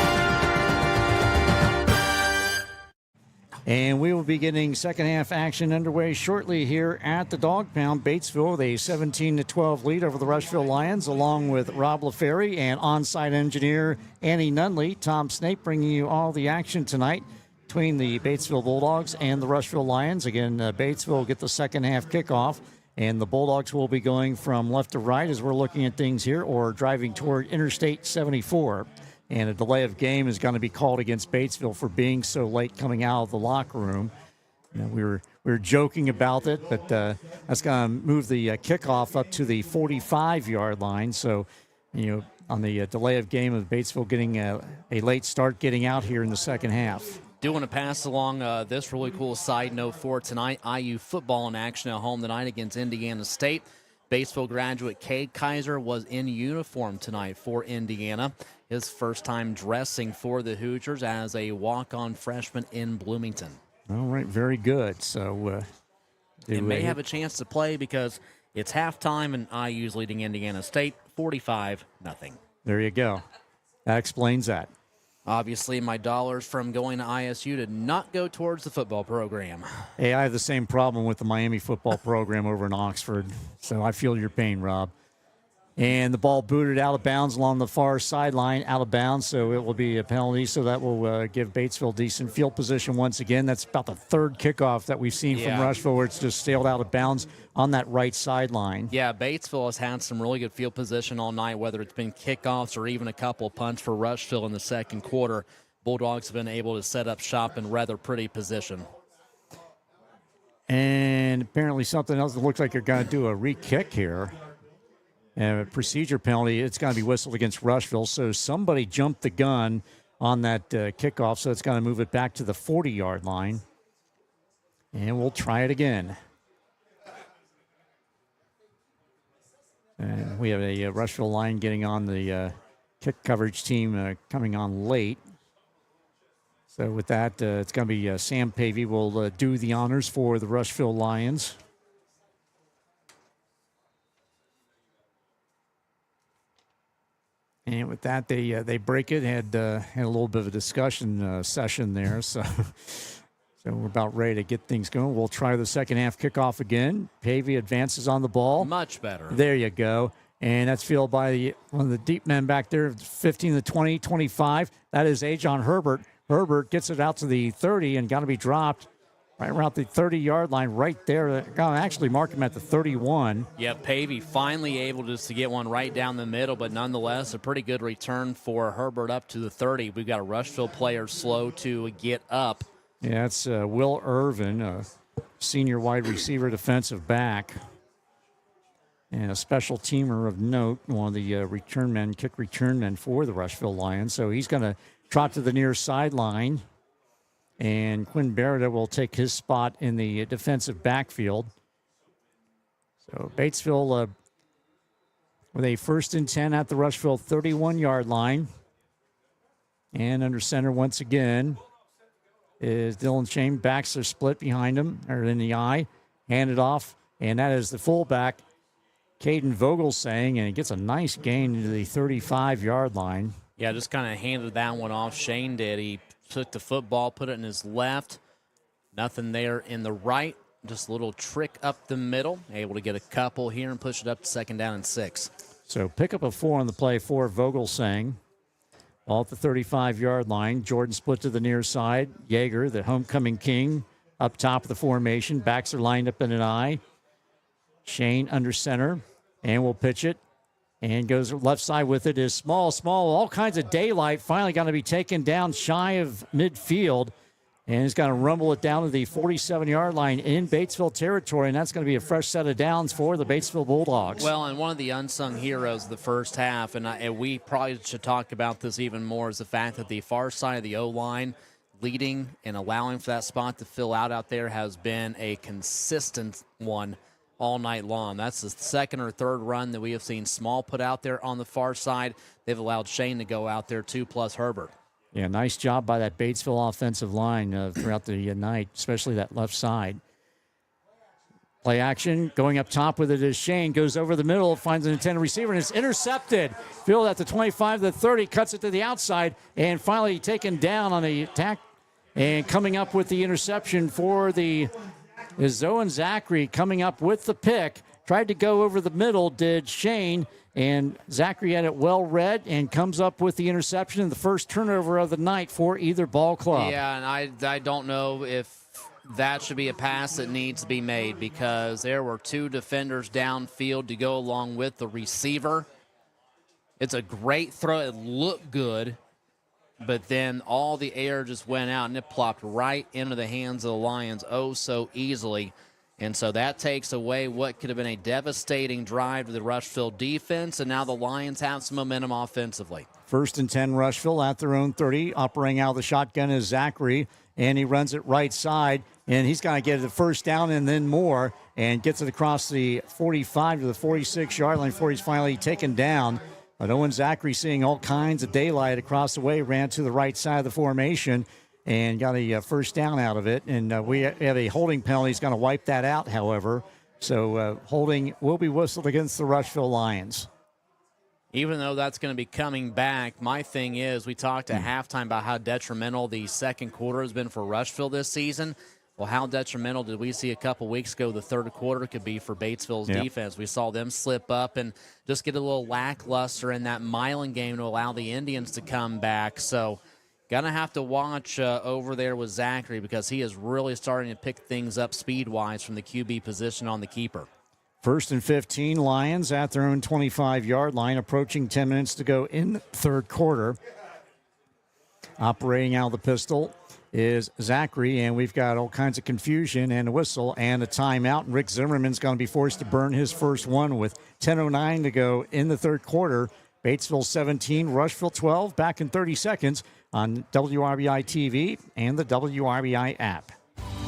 And we will be getting second half action underway shortly here at the Dog Pound. Batesville with a 17-12 lead over the Rushville Lions, along with Rob LaFerry and on-site engineer Annie Nunley. Tom Snape bringing you all the action tonight between the Batesville Bulldogs and the Rushville Lions. Again, Batesville will get the second half kickoff. And the Bulldogs will be going from left to right as we're looking at things here, or driving toward Interstate 74. And a delay of game is going to be called against Batesville for being so late coming out of the locker room. You know, we were joking about it, but that's going to move the kickoff up to the 45-yard line. So, you know, on the delay of game of Batesville getting a late start getting out here in the second half. Do want to pass along this really cool side note for tonight. IU football in action at home tonight against Indiana State. Batesville graduate Cade Kaiser was in uniform tonight for Indiana. His first time dressing for the Hoosiers as a walk-on freshman in Bloomington. All right, very good. So they may have a chance to play because it's halftime and IU's leading Indiana State 45-0. There you go. That explains that. Obviously, my dollars from going to ISU did not go towards the football program. Hey, I have the same problem with the Miami football program over in Oxford, so I feel your pain, Rob. And the ball booted out of bounds along the far sideline, out of bounds, so it will be a penalty. So that will give Batesville decent field position once again. That's about the third kickoff that we've seen from Rushville where it's just sailed out of bounds on that right sideline. Yeah, Batesville has had some really good field position all night, whether it's been kickoffs or even a couple of punts for Rushville in the second quarter. Bulldogs have been able to set up shop in rather pretty position. And apparently something else. It looks like you're going to do a re-kick here. A procedure penalty, it's going to be whistled against Rushville. So somebody jumped the gun on that kickoff, so it's going to move it back to the 40-yard line. And we'll try it again. And we have a Rushville line getting on the kick coverage team coming on late. So with that, it's going to be Sam Pavey will do the honors for the Rushville Lions. And with that, they break it. Had a little bit of a discussion session there. So we're about ready to get things going. We'll try the second half kickoff again. Pavey advances on the ball. Much better. There you go. And that's fielded by one of the deep men back there, 15 to 20, 25. That is Ajon Herbert. Herbert gets it out to the 30 and got to be dropped right around the 30-yard line right there. Got to actually mark him at the 31. Yeah, Pavey finally able to get one right down the middle, but nonetheless a pretty good return for Herbert up to the 30. We've got a Rushville player slow to get up. Yeah, it's Will Irvin, a senior wide receiver defensive back. And a special teamer of note, one of the kick return men for the Rushville Lions. So he's going to trot to the near sideline. And Quinn Barrett will take his spot in the defensive backfield. So Batesville with a 1st and 10 at the Rushville 31-yard line. And under center once again is Dylan Shane. Backs are split behind him, or in the eye. Handed off, and that is the fullback, Caden Vogelsang, and he gets a nice gain into the 35-yard line. Yeah, just kind of handed that one off. Shane did. He took the football, put it in his left. Nothing there in the right. Just a little trick up the middle. Able to get a couple here and push it up to 2nd down and 6. So pick up a 4 on the play for Vogelsang. Ball at the 35-yard line. Jordan split to the near side. Yeager, the homecoming king, up top of the formation. Backs are lined up in an eye. Shane under center, and will pitch it. And goes left side with it is small, all kinds of daylight. Finally going to be taken down shy of midfield. And he's going to rumble it down to the 47-yard line in Batesville territory, and that's going to be a fresh set of downs for the Batesville Bulldogs. Well, and one of the unsung heroes of the first half, and we probably should talk about this even more, is the fact that the far side of the O-line leading and allowing for that spot to fill out there has been a consistent one all night long. That's the second or third run that we have seen Small put out there on the far side. They've allowed Shane to go out there too, plus Herbert. Yeah, nice job by that Batesville offensive line throughout the night, especially that left side. Play action, going up top with it is Shane, goes over the middle, finds an intended receiver, and it's intercepted. Field at the 25 to the 30, cuts it to the outside, and finally taken down on the attack. And coming up with the interception for the is Owen Zachary coming up with the pick. Tried to go over the middle, did Shane, and Zachary had it well read and comes up with the interception and the first turnover of the night for either ball club. Yeah, and I don't know if that should be a pass that needs to be made because there were 2 defenders downfield to go along with the receiver. It's a great throw. It looked good, but then all the air just went out and it plopped right into the hands of the Lions so easily. And so that takes away what could have been a devastating drive to the Rushville defense, and now the Lions have some momentum offensively. 1st and 10 Rushville at their own 30. Operating out of the shotgun is Zachary, and he runs it right side, and he's going to get it the first down and then more, and gets it across the 45 to the 46-yard line before he's finally taken down. But Owen Zachary, seeing all kinds of daylight across the way, ran to the right side of the formation and got a first down out of it. And we have a holding penalty. He's going to wipe that out, however. So holding will be whistled against the Rushville Lions. Even though that's going to be coming back, my thing is we talked at halftime about how detrimental the second quarter has been for Rushville this season. Well, how detrimental did we see a couple weeks ago the third quarter could be for Batesville's defense? We saw them slip up and just get a little lackluster in that Milan game to allow the Indians to come back. So going to have to watch over there with Zachary because he is really starting to pick things up speed-wise from the QB position on the keeper. 1st and 15, Lions at their own 25-yard line, approaching 10 minutes to go in the third quarter. Operating out of the pistol is Zachary, and we've got all kinds of confusion and a whistle and a timeout. And Rick Zimmerman's going to be forced to burn his first one with 10:09 to go in the third quarter. Batesville 17, Rushville 12, back in 30 seconds on WRBI-TV and the WRBI app.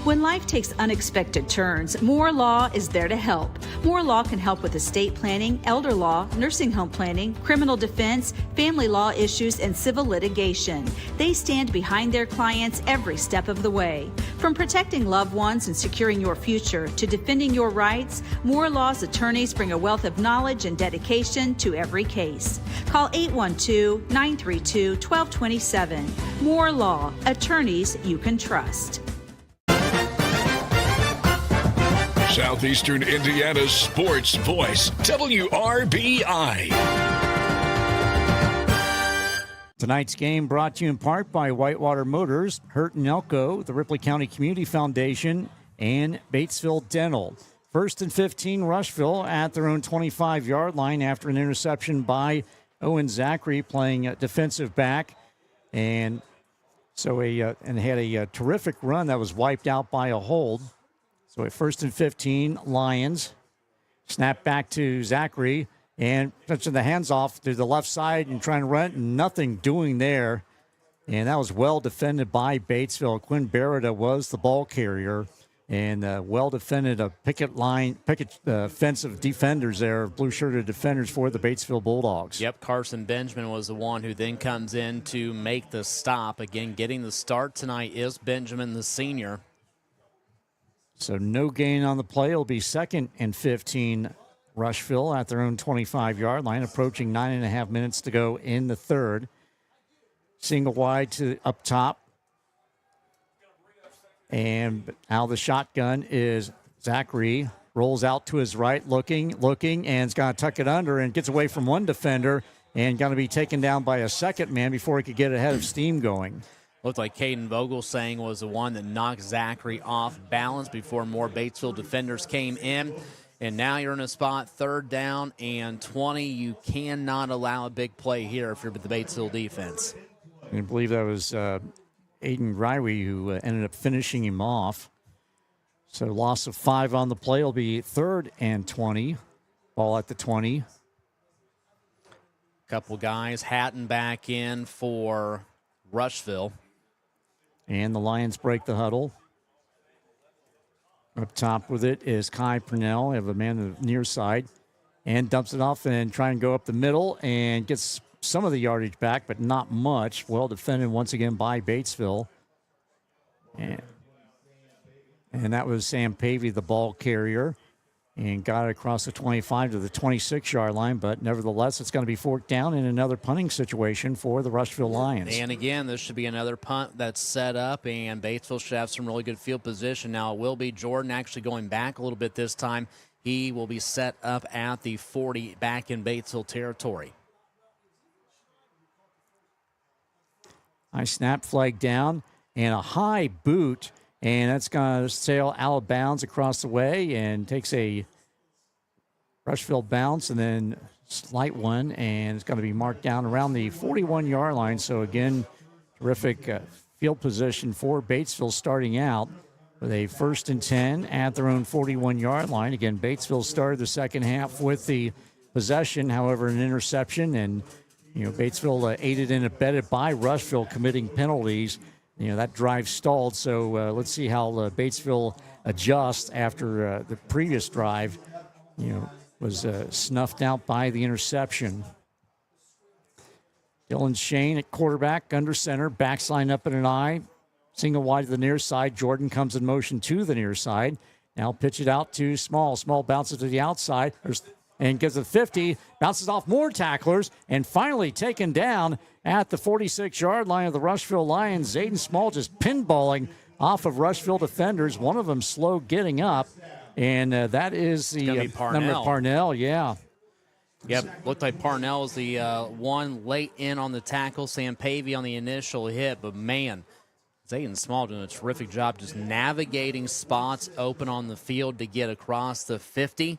When life takes unexpected turns, Moore Law is there to help. Moore Law can help with estate planning, elder law, nursing home planning, criminal defense, family law issues, and civil litigation. They stand behind their clients every step of the way. From protecting loved ones and securing your future to defending your rights, Moore Law's attorneys bring a wealth of knowledge and dedication to every case. Call 812-932-1227. Moore Law, attorneys you can trust. Southeastern Indiana's sports voice, WRBI. Tonight's game brought to you in part by Whitewater Motors, Hurt and Elko, the Ripley County Community Foundation, and Batesville Dental. 1st and 15, Rushville at their own 25-yard line after an interception by Owen Zachary playing defensive back. And so and had a terrific run that was wiped out by a hold. So at 1st and 15, Lions. Snap back to Zachary and touching the hands off to the left side and trying to run it, and nothing doing there. And that was well defended by Batesville. Quinn Barretta was the ball carrier And well defended, a picket fence of defenders there, blue-shirted defenders for the Batesville Bulldogs. Yep, Carson Benjamin was the one who then comes in to make the stop. Again, getting the start tonight is Benjamin, the senior. So no gain on the play. It'll be 2nd and 15, Rushville at their own 25-yard line, approaching 9.5 minutes to go in the third. Single wide to up top. And out of the shotgun is Zachary. Rolls out to his right, looking, and is going to tuck it under and gets away from one defender and going to be taken down by a second man before he could get ahead of steam going. Looked like Caden Vogelsang was the one that knocked Zachary off balance before more Batesville defenders came in. And now you're in a spot, 3rd down and 20. You cannot allow a big play here if you're the Batesville defense. I believe that was Aiden Greiwe who ended up finishing him off. So loss of 5 on the play will be 3rd and 20. Ball at the 20. Couple guys, Hatton back in for Rushville. And the Lions break the huddle. Up top with it is Kai Purnell. They have a man on the near side. And dumps it off and try and go up the middle and gets some of the yardage back, but not much. Well defended once again by Batesville. And that was Sam Pavey, the ball carrier, and got it across the 25 to the 26-yard line. But nevertheless, it's going to be 4th down in another punting situation for the Rushville Lions. And again, this should be another punt that's set up, and Batesville should have some really good field position. Now, it will be Jordan actually going back a little bit this time. He will be set up at the 40 back in Batesville territory. High snap, flag down, and a high boot, and that's going to sail out of bounds across the way and takes a Rushville bounce and then slight one, and it's going to be marked down around the 41-yard line. So, again, terrific field position for Batesville starting out with a 1st and 10 at their own 41-yard line. Again, Batesville started the second half with the possession, however, an interception, and Batesville aided and abetted by Rushville committing penalties. That drive stalled. So let's see how Batesville adjusts after the previous drive, was snuffed out by the interception. Dylan Shane at quarterback, under center, backs line up in an eye. Single wide to the near side. Jordan comes in motion to the near side. Now pitch it out to Small. Small bounces to the outside. And gets a 50, bounces off more tacklers, and finally taken down at the 46-yard line of the Rushville Lions. Zayden Small just pinballing off of Rushville defenders. One of them slow getting up, and that is the number Parnell, yeah. Yep, looked like Parnell was the one late in on the tackle. Sam Pavey on the initial hit, but man, Zayden Small doing a terrific job just navigating spots open on the field to get across the 50.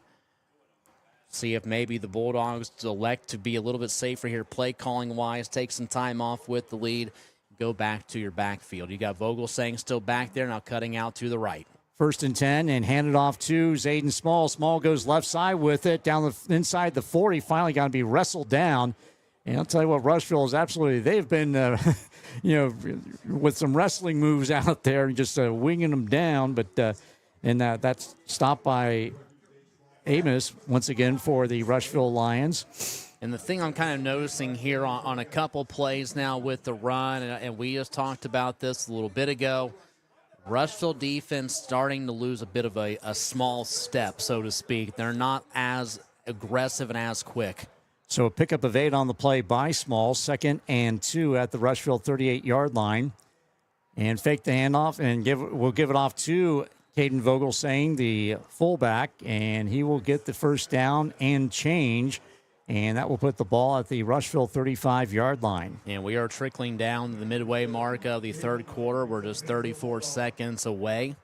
See if maybe the Bulldogs elect to be a little bit safer here play calling wise, take some time off with the lead, go back to your backfield. You got Vogelsang still back there, now cutting out to the right. 1st and 10 and handed off to Zayden Small. Small goes left side with it down the inside the 40. Finally got to be wrestled down. And I'll tell you what, Rushville is absolutely, they've been, with some wrestling moves out there, just winging them down. But that's stopped by Amos once again for the Rushville Lions. And the thing I'm kind of noticing here on a couple plays now with the run, and we just talked about this a little bit ago, Rushville defense starting to lose a bit of a small step, so to speak. They're not as aggressive and as quick. So a pickup of 8 on the play by Small, 2nd and 2 at the Rushville 38-yard line. And fake the handoff, and we'll give it off to Caden Vogelsang, the fullback, and he will get the 1st down and change, and that will put the ball at the Rushville 35-yard line. And we are trickling down to the midway mark of the third quarter. We're just 34 seconds away.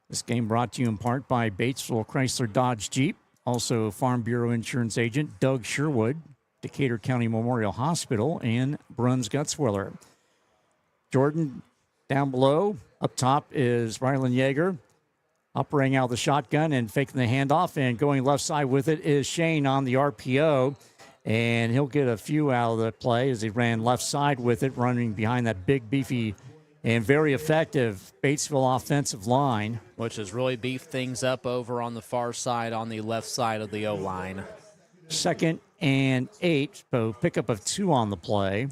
This game brought to you in part by Batesville Chrysler Dodge Jeep, also Farm Bureau Insurance Agent Doug Sherwood, Decatur County Memorial Hospital, and Bruns Gutzwiller. Jordan down below. Up top is Rylan Yeager, operating out of the shotgun and faking the handoff, and going left side with it is Shane on the RPO, and he'll get a few out of the play as he ran left side with it, running behind that big, beefy and very effective Batesville offensive line. Which has really beefed things up over on the far side, on the left side of the O-line. 2nd and 8, so pickup of 2 on the play.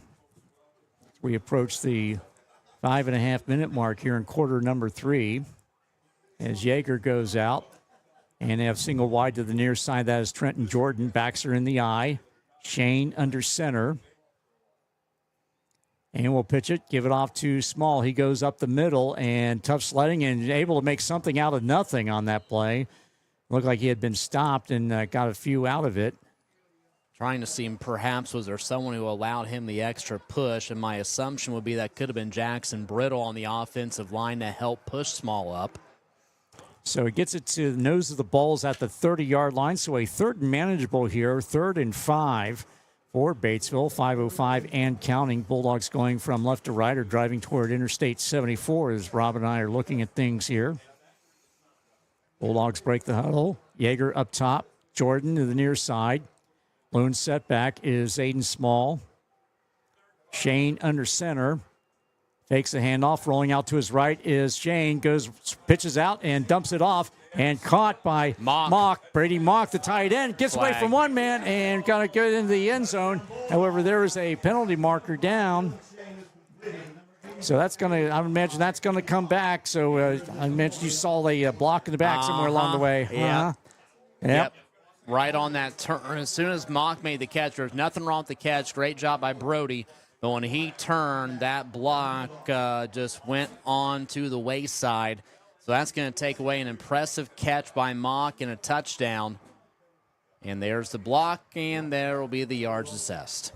We approach the 5.5-minute mark here in quarter number 3 as Yeager goes out. And they have single wide to the near side. That is Trenton Jordan. Backs are in the eye. Shane under center. And we'll pitch it, give it off to Small. He goes up the middle and tough sledding and able to make something out of nothing on that play. Looked like he had been stopped and got a few out of it. Trying to see perhaps was there someone who allowed him the extra push, and my assumption would be that could have been Jackson Brittle on the offensive line to help push Small up. So he gets it to the nose of the balls at the 30-yard line. So a 3rd and manageable here, 3rd and 5 for Batesville, 5:05 and counting. Bulldogs going from left to right or driving toward Interstate 74 as Rob and I are looking at things here. Bulldogs break the huddle. Yeager up top. Jordan to the near side. Lone setback is Aiden Small. Shane under center. Fakes a handoff. Rolling out to his right is Shane. Pitches out and dumps it off. And caught by Mock. Brady Mock, the tight end. Gets away from one man and got to get into the end zone. However, there is a penalty marker down. So that's going to, I would imagine that's going to come back. So I mentioned you saw a block in the back somewhere along the way. Yep. Right on that turn. As soon as Mock made the catch, there's nothing wrong with the catch. Great job by Brody. But when he turned, that block just went on to the wayside. So that's going to take away an impressive catch by Mock and a touchdown. And there's the block, and there will be the yards assessed.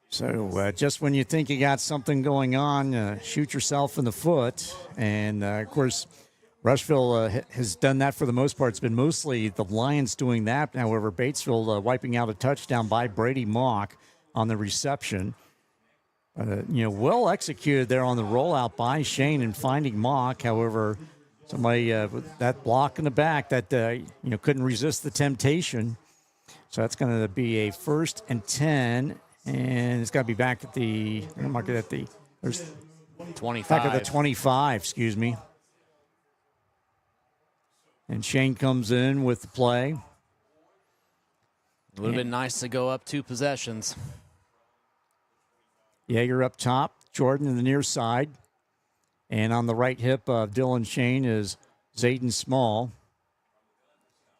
So just when you think you got something going on, shoot yourself in the foot. And, of course, Rushville has done that for the most part. It's been mostly the Lions doing that. However, Batesville wiping out a touchdown by Brady Mock on the reception. Well executed there on the rollout by Shane and finding Mock. However, somebody with that block in the back that couldn't resist the temptation. So that's going to be a 1st and 10, and it's got to be back at the 25. Back at the 25. Excuse me. And Shane comes in with the play. It would have been nice to go up 2 possessions. Yeager up top, Jordan in the near side. And on the right hip of Dylan Shane is Zayden Small.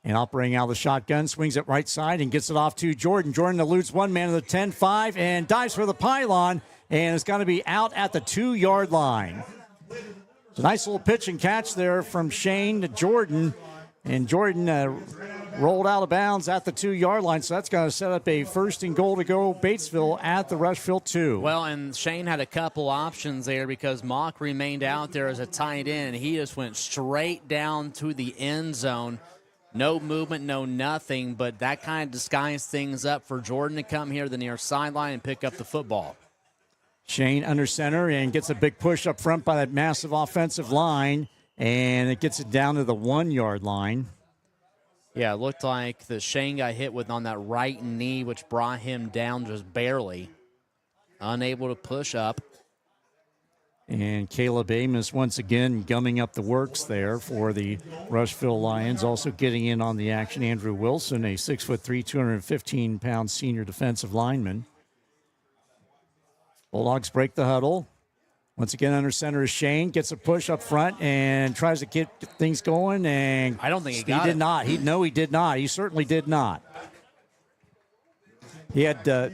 And operating out of the shotgun, swings it right side and gets it off to Jordan. Jordan eludes one man of the 10-5 and dives for the pylon. And it's going to be out at the 2-yard line. It's a nice little pitch and catch there from Shane to Jordan. And Jordan rolled out of bounds at the 2-yard line, so that's going to set up a 1st and goal to go Batesville at the Rushville 2. Well, and Shane had a couple options there because Mock remained out there as a tight end. He just went straight down to the end zone. No movement, no nothing, but that kind of disguised things up for Jordan to come here to the near sideline and pick up the football. Shane under center and gets a big push up front by that massive offensive line, and it gets it down to the 1-yard line. Yeah, it looked like the Shane got hit with on that right knee, which brought him down just barely. Unable to push up. And Caleb Amos once again gumming up the works there for the Rushville Lions. Also getting in on the action, Andrew Wilson, a 6'3", 215-pound senior defensive lineman. Bulldogs break the huddle. Once again, under center is Shane. Gets a push up front and tries to get things going. And I don't think he got it. He did not. He did not. He certainly did not. He had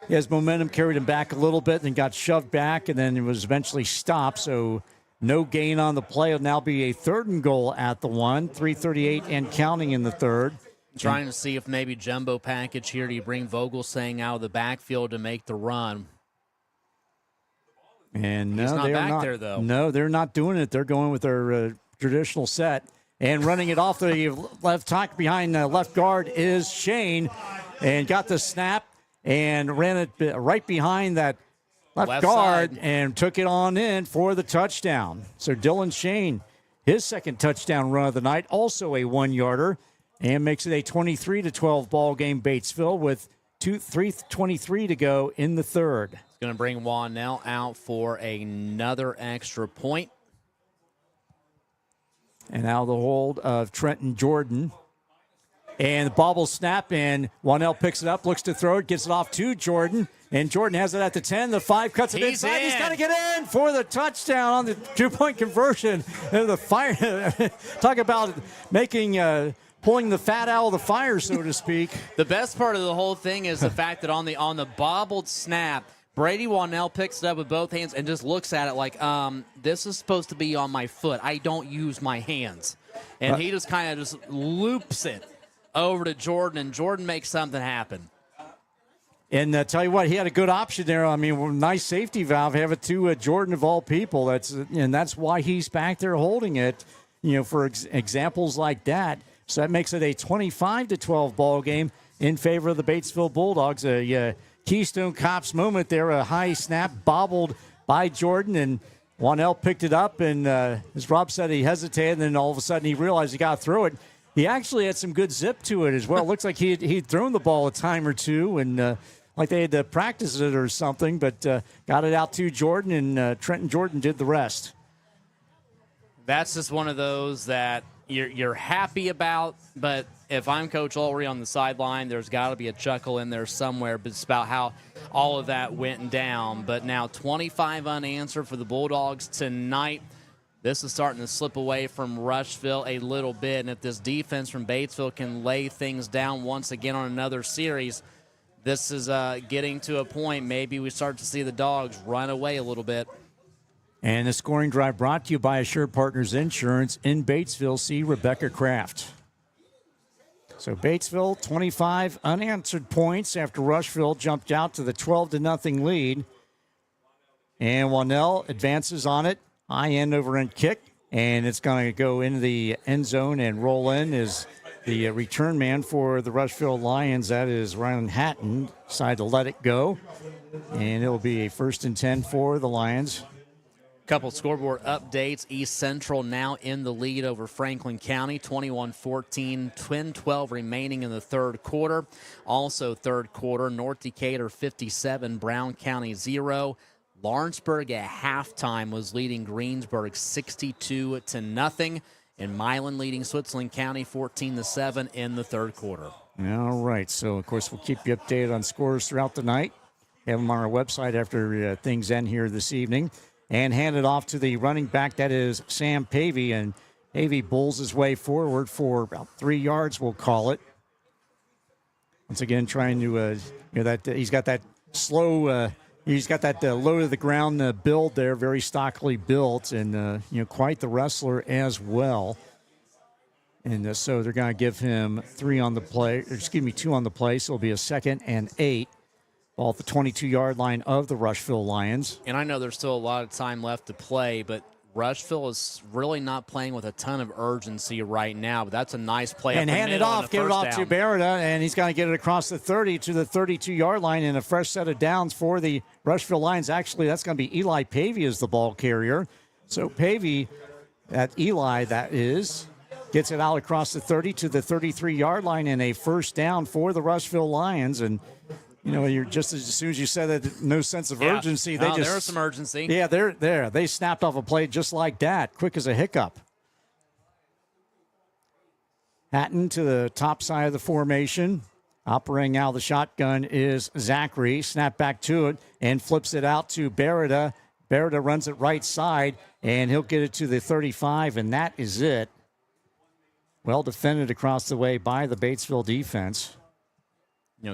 his momentum carried him back a little bit and got shoved back, and then it was eventually stopped. So no gain on the play. It'll now be a 3rd and goal at the 1. 3:38 and counting in the 3rd. Trying to see if maybe jumbo package here. Do you bring Vogelsang out of the backfield to make the run? And no, he's not they're back not there, though. No, they're not doing it. They're going with their traditional set and running it off the left tack behind left guard is Shane, and got the snap and ran it right behind that left guard side. And took it on in for the touchdown. So Dylan Shane, his 2nd touchdown run of the night, also a 1-yarder, and makes it a 23-12 ball game. Batesville with 3:23 to go in the 3rd. Going to bring Wanell out for another extra point. And now the hold of Trenton Jordan. And the bobble snap, and Wanell picks it up, looks to throw it, gets it off to Jordan. And Jordan has it at the 10. The 5 cuts it inside. He's got to get in for the touchdown on the 2-point conversion. And the fire. Talk about making pulling the fat out of the fire, so to speak. The best part of the whole thing is the fact that on the bobbled snap, Brady Wanell picks it up with both hands and just looks at it like, this is supposed to be on my foot. I don't use my hands. And he just kind of just loops it over to Jordan, and Jordan makes something happen. And tell you what, he had a good option there. I mean, nice safety valve. Have it to Jordan of all people. That's why he's back there holding it, for examples like that. So that makes it a 25-12 ball game in favor of the Batesville Bulldogs. A Keystone Cops moment there, a high snap bobbled by Jordan, and Wanell picked it up, and as Rob said, he hesitated, and then all of a sudden he realized he got to throw it. He actually had some good zip to it as well. Looks like he'd thrown the ball a time or two, and like they had to practice it or something, but got it out to Jordan, and Trenton Jordan did the rest. That's just one of those that you're happy about, but if I'm Coach Ulrey on the sideline, there's got to be a chuckle in there somewhere, but it's about how all of that went down. But now 25 unanswered for the Bulldogs tonight. This is starting to slip away from Rushville a little bit, and if this defense from Batesville can lay things down once again on another series, this is getting to a point maybe we start to see the Dogs run away a little bit. And the scoring drive brought to you by Assured Partners Insurance in Batesville. See Rebecca Kraft. So Batesville, 25 unanswered points after Rushville jumped out to the 12-0 lead. And Wanell advances on it. High end over end kick, and it's going to go into the end zone and roll in is the return man for the Rushville Lions. That is Ryan Hatton. Decided to let it go, and it'll be a 1st and 10 for the Lions. Couple scoreboard updates. East Central now in the lead over Franklin County, 21-14, 10-12 remaining in the third quarter. Also third quarter, North Decatur 57, Brown County 0. Lawrenceburg at halftime was leading Greensburg 62-0, and Milan leading Switzerland County 14-7 in the third quarter. All right, so of course we'll keep you updated on scores throughout the night. Have them on our website after things end here this evening. And hand it off to the running back, that is Sam Pavey, and Pavey bulls his way forward for about 3 yards, we'll call it. Once again, trying to, he's got that slow. He's got that low to the ground build there, very stockily built, and quite the wrestler as well. And so they're going to give him 2 on the play. So it'll be a 2nd and 8. Ball at the 22-yard line of the Rushville Lions. And I know there's still a lot of time left to play, but Rushville is really not playing with a ton of urgency right now. But that's a nice play. And hand it off, give it off to Berida, and he's going to get it across the 30 to the 32-yard line, and a fresh set of downs for the Rushville Lions. Actually, that's going to be Eli Pavey as the ball carrier. So Pavey, at Eli, that is, gets it out across the 30 to the 33-yard line, and a first down for the Rushville Lions. And you're just as soon as you said that, no sense of urgency. There was some urgency. Yeah, they're there. They snapped off a play just like that, quick as a hiccup. Hatton to the top side of the formation. Operating out of the shotgun is Zachary. Snap back to it and flips it out to Berida. Berida runs it right side, and he'll get it to the 35, and that is it. Well defended across the way by the Batesville defense.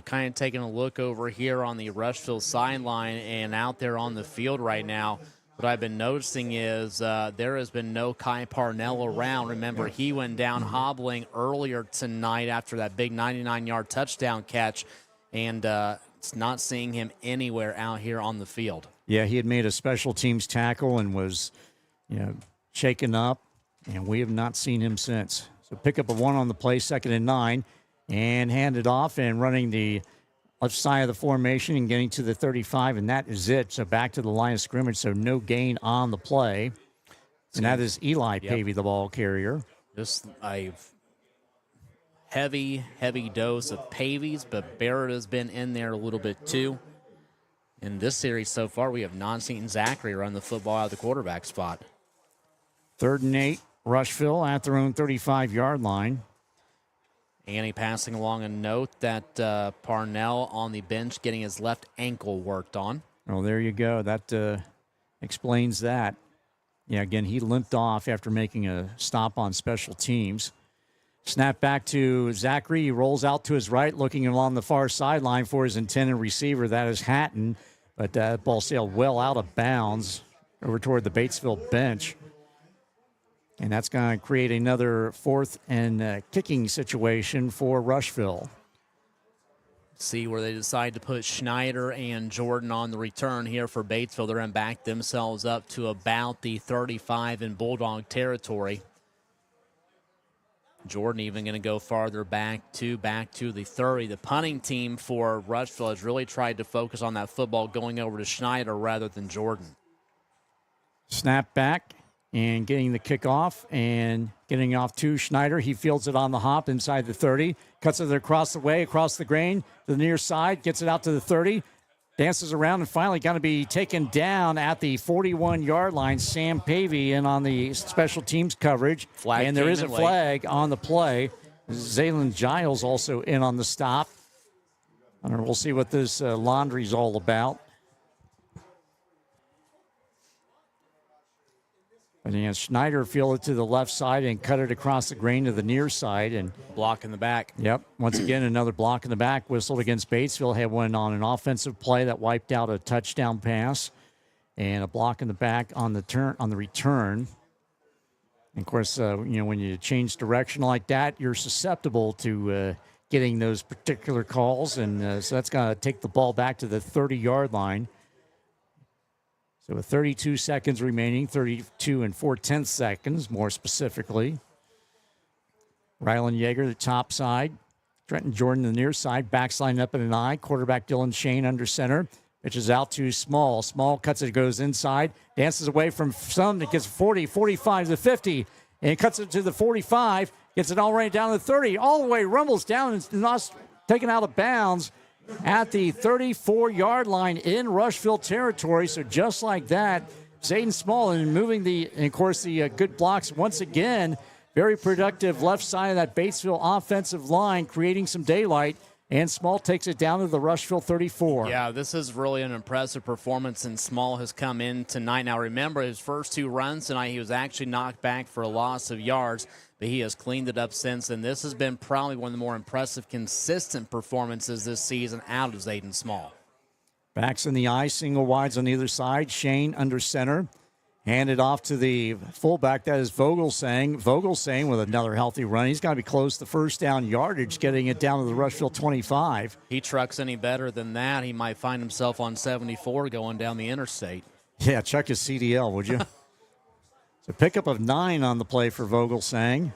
Kind of taking a look over here on the Rushville sideline and out there on the field right now, what I've been noticing is there has been no Kai Parnell around. Remember, he went down hobbling earlier tonight after that big 99-yard touchdown catch, and it's not seeing him anywhere out here on the field. Yeah, he had made a special teams tackle and was, shaken up, and we have not seen him since. So pick up a 1 on the play, 2nd and 9. And hand it off and running the left side of the formation and getting to the 35, and that is it. So back to the line of scrimmage, so no gain on the play. And that is Eli Pavey, the ball carrier. Just a heavy dose of Pavey's, but Barrett has been in there a little bit too. In this series so far, we have not seen Zachary run the football out of the quarterback spot. 3rd and 8, Rushville at their own 35-yard line. Annie passing along a note that Parnell on the bench getting his left ankle worked on. Oh, there you go. That explains that. Yeah, again, he limped off after making a stop on special teams. Snap back to Zachary. He rolls out to his right, looking along the far sideline for his intended receiver. That is Hatton. But that ball sailed well out of bounds over toward the Batesville bench. And that's going to create another 4th and kicking situation for Rushville. See where they decide to put Schneider and Jordan on the return here for Batesville. They're going to back themselves up to about the 35 in Bulldog territory. Jordan even going to go farther back to the 30. The punting team for Rushville has really tried to focus on that football going over to Schneider rather than Jordan. Snap back and getting the kickoff and getting off to Schneider. He fields it on the hop inside the 30. Cuts it across the way, across the grain, to the near side, gets it out to the 30. Dances around and finally going to be taken down at the 41-yard line. Sam Pavey in on the special teams coverage. Flag and there is a late. flag on the play. Zaylin Giles also in on the stop. We'll see what this laundry's all about. And then Schneider fielded to the left side and cut it across the grain to the near side. And block in the back. Yep. Once again, another block in the back. Whistled against Batesville. Had one on an offensive play that wiped out a touchdown pass. And a block in the back on the return. And of course, when you change direction like that, you're susceptible to getting those particular calls. And so that's going to take the ball back to the 30-yard line. So with 32 seconds remaining, 32 and 4/10 seconds, more specifically. Rylan Yeager, the top side. Trenton Jordan, the near side. Backs line up in an eye. Quarterback Dylan Shane under center. Pitches out to Small. Small cuts it, goes inside. Dances away from some. It gets 40, 45 to 50. And cuts it to the 45. Gets it all right down to the 30. All the way, rumbles down and not taken out of bounds at the 34-yard line in Rushville territory. So just like that, Zayden Small and moving the good blocks once again. Very productive left side of that Batesville offensive line, creating some daylight. And Small takes it down to the Rushville 34. Yeah, this is really an impressive performance, and Small has come in tonight. Now, remember, his first 2 runs tonight, he was actually knocked back for a loss of yards, but he has cleaned it up since, and this has been probably one of the more impressive, consistent performances this season out of Zayden Small. Backs in the eye, single wides on either side. Shane under center. Handed off to the fullback, that is Vogelsang. Vogelsang with another healthy run. He's got to be close to first down yardage, getting it down to the Rushville 25. He trucks any better than that, he might find himself on 74 going down the interstate. Yeah, check his CDL, would you? So pickup of 9 on the play for Vogelsang.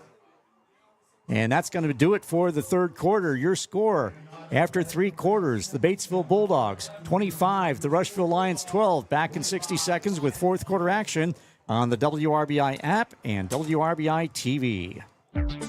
And that's going to do it for the third quarter. Your score after 3 quarters, the Batesville Bulldogs 25, the Rushville Lions 12. Back in 60 seconds with fourth quarter action on the WRBI app and WRBI-TV.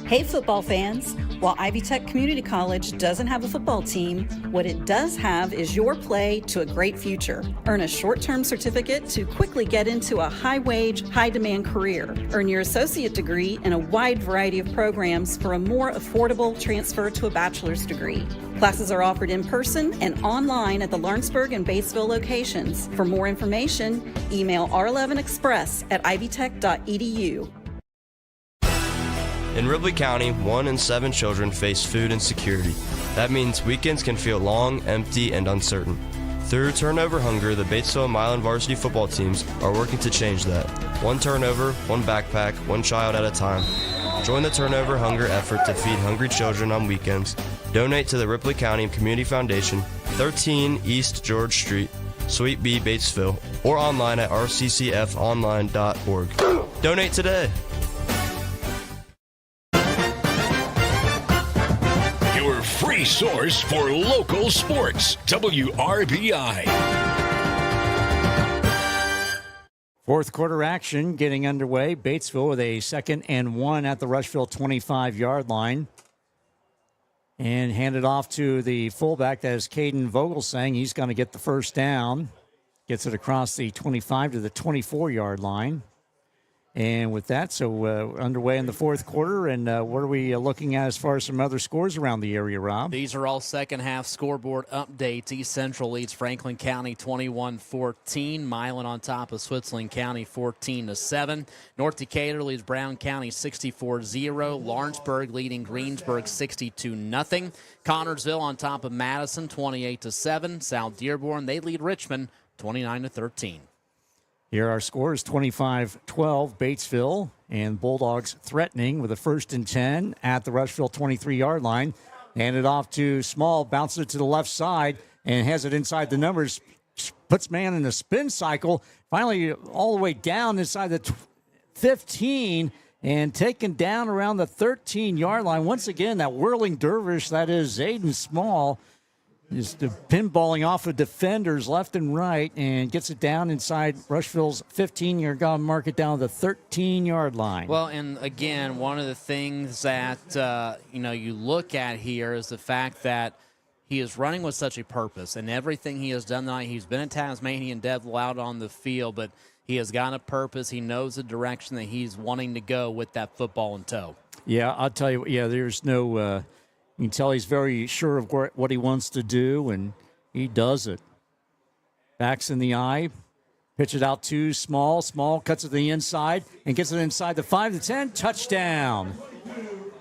Hey, football fans. While Ivy Tech Community College doesn't have a football team, what it does have is your play to a great future. Earn a short-term certificate to quickly get into a high-wage, high-demand career. Earn your associate degree in a wide variety of programs for a more affordable transfer to a bachelor's degree. Classes are offered in person and online at the Lawrenceburg and Batesville locations. For more information, email r11express@ivytech.edu. In Ripley County, 1 in 7 children face food insecurity. That means weekends can feel long, empty, and uncertain. Through Turnover Hunger, the Batesville and Milan varsity football teams are working to change that. 1 turnover, 1 backpack, 1 child at a time. Join the Turnover Hunger effort to feed hungry children on weekends. Donate to the Ripley County Community Foundation, 13 East George Street, Suite B, Batesville, or online at rccfonline.org. Donate today. Your free source for local sports, WRBI. Fourth quarter action getting underway. Batesville with a 2nd and 1 at the Rushville 25-yard line. And handed off to the fullback. That is Caden Vogelsang. He's going to get the first down. Gets it across the 25 to the 24-yard line. And with that, so underway in the fourth quarter. And what are we looking at as far as some other scores around the area, Rob? These are all second-half scoreboard updates. East Central leads Franklin County 21-14. Milan on top of Switzerland County 14-7. North Decatur leads Brown County 64-0. Lawrenceburg leading Greensburg 62-0. Connorsville on top of Madison 28-7. South Dearborn, they lead Richmond 29-13. Here are scores: 25-12 Batesville, and Bulldogs threatening with a 1st and 10 at the Rushville 23-yard line. Handed off to Small, bounces it to the left side, and has it inside the numbers. Puts man in a spin cycle. Finally, all the way down inside the 15, and taken down around the 13-yard line. Once again, that whirling dervish, that is Zayden Small, is pinballing off of defenders left and right and gets it down inside Rushville's 15-yard line, mark it down to the 13-yard line. Well, and again, one of the things that, you look at here is the fact that he is running with such a purpose, and everything he has done tonight, he's been a Tasmanian Devil out on the field, but he has got a purpose. He knows the direction that he's wanting to go with that football in tow. Yeah, I'll tell you, there's no you can tell he's very sure of what he wants to do, and he does it. Backs in the eye, pitch it out to Small. Small cuts it to the inside and gets it inside the 5 to 10. Touchdown.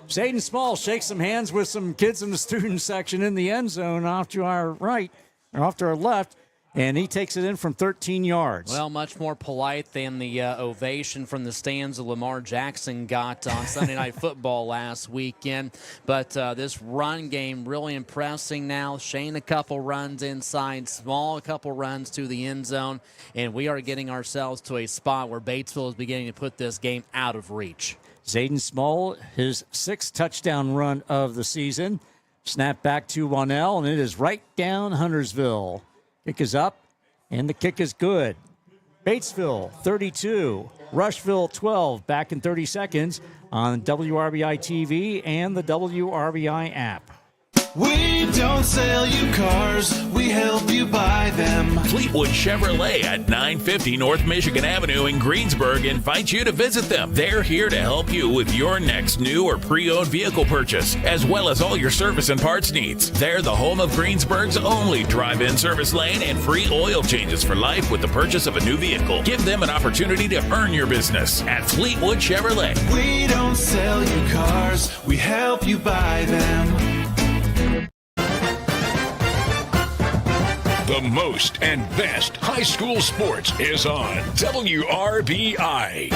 Zayden Small shakes some hands with some kids in the student section in the end zone off to our right, or off to our left, and he takes it in from 13 yards. Well, much more polite than the ovation from the stands that Lamar Jackson got on Sunday Night Football last weekend. But this run game really impressing now. Shane a couple runs inside, Small a couple runs to the end zone, and we are getting ourselves to a spot where Batesville is beginning to put this game out of reach. Zayden Small, his 6th touchdown run of the season. Snap back to Wannell, and it is right down Huntersville. Kick is up, and the kick is good. Batesville, 32. Rushville, 12. Back in 30 seconds on WRBI-TV and the WRBI app. We don't sell you cars, we help you buy them. Fleetwood Chevrolet at 950 North Michigan Avenue in Greensburg invites you to visit them. They're here to help you with your next new or pre-owned vehicle purchase, as well as all your service and parts needs. They're the home of Greensburg's only drive-in service lane and free oil changes for life with the purchase of a new vehicle. Give them an opportunity to earn your business at Fleetwood Chevrolet. We don't sell you cars, we help you buy them. The most and best high school sports is on WRBI.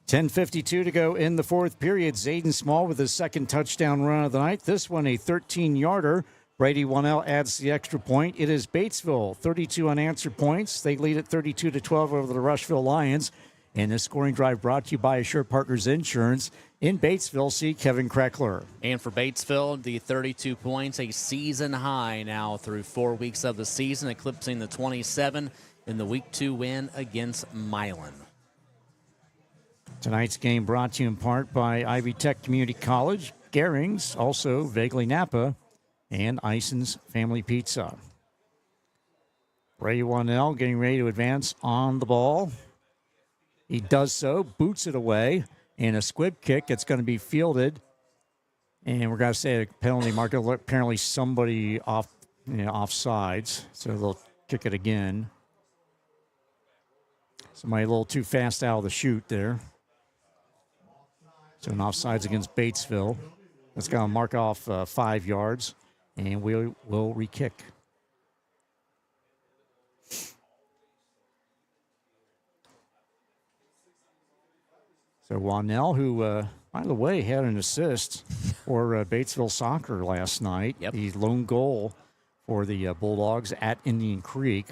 10:52 to go in the fourth period. Zayden Small with his 2nd touchdown run of the night. This one a 13-yarder. Brady Wannell adds the extra point. It is Batesville, 32 unanswered points. They lead at 32-12 over the Rushville Lions. And this scoring drive brought to you by Assured Partners Insurance. In Batesville, see Kevin Kreckler. And for Batesville, the 32 points, a season high now through 4 weeks of the season, eclipsing the 27 in the Week 2 win against Milan. Tonight's game brought to you in part by Ivy Tech Community College, Garings, also Vaguely Napa, and Ison's Family Pizza. Ray Wannell getting ready to advance on the ball. He does so, boots it away, and a squib kick. It's going to be fielded, and we're going to say a penalty mark. Apparently somebody offsides, so they'll kick it again. Somebody a little too fast out of the chute there. So an offsides against Batesville. That's going to mark off 5 yards, and we will re-kick. So Wannell, who, by the way, had an assist for Batesville Soccer last night. Yep. The lone goal for the Bulldogs at Indian Creek.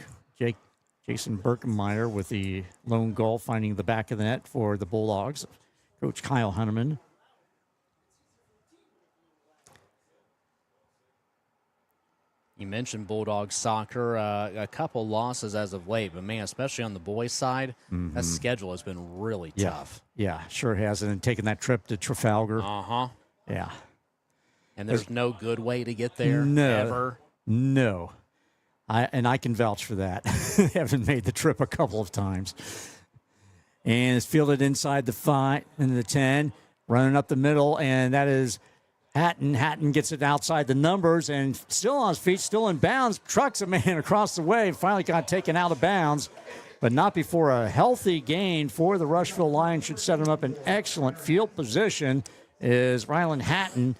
Jason Birkenmeyer with the lone goal, finding the back of the net for the Bulldogs. Coach Kyle Hunneman. You mentioned Bulldog soccer, a couple losses as of late, but man, especially on the boys' side, that schedule has been really tough. Yeah, sure has. And taking that trip to Trafalgar. Yeah. And there's no good way to get there ever. No. I can vouch for that. Haven't made the trip a couple of times. And it's fielded inside the 5 and the 10, running up the middle, and that is Hatton. Hatton gets it outside the numbers and still on his feet, still in bounds, trucks a man across the way, finally got taken out of bounds, but not before a healthy gain for the Rushville Lions. Should set him up in excellent field position is Rylan Hatton.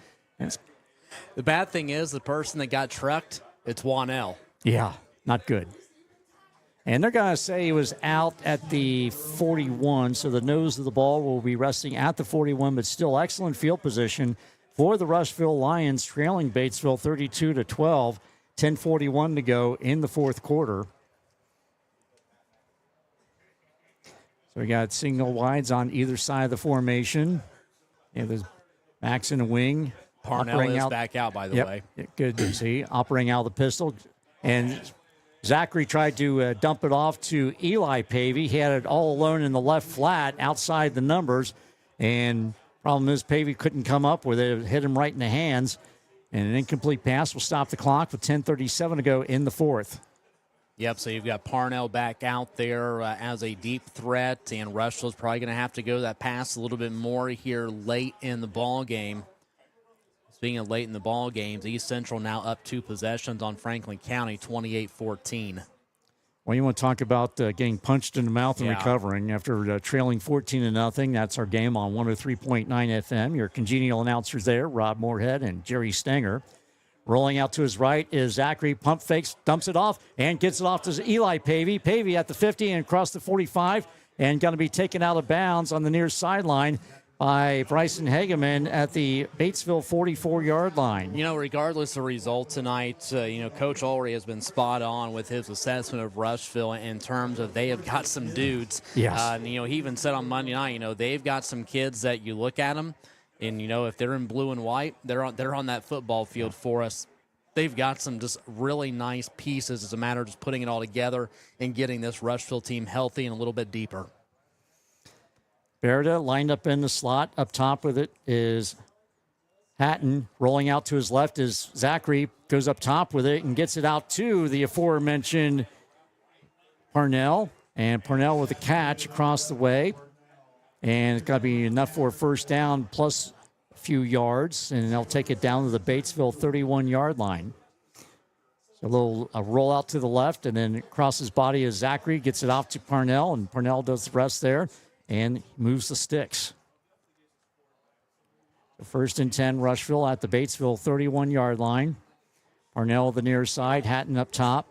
The bad thing is the person that got trucked, it's Wanell. Yeah, not good. And they're going to say he was out at the 41, so the nose of the ball will be resting at the 41, but still excellent field position for the Rushville Lions, trailing Batesville 32-12, 10:41 to go in the fourth quarter. So we got single wides on either side of the formation. Yeah, there's backs in a wing. Parnell is back out, by the way. Good to see. Operating out of the pistol. And Zachary tried to dump it off to Eli Pavey. He had it all alone in the left flat outside the numbers. And problem is Pavey couldn't come up with it. It hit him right in the hands. And an incomplete pass will stop the clock with 10:37 to go in the fourth. Yep, so you've got Parnell back out there as a deep threat. And Rushville's probably going to have to go that pass a little bit more here late in the ball game. Speaking of late in the ball games, East Central now up 2 possessions on Franklin County, 28-14. Well, you want to talk about getting punched in the mouth and recovering after trailing 14-0. That's our game on 103.9 FM. Your congenial announcers there, Rob Moorhead and Jerry Stenger. Rolling out to his right is Zachary. Pump fakes, dumps it off, and gets it off to Eli Pavey. Pavey at the 50 and across the 45, and going to be taken out of bounds on the near sideline by Bryson Hageman at the Batesville 44-yard line. You know, regardless of the result tonight, Coach Ulrey has been spot on with his assessment of Rushville in terms of they have got some dudes. Yes. He even said on Monday night, they've got some kids that you look at them, and, if they're in blue and white, they're on that football field for us. They've got some just really nice pieces. It's a matter of just putting it all together and getting this Rushville team healthy and a little bit deeper. Berta lined up in the slot. Up top with it is Hatton. Rolling out to his left is Zachary. Goes up top with it and gets it out to the aforementioned Parnell. And Parnell with a catch across the way. And it's got to be enough for a first down plus a few yards. And they'll take it down to the Batesville 31-yard line. So a roll out to the left, and then across his body is Zachary. Gets it off to Parnell, and Parnell does the rest there. And moves the sticks. The 1st and 10, Rushville at the Batesville 31-yard line. Parnell the near side, Hatton up top.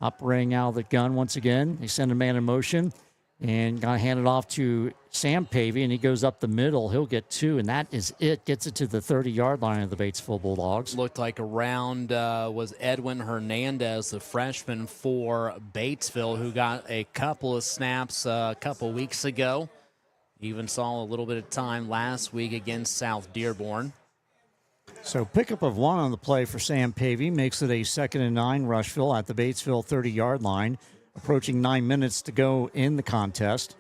Operating out of the gun once again. They send a man in motion and got to hand it off to Sam Pavey, and he goes up the middle. He'll get 2, and that is it. Gets it to the 30-yard line of the Batesville Bulldogs. Looked like around was Edwin Hernandez, the freshman for Batesville, who got a couple of snaps a couple weeks ago. Even saw a little bit of time last week against South Dearborn. So pickup of 1 on the play for Sam Pavey makes it a 2nd and 9 Rushville at the Batesville 30-yard line. Approaching 9 minutes to go in the contest.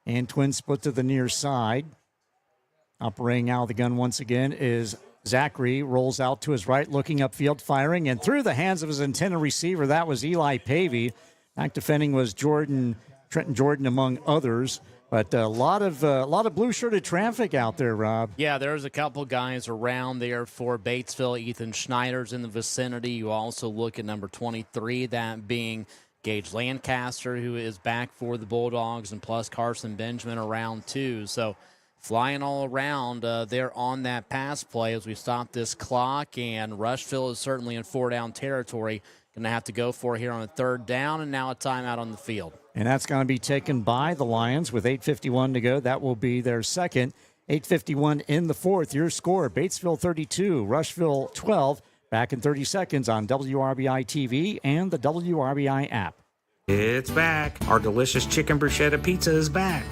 And twin split to the near side. Operating out of the gun once again is Zachary. Rolls out to his right, looking upfield, firing, and through the hands of his intended receiver. That was Eli Pavey. Back defending was Trenton Jordan, among others. But a lot of blue-shirted traffic out there, Rob. Yeah, there's a couple guys around there for Batesville. Ethan Schneider's in the vicinity. You also look at number 23, that being Gage Lancaster, who is back for the Bulldogs, and plus Carson Benjamin around too. So flying all around there on that pass play as we stop this clock. And Rushville is certainly in 4-down territory. Going to have to go for it here on a 3rd down, and now a timeout on the field. And that's going to be taken by the Lions with 8:51 to go. That will be their second. 8:51 in the fourth. Your score, Batesville 32, Rushville 12. Back in 30 seconds on WRBI-TV and the WRBI app. It's back. Our delicious chicken bruschetta pizza is back.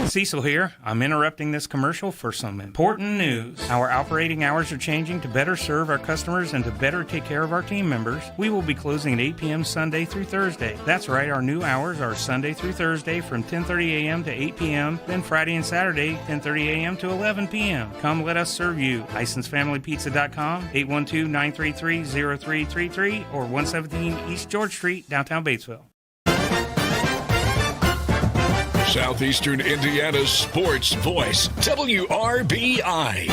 Cecil here. I'm interrupting this commercial for some important news. Our operating hours are changing to better serve our customers and to better take care of our team members. We will be closing at 8 p.m. Sunday through Thursday. That's right, our new hours are Sunday through Thursday from 10:30 a.m. to 8 p.m., then Friday and Saturday 10:30 a.m. to 11 p.m. Come let us serve you. LicensedFamilyPizza.com, 812-933-0333, or 117 East George Street, downtown Batesville. Southeastern Indiana's sports voice, WRBI.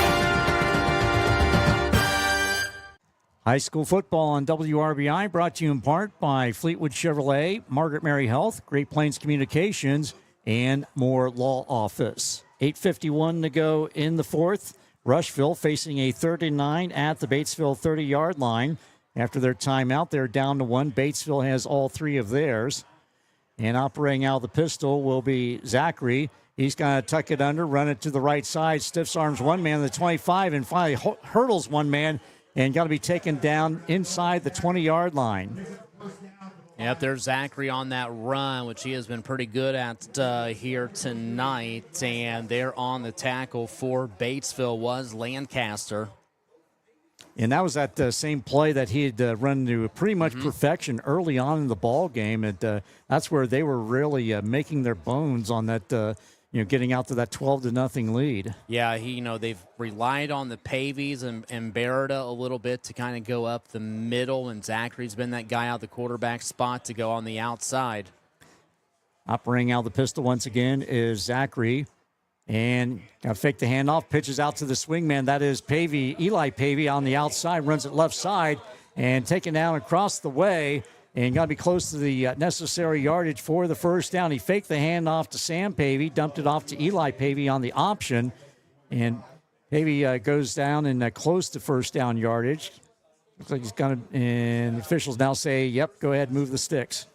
High school football on WRBI brought to you in part by Fleetwood Chevrolet, Margaret Mary Health, Great Plains Communications, and Moore Law Office. 8:51 to go in the fourth. Rushville facing a 3rd-and-9 at the Batesville 30-yard line. After their timeout, they're down to 1. Batesville has all 3 of theirs. And operating out of the pistol will be Zachary. He's going to tuck it under, run it to the right side, stiffs arms one man at the 25, and finally hurdles one man and got to be taken down inside the 20-yard line. Yep, there's Zachary on that run, which he has been pretty good at here tonight. And there on the tackle for Batesville was Lancaster. And that was that same play that he had run to pretty much perfection early on in the ball game. And that's where they were really making their bones on that, getting out to that 12-0 lead. Yeah, they've relied on the Pavies and Berida a little bit to kind of go up the middle, and Zachary's been that guy out the quarterback spot to go on the outside. Operating out of the pistol once again is Zachary. And got to fake the handoff, pitches out to the swing man. That is Eli Pavey on the outside, runs it left side, and taken down across the way. And got to be close to the necessary yardage for the first down. He faked the handoff to Sam Pavey, dumped it off to Eli Pavey on the option. And Pavey goes down and close to first down yardage. Looks like he's going to, and officials now say, yep, go ahead, move the sticks.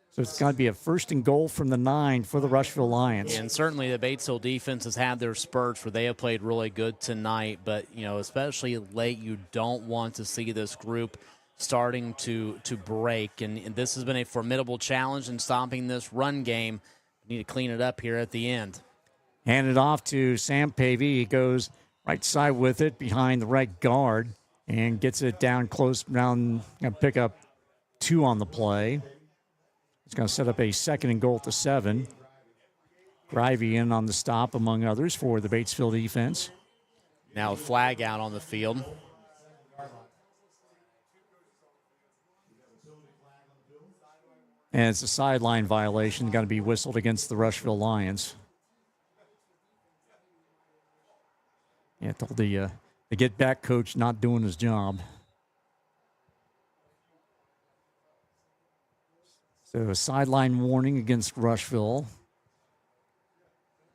So it's going to be a 1st and goal from the 9 for the Rushville Lions. And certainly the Batesville defense has had their spurts where they have played really good tonight. But, especially late, you don't want to see this group starting to break. And this has been a formidable challenge in stopping this run game. We need to clean it up here at the end. Hand it off to Sam Pavey. He goes right side with it behind the right guard and gets it down close around, going to pick up 2 on the play. It's going to set up a 2nd and goal at the 7. Grivey in on the stop, among others, for the Batesville defense. Now a flag out on the field. And it's a sideline violation going to be whistled against the Rushville Lions. Yeah, told the get-back coach not doing his job. So a sideline warning against Rushville.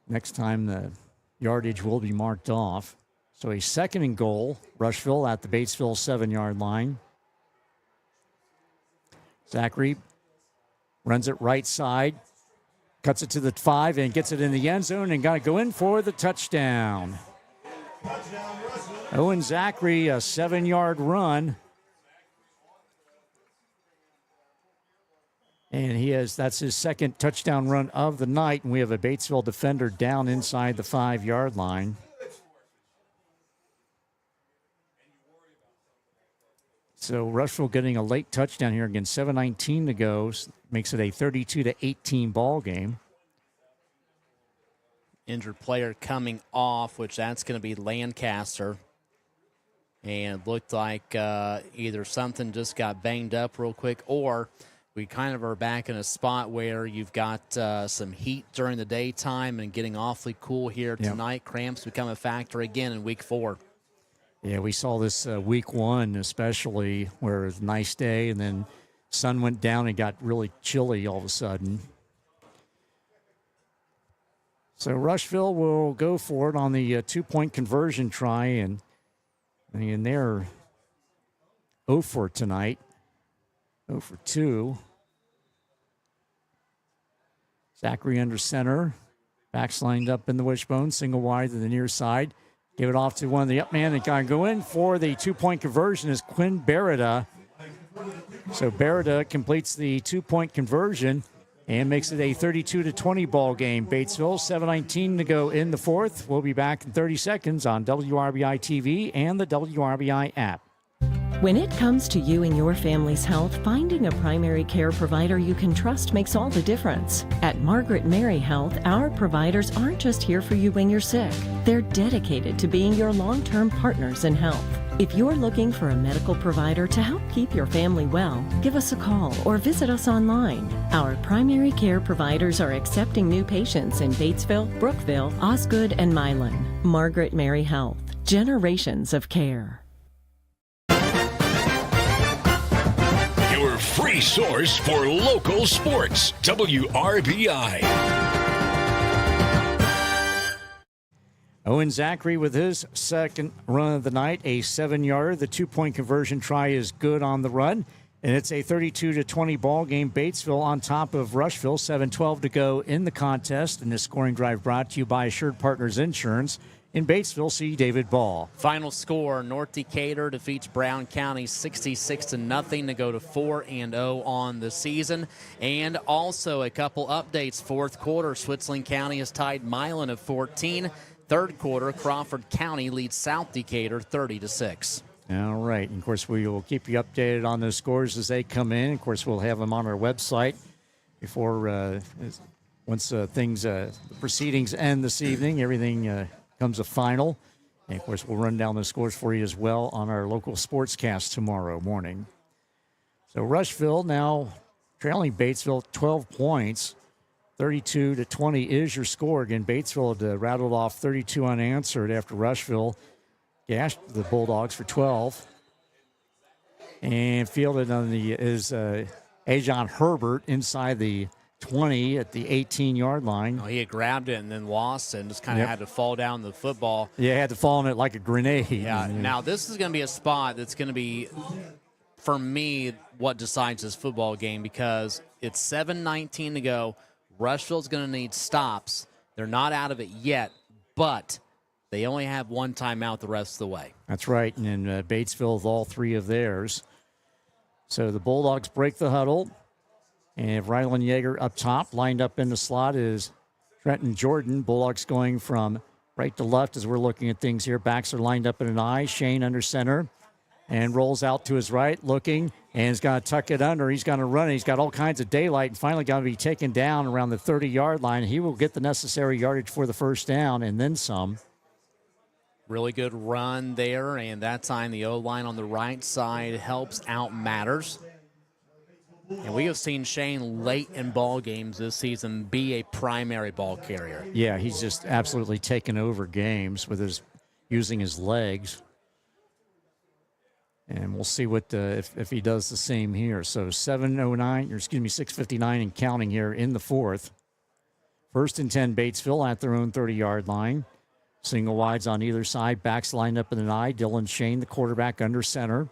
Next time the yardage will be marked off. So a 2nd and goal, Rushville at the Batesville 7-yard line. Zachary runs it right side, cuts it to the 5 and gets it in the end zone and got to go in for the touchdown. Owen Zachary, a 7-yard run. And that's his 2nd touchdown run of the night. And we have a Batesville defender down inside the 5-yard line. So Rushville getting a late touchdown here again. 7:19 to go. Makes it a 32-18 ball game. Injured player coming off, which that's going to be Lancaster. And looked like either something just got banged up real quick, or we kind of are back in a spot where you've got some heat during the daytime and getting awfully cool here tonight. Yep. Cramps become a factor again in week 4. Yeah, we saw this week 1 especially, where it was a nice day and then sun went down and got really chilly all of a sudden. So Rushville will go for it on the 2-point conversion try, and they're 0 for tonight. 0 for 2. Zachary under center. Backs lined up in the wishbone. Single wide to the near side. Give it off to one of the up man. And got to go in for the 2-point conversion is Quinn Berida. So Berida completes the 2-point conversion. and makes it a 32-20 ball game. Batesville, 7:19 to go in the fourth. We'll be back in 30 seconds on WRBI-TV and the WRBI app. When it comes to you and your family's health, finding a primary care provider you can trust makes all the difference. At Margaret Mary Health, our providers aren't just here for you when you're sick. They're dedicated to being your long-term partners in health. If you're looking for a medical provider to help keep your family well, give us a call or visit us online. Our primary care providers are accepting new patients in Batesville, Brookville, Osgood, and Milan. Margaret Mary Health. Generations of care. Your free source for local sports. WRBI. Owen Zachary with his second run of the night, a 7-yarder. The 2-point conversion try is good on the run, and it's a 32-20 ball game. Batesville on top of Rushville, 7:12 to go in the contest. And this scoring drive brought to you by Assured Partners Insurance. In Batesville, see David Ball. Final score, North Decatur defeats Brown County 66-0 to go to 4-0 on the season. And also a couple updates. Fourth quarter, Switzerland County has tied Milan at 14. Third quarter, Crawford County leads South Decatur 30-6. All right. And, of course, we will keep you updated on those scores as they come in. Of course, we'll have them on our website before once the proceedings end this evening. Everything comes a final. And, of course, we'll run down the scores for you as well on our local sportscast tomorrow morning. So Rushville now trailing Batesville 12 points. 32-20 is your score. Again, Batesville had rattled off 32 unanswered after Rushville gashed the Bulldogs for 12. And fielded on is Ajon Herbert inside the 20 at the 18-yard line. Oh, he had grabbed it and then lost it and just kind of had to fall down the football. Yeah, had to fall on it like a grenade. Yeah, now this is going to be a spot that's going to be, for me, what decides this football game, because it's 7:19 to go. Rushville's going to need stops. They're not out of it yet, but they only have one timeout the rest of the way. That's right, and in Batesville with all three of theirs. So the Bulldogs break the huddle. And Rylan Yeager up top, lined up in the slot is Trenton Jordan. Bulldogs going from right to left as we're looking at things here. Backs are lined up in an I. Shane under center and rolls out to his right, looking, and he's going to tuck it under. He's going to run it. He's got all kinds of daylight and finally going to be taken down around the 30-yard line. He will get the necessary yardage for the first down and then some. Really good run there, and that time the O-line on the right side helps out matters. And we have seen Shane late in ball games this season be a primary ball carrier. Yeah, he's just absolutely taken over games with using his legs. And we'll see what if he does the same here. So 6:59 and counting here in the fourth. 1st and 10 Batesville at their own 30-yard line. Single wides on either side. Backs lined up in an I. Dylan Shane, the quarterback, under center.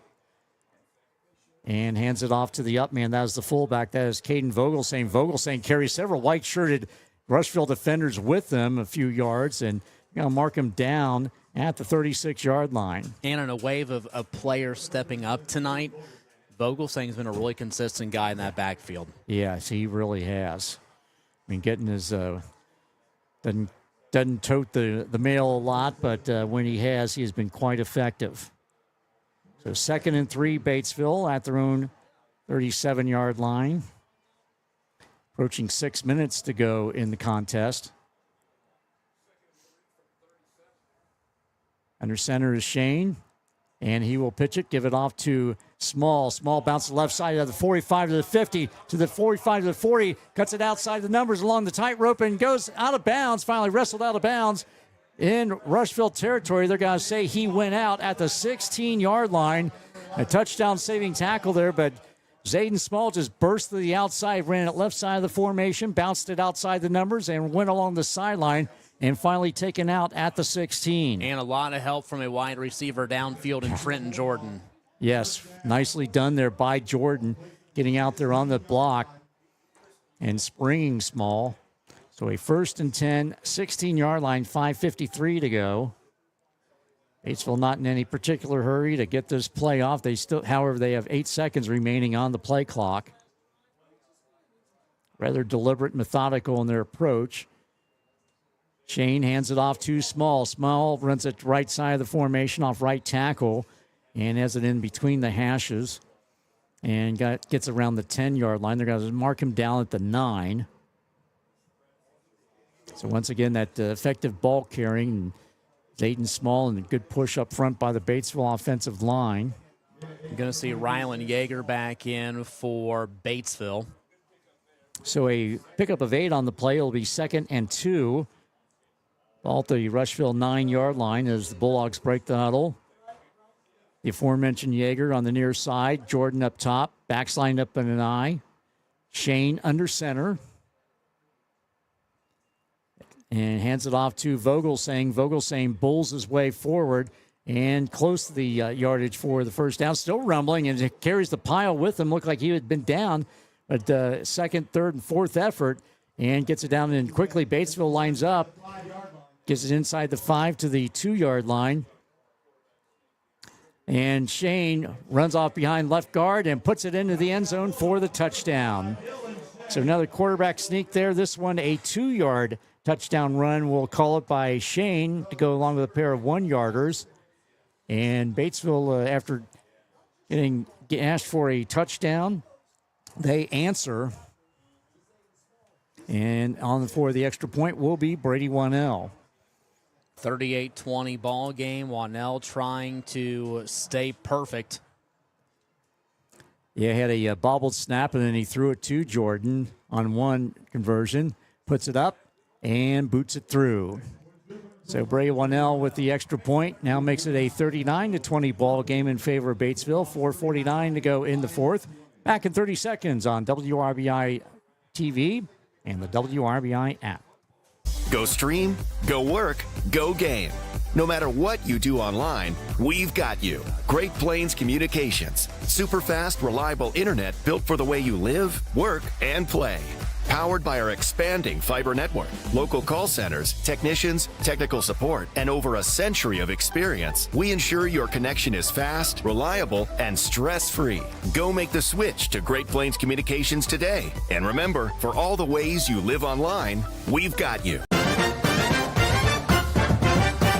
And hands it off to the up man. That is the fullback. That is Caden Vogelsang. Vogelsang carries several white-shirted Rushville defenders with them a few yards, and going to mark him down at the 36-yard line. And in a wave of players stepping up tonight, Vogelsang's been a really consistent guy in that backfield. Yes, he really has. I mean, getting his doesn't tote the mail a lot, but when he has been quite effective. So 2nd and 3, Batesville at their own 37-yard line. Approaching 6 minutes to go in the contest. Under center is Shane, and he will pitch it, give it off to Small. Small bounce to the left side of the 45 to the 50 to the 45 to the 40, cuts it outside the numbers along the tightrope and goes out of bounds, finally wrestled out of bounds. In Rushville territory, they're going to say he went out at the 16-yard line. A touchdown-saving tackle there, but Zayden Small just burst to the outside, ran it left side of the formation, bounced it outside the numbers, and went along the sideline, and finally taken out at the 16. And a lot of help from a wide receiver downfield in Trenton Jordan. Yes, nicely done there by Jordan, getting out there on the block and springing Small. So a 1st and 10, 16-yard line, 5:53 to go. Batesville not in any particular hurry to get this play off. However, they have 8 seconds remaining on the play clock. rather deliberate, methodical in their approach. Shane hands it off to Small. Small runs it right side of the formation off right tackle and has it in between the hashes and gets around the 10-yard line. They're going to mark him down at the 9. So once again, that effective ball carrying. Zayden Small and a good push up front by the Batesville offensive line. You're going to see Rylan Yeager back in for Batesville. So a pickup of 8 on the play. It'll be 2nd and 2. Ball at the Rushville 9-yard line as the Bulldogs break the huddle. The aforementioned Yeager on the near side. Jordan up top. Backs lined up in an eye. Shane under center. And hands it off to Vogelsang. Vogelsang bowls his way forward and close to the yardage for the first down. Still rumbling, and it carries the pile with him. Looked like he had been down, but second, third, and fourth effort, and gets it down. And quickly, Batesville lines up. Gets it inside the 5 to the 2-yard line. And Shane runs off behind left guard and puts it into the end zone for the touchdown. So another quarterback sneak there. This one a 2-yard touchdown run. We'll call it by Shane to go along with a pair of 1-yarders. And Batesville, after getting asked for a touchdown, they answer. And on for the extra point will be Brady Wannell. 38-20 ball game. Wannell trying to stay perfect. Yeah, had a bobbled snap, and then he threw it to Jordan on one conversion. Puts it up and boots it through. So Brady Wannell with the extra point now makes it a 39-20 ball game in favor of Batesville. 4:49 to go in the fourth. Back in 30 seconds on WRBI-TV and the WRBI app. Go stream, go work, go game. No matter what you do online, we've got you. Great Plains Communications. Super fast, reliable internet built for the way you live, work, and play. Powered by our expanding fiber network, local call centers, technicians, technical support, and over a century of experience, we ensure your connection is fast, reliable, and stress-free. Go make the switch to Great Plains Communications today. And remember, for all the ways you live online, we've got you.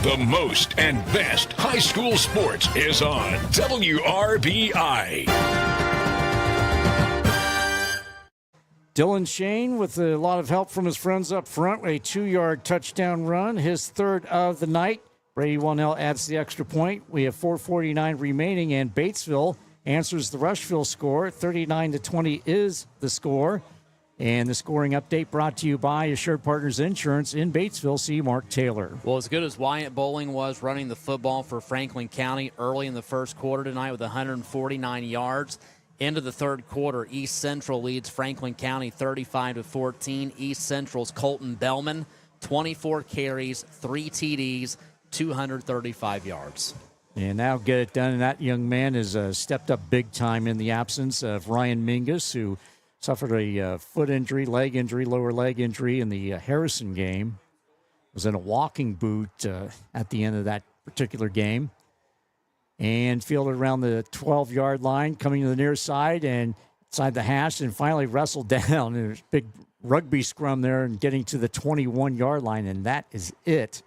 The most and best high school sports is on WRBI. Dylan Shane with a lot of help from his friends up front. A 2-yard touchdown run, his third of the night. Brady Wannell adds the extra point. We have 4:49 remaining, and Batesville answers the Rushville score. 39-20 is the score. And the scoring update brought to you by Assured Partners Insurance in Batesville. See Mark Taylor. Well, as good as Wyatt Bowling was running the football for Franklin County early in the first quarter tonight with 149 yards, into the third quarter, East Central leads Franklin County 35-14. East Central's Colton Bellman, 24 carries, 3 TDs, 235 yards. And now get it done. And that young man has stepped up big time in the absence of Ryan Mingus, who suffered a foot injury, leg injury, lower leg injury in the Harrison game. Was in a walking boot at the end of that particular game. And fielded around the 12-yard line, coming to the near side and inside the hash, and finally wrestled down. And there's a big rugby scrum there and getting to the 21-yard line, and that is it.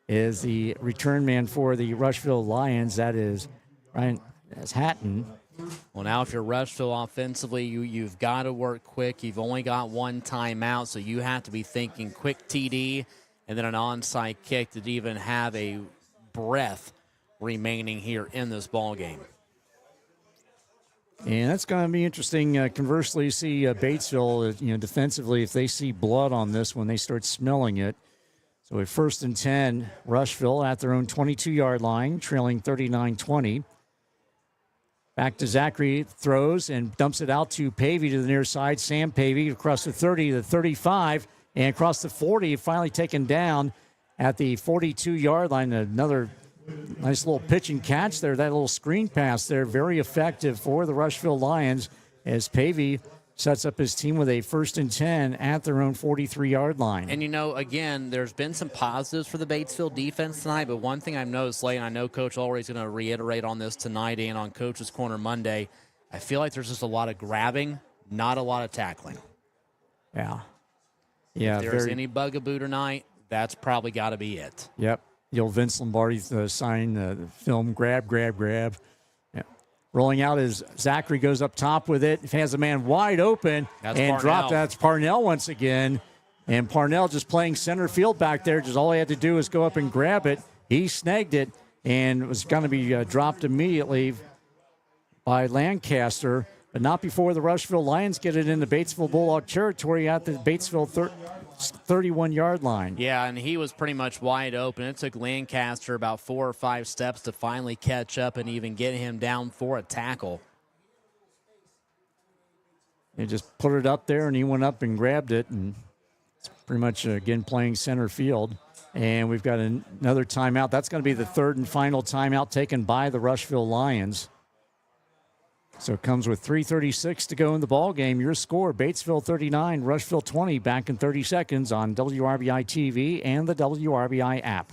Is the return man for the Rushville Lions. That is Ryan Hatton. Well, now if you're Rushville offensively, you've got to work quick. You've only got one timeout, so you have to be thinking quick TD and then an onside kick to even have a breath remaining here in this ball game. And that's going to be interesting. Conversely, you see Batesville, defensively, if they see blood on this when they start smelling it. So at 1st and 10, Rushville at their own 22-yard line, trailing 39-20. Back to Zachary, throws and dumps it out to Pavey to the near side. Sam Pavey across the 30, the 35, and across the 40, finally taken down at the 42-yard line. Another nice little pitch and catch there. That little screen pass there, very effective for the Rushville Lions as Pavey sets up his team with a 1st and 10 at their own 43-yard line. And, again, there's been some positives for the Batesville defense tonight, but one thing I've noticed late, and I know Coach Ulrey's going to reiterate on this tonight and on Coach's Corner Monday, I feel like there's just a lot of grabbing, not a lot of tackling. Yeah. Yeah. If there's any bugaboo tonight, that's probably got to be it. Yep. The old Vince Lombardi sign, the film, grab. Yep. Rolling out as Zachary goes up top with it. Has a man wide open and dropped. That's Parnell once again. And Parnell just playing center field back there. Just all he had to do was go up and grab it. He snagged it and was going to be dropped immediately by Lancaster, but not before the Rushville Lions get it into Batesville Bulldog territory at the Batesville 31-yard line. Yeah, and he was pretty much wide open. It took Lancaster about 4 or 5 steps to finally catch up and even get him down for a tackle. They just put it up there, and he went up and grabbed it, and it's pretty much, again, playing center field. And we've got another timeout. That's going to be the third and final timeout taken by the Rushville Lions. So it comes with 3:36 to go in the ball game. Your score, Batesville 39, Rushville 20, back in 30 seconds on WRBI-TV and the WRBI app.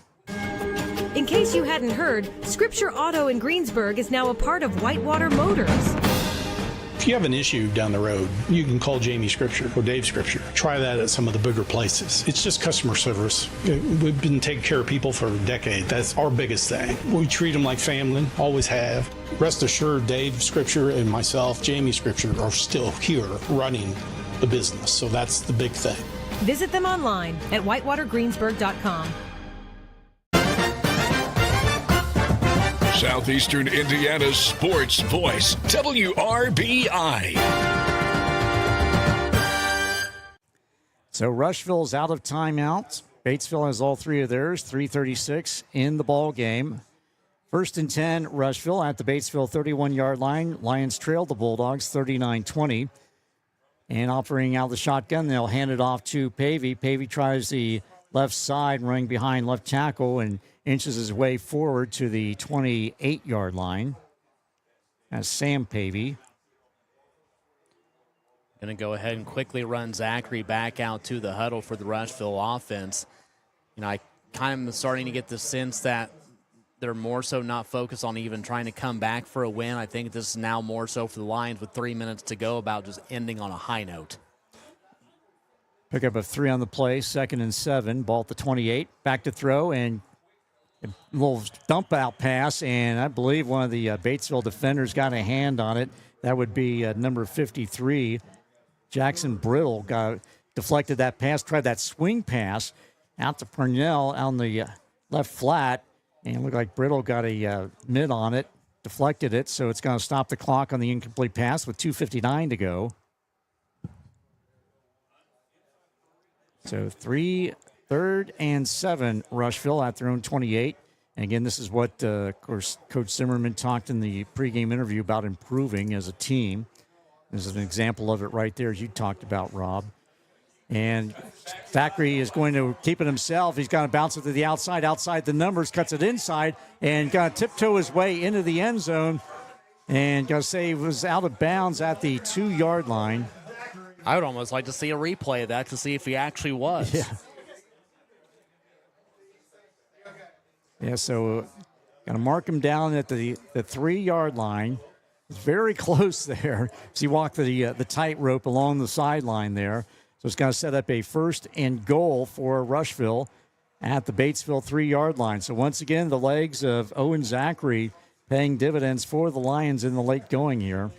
In case you hadn't heard, Scripture Auto in Greensburg is now a part of Whitewater Motors. If you have an issue down the road, you can call Jamie Scripture or Dave Scripture. Try that at some of the bigger places. It's just customer service. We've been taking care of people for a decade. That's our biggest thing. We treat them like family, always have. Rest assured, Dave Scripture and myself, Jamie Scripture, are still here running the business. So that's the big thing. Visit them online at whitewatergreensburg.com. Southeastern Indiana's sports voice, WRBI. So Rushville's out of timeouts. Batesville has all three of theirs, 3:36 in the ball game. First and 10, Rushville at the Batesville 31-yard line. Lions trail the Bulldogs 39-20. And operating out the shotgun, they'll hand it off to Pavey. Pavey tries the left side, running behind left tackle, and inches his way forward to the 28-yard line. That's Sam Pavey. Going to go ahead and quickly run Zachary back out to the huddle for the Rushville offense. You know, I kind of starting to get the sense that they're more so not focused on even trying to come back for a win. I think this is now more so for the Lions with 3 minutes to go about just ending on a high note. Pick up a 3 on the play, 2nd and 7. Ball at the 28. Back to throw, and a little dump out pass, and I believe one of the Batesville defenders got a hand on it. That would be number 53. Jackson Brittle deflected that pass, tried that swing pass out to Purnell on the left flat, and it looked like Brittle got a mid on it, deflected it, so it's going to stop the clock on the incomplete pass with 2:59 to go. So 3rd and 7, Rushville at their own 28. And again, this is what, of course, Coach Zimmerman talked in the pregame interview about improving as a team. There's an example of it right there, as you talked about, Rob. And Thackeray is going to keep it himself. He's going to bounce it to the outside the numbers, cuts it inside, and going to tiptoe his way into the end zone. And going to say he was out of bounds at the 2-yard line. I would almost like to see a replay of that to see if he actually was. Yeah, so going to mark him down at the 3-yard line. It's very close there. So he walked the tightrope along the sideline there. So it's going to set up a 1st and goal for Rushville at the Batesville 3-yard line. So once again, the legs of Owen Zachary paying dividends for the Lions in the late going here.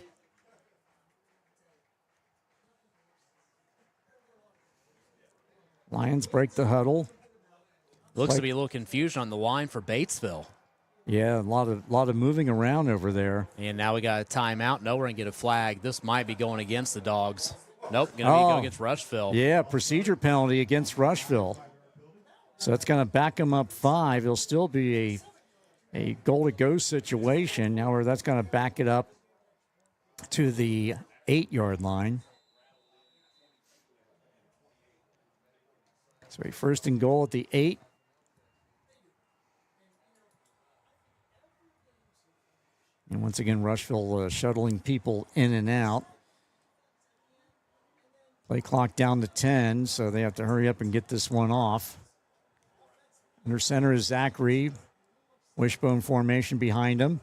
Lions break the huddle. Looks to be a little confusion on the line for Batesville. Yeah, a lot of moving around over there. And now we got a timeout. No, we're going to get a flag. This might be going against the Dogs. Nope, going to be going against Rushville. Yeah, procedure penalty against Rushville. So that's going to back them up 5. It'll still be a goal-to-go situation. However, that's going to back it up to the 8-yard line. So a 1st and goal at the 8. And once again, Rushville shuttling people in and out. Play clock down to 10, so they have to hurry up and get this one off. Under center is Zachary. Wishbone formation behind him.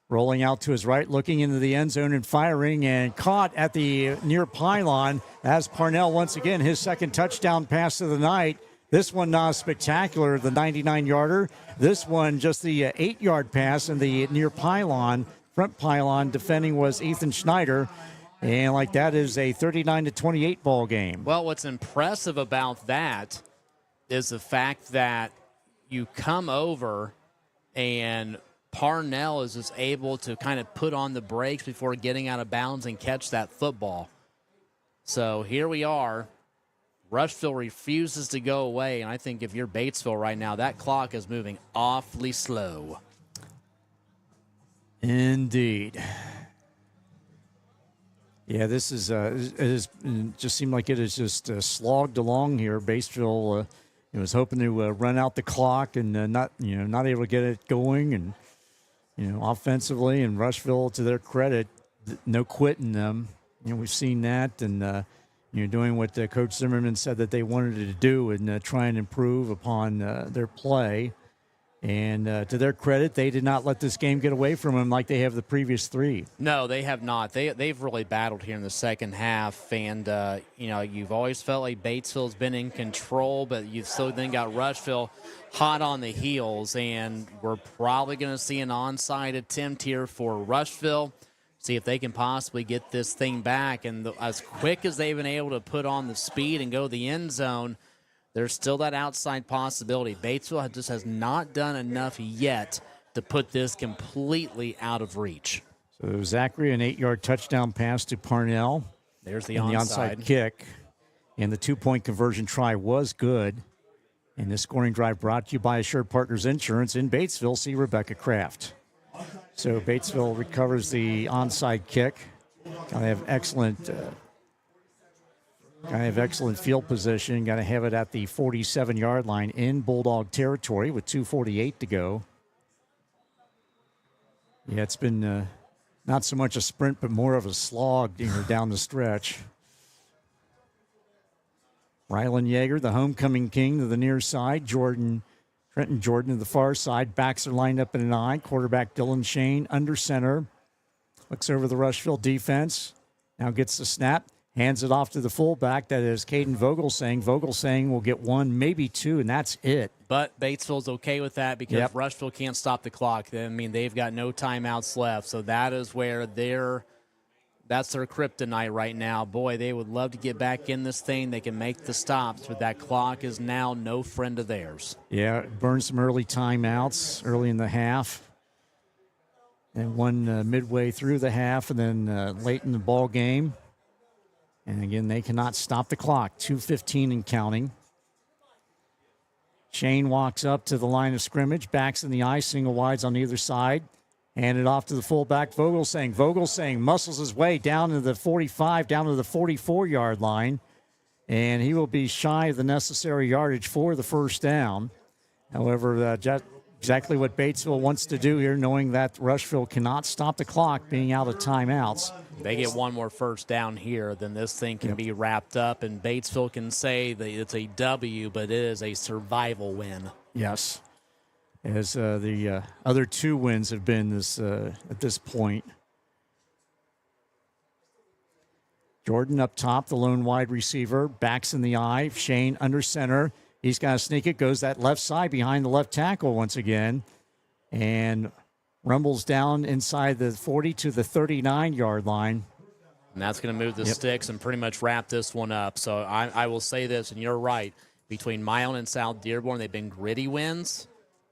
Rolling out to his right, looking into the end zone and firing, and caught at the near pylon as Parnell, once again, his second touchdown pass of the night. This one not spectacular, the 99-yarder. This one just the 8-yard pass in the near pylon, front pylon. Defending was Ethan Schneider. And like that is a 39-28 ball game. Well, what's impressive about that is the fact that you come over and Parnell is just able to kind of put on the brakes before getting out of bounds and catch that football. So here we are. Rushville refuses to go away, and I think if you're Batesville right now, that clock is moving awfully slow. Indeed. Yeah, this is it just seemed like it is just slogged along here. Batesville was hoping to run out the clock and not able to get it going, and offensively, and Rushville, to their credit, no quitting them. We've seen that, and doing what Coach Zimmerman said that they wanted to do and try and improve upon their play. And to their credit, they did not let this game get away from them like they have the previous three. No, they have not. They've really battled here in the second half. And, you've always felt like Batesville's been in control, but you've still then got Rushville hot on the heels. And we're probably going to see an onside attempt here for Rushville. See if they can possibly get this thing back. And as quick as they've been able to put on the speed and go to the end zone, there's still that outside possibility. Batesville just has not done enough yet to put this completely out of reach. So Zachary, an 8-yard touchdown pass to Parnell. There's the onside kick. And the 2-point conversion try was good. And this scoring drive brought to you by Assured Partners Insurance in Batesville. See Rebecca Kraft. So Batesville recovers the onside kick. Got to have excellent field position. Got to have it at the 47-yard line in Bulldog territory with 2:48 to go. Yeah, it's been not so much a sprint, but more of a slog down the stretch. Rylan Yeager, the homecoming king, to the near side. Trenton Jordan to the far side. Backs are lined up in an I. Quarterback Dylan Shane under center. Looks over the Rushville defense. Now gets the snap. Hands it off to the fullback. That is Caden Vogelsang. Vogelsang will get one, maybe two, and that's it. But Batesville's okay with that because Rushville can't stop the clock. I mean, they've got no timeouts left. So that is where that's their kryptonite right now. Boy, they would love to get back in this thing. They can make the stops, but that clock is now no friend of theirs. Yeah, burned some early timeouts early in the half. And one midway through the half, and then late in the ball game. And again, they cannot stop the clock. 2:15 and counting. Shane walks up to the line of scrimmage, backs in the eye, single wides on either side. Hand it off to the fullback, Vogelsang. Vogelsang muscles his way down to the 45, down to the 44-yard line. And he will be shy of the necessary yardage for the first down. However, exactly what Batesville wants to do here, knowing that Rushville cannot stop the clock being out of timeouts. They get one more first down here, then this thing can be wrapped up, and Batesville can say that it's a W, but it is a survival win. Yes, as the other two wins have been at this point. Jordan up top, the lone wide receiver, backs in the eye. Shane under center. He's got to sneak it, goes that left side behind the left tackle once again, and rumbles down inside the 40 to the 39-yard line. And that's going to move the sticks and pretty much wrap this one up. So I will say this, and you're right, between Milan and South Dearborn, they've been gritty wins.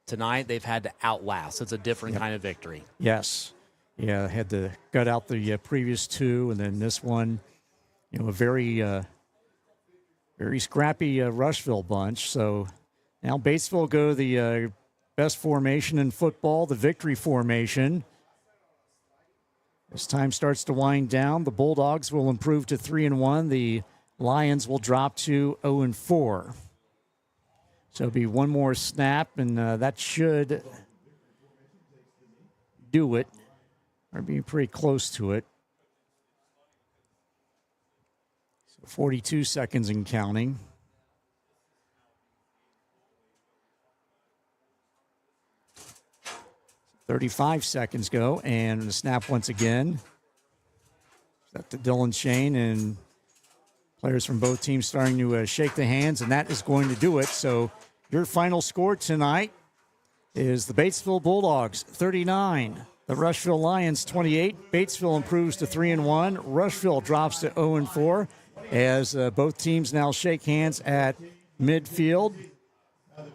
Tonight, they've had to outlast. It's a different kind of victory. Yes. Yeah, had to gut out the previous two, and then this one, a very scrappy Rushville bunch. So now Batesville go the best formation in football, the victory formation. As time starts to wind down, the Bulldogs will improve to 3-1. The Lions will drop to 0-4. So it'll be one more snap, and that should do it, or be pretty close to it. 42 seconds and counting. 35 seconds go, and the snap once again. Set to Dylan Shane, and players from both teams starting to shake the hands, and that is going to do it. So your final score tonight is the Batesville Bulldogs 39, the Rushville Lions 28. Batesville improves to 3-1. Rushville drops to 0-4 as both teams now shake hands at midfield.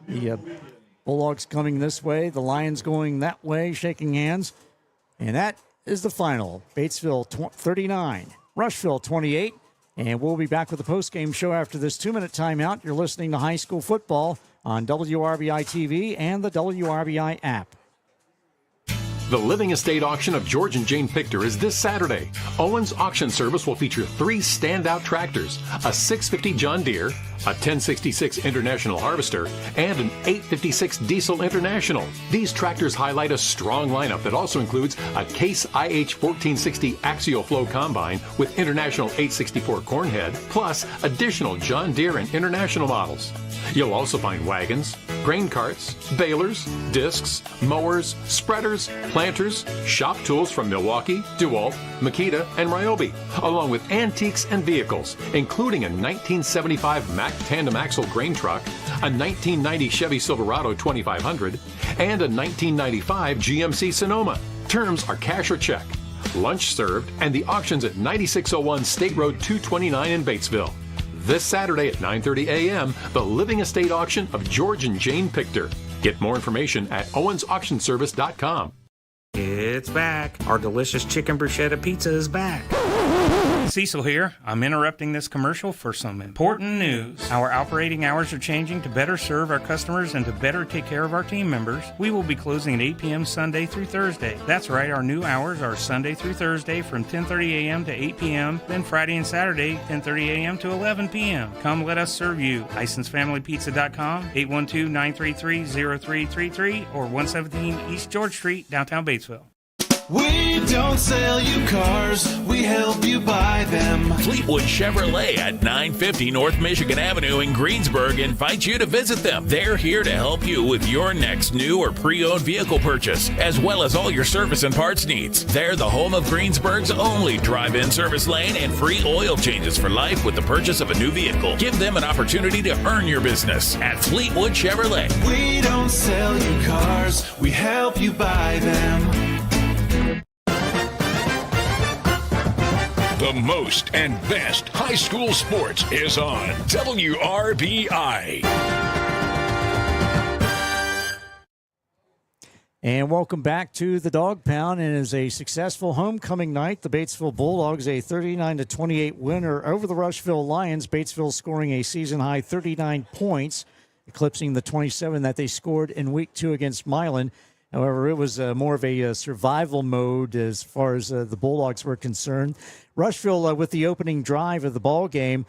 The Bulldogs coming this way, the Lions going that way, shaking hands. And that is the final. Batesville 39, Rushville 28. And we'll be back with the postgame show after this 2-minute timeout. You're listening to high school football on WRBI-TV and the WRBI app. The Living Estate Auction of George and Jane Pichter is this Saturday. Owens Auction Service will feature 3 standout tractors, a 650 John Deere, a 1066 International Harvester, and an 856 Diesel International. These tractors highlight a strong lineup that also includes a Case IH 1460 Axial Flow Combine with International 864 Cornhead, plus additional John Deere and International models. You'll also find wagons, grain carts, balers, discs, mowers, spreaders, planters, shop tools from Milwaukee, DeWalt, Makita, and Ryobi, along with antiques and vehicles, including a 1975 Mack tandem axle grain truck, a 1990 Chevy Silverado 2500, and a 1995 GMC Sonoma. Terms are cash or check. Lunch served, and the auction's at 9601 State Road 229 in Batesville. This Saturday at 9:30 a.m., the Living Estate Auction of George and Jane Pichter. Get more information at owensauctionservice.com. It's back. Our delicious chicken bruschetta pizza is back. Cecil here. I'm interrupting this commercial for some important news. Our operating hours are changing to better serve our customers and to better take care of our team members. We will be closing at 8 p.m. Sunday through Thursday. That's right, our new hours are Sunday through Thursday from 10:30 a.m. to 8 p.m., then Friday and Saturday 10:30 a.m. to 11 p.m. Come let us serve you. LicenseFamilyPizza.com, 812-933-0333, or 117 East George Street, downtown Batesville. We don't sell you cars, we help you buy them. Fleetwood Chevrolet at 950 North Michigan Avenue in Greensburg invites you to visit them. They're here to help you with your next new or pre-owned vehicle purchase, as well as all your service and parts needs. They're the home of Greensburg's only drive-in service lane and free oil changes for life with the purchase of a new vehicle. Give them an opportunity to earn your business at Fleetwood Chevrolet. We don't sell you cars, we help you buy them. The most and best high school sports is on WRBI. And welcome back to the Dog Pound. And it is a successful homecoming night. The Batesville Bulldogs a 39-28 winner over the Rushville Lions. Batesville scoring a season-high 39 points, eclipsing the 27 that they scored in Week 2 against Milan. However, it was more of a survival mode as far as the Bulldogs were concerned. Rushville, with the opening drive of the ball game,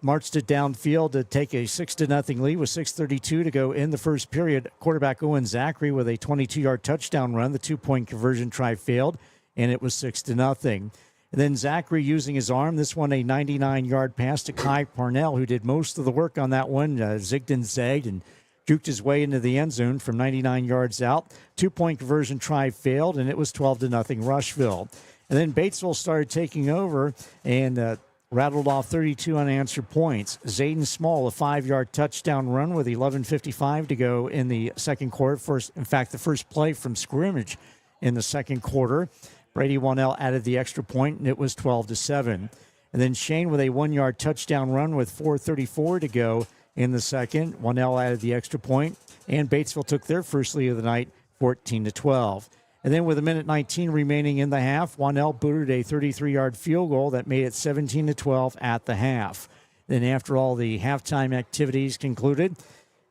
marched it downfield to take a 6-0 lead with 6:32 to go in the first period. Quarterback Owen Zachary with a 22-yard touchdown run. The 2-point conversion try failed, and it was 6-0. And then Zachary using his arm, this one a 99-yard pass to Kai Parnell, who did most of the work on that one, zigged and zagged and juked his way into the end zone from 99 yards out. 2-point conversion try failed, and it was 12-0 Rushville. And then Batesville started taking over and rattled off 32 unanswered points. Zayden Small, a 5-yard touchdown run with 11:55 to go in the second quarter. The first play from scrimmage in the second quarter. Brady Wannell added the extra point, and it was 12-7. And then Shane with a 1-yard touchdown run with 4:34 to go in the second. Wannell added the extra point, and Batesville took their first lead of the night, 14-12. And then with 1:19 remaining in the half, Wannell booted a 33-yard field goal that made it 17-12 at the half. Then after all the halftime activities concluded,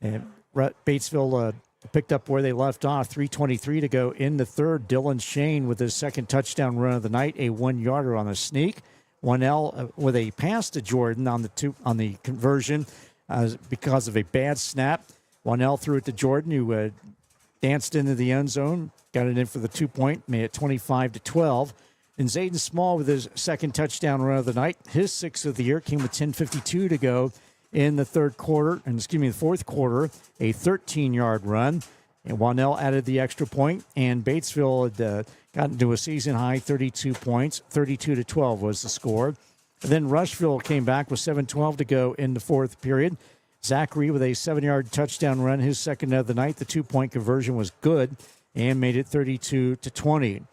Batesville picked up where they left off, 3:23 to go in the third. Dylan Shane with his second touchdown run of the night, a 1-yarder on the sneak. Wannell with a pass to Jordan on the conversion because of a bad snap. Wannell threw it to Jordan, who danced into the end zone, got it in for the 2-point, made it 25-12. And Zayden Small with his second touchdown run of the night, his 6th of the year, came with 10:52 to go in the fourth quarter, a 13-yard run. And Wanell added the extra point, and Batesville had gotten to a season-high 32 points. 32-12 was the score. And then Rushville came back with 7:12 to go in the fourth period. Zachary with a 7-yard touchdown run, his second of the night. The 2-point conversion was good and made it 32-20.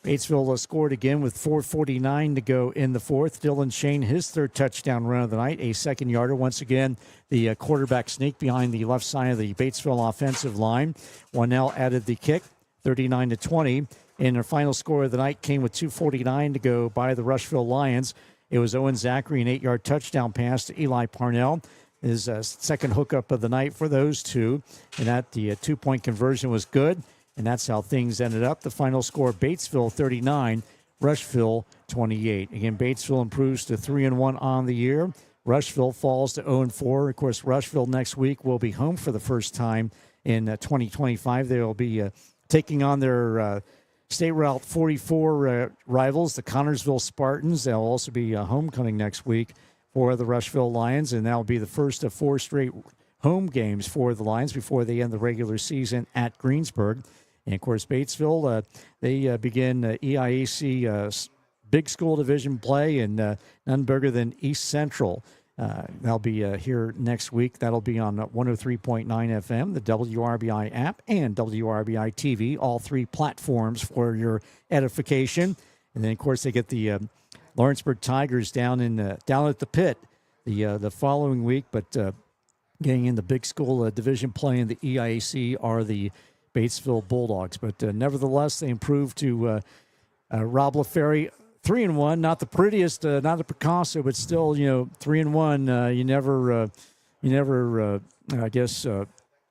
Batesville scored again with 4:49 to go in the fourth. Dylan Shane, his third touchdown run of the night, a second-yarder. Once again, the quarterback sneak behind the left side of the Batesville offensive line. Wanell added the kick, 39-20. And their final score of the night came with 2:49 to go by the Rushville Lions. It was Owen Zachary, an 8-yard touchdown pass to Eli Parnell. His second hookup of the night for those two. And that the 2-point conversion was good. And that's how things ended up. The final score, Batesville 39, Rushville 28. Again, Batesville improves to 3-1 on the year. Rushville falls to 0-4. Of course, Rushville next week will be home for the first time in 2025. They will be taking on their State Route 44 rivals, the Connorsville Spartans. They'll also be homecoming next week for the Rushville Lions, and that will be the first of 4 straight home games for the Lions before they end the regular season at Greensburg. And, of course, Batesville, they begin EIAC Big School Division play, and none bigger than East Central. They'll be here next week. That'll be on 103.9 FM, the WRBI app, and WRBI-TV, all 3 platforms for your edification. And then, of course, they get the Lawrenceburg Tigers down at the pit the following week. But getting in the Big School Division play in the EIAC are the Batesville Bulldogs. But nevertheless, they improved to Rob LaFerry, 3-1, not the prettiest, not the Picasso, but still, 3-1. You never, I guess,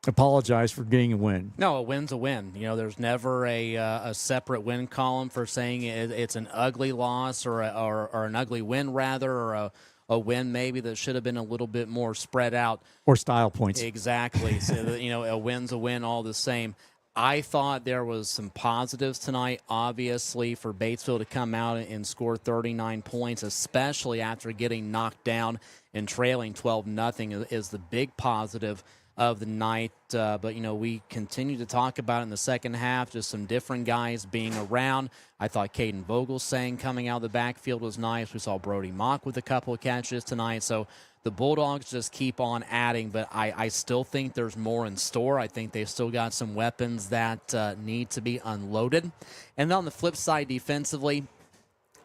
apologize for getting a win. No, a win's a win. There's never a separate win column for saying it's an ugly loss or an ugly win, rather, or a win maybe that should have been a little bit more spread out. Or style points. Exactly. So, a win's a win all the same. I thought there was some positives tonight, obviously, for Batesville to come out and score 39 points, especially after getting knocked down and trailing 12-0 is the big positive of the night. But we continue to talk about it in the second half, just some different guys being around. I thought Caden Vogelsang coming out of the backfield was nice. We saw Brody Mock with a couple of catches tonight. So the Bulldogs just keep on adding, but I still think there's more in store. I think they've still got some weapons that need to be unloaded. And then on the flip side, defensively,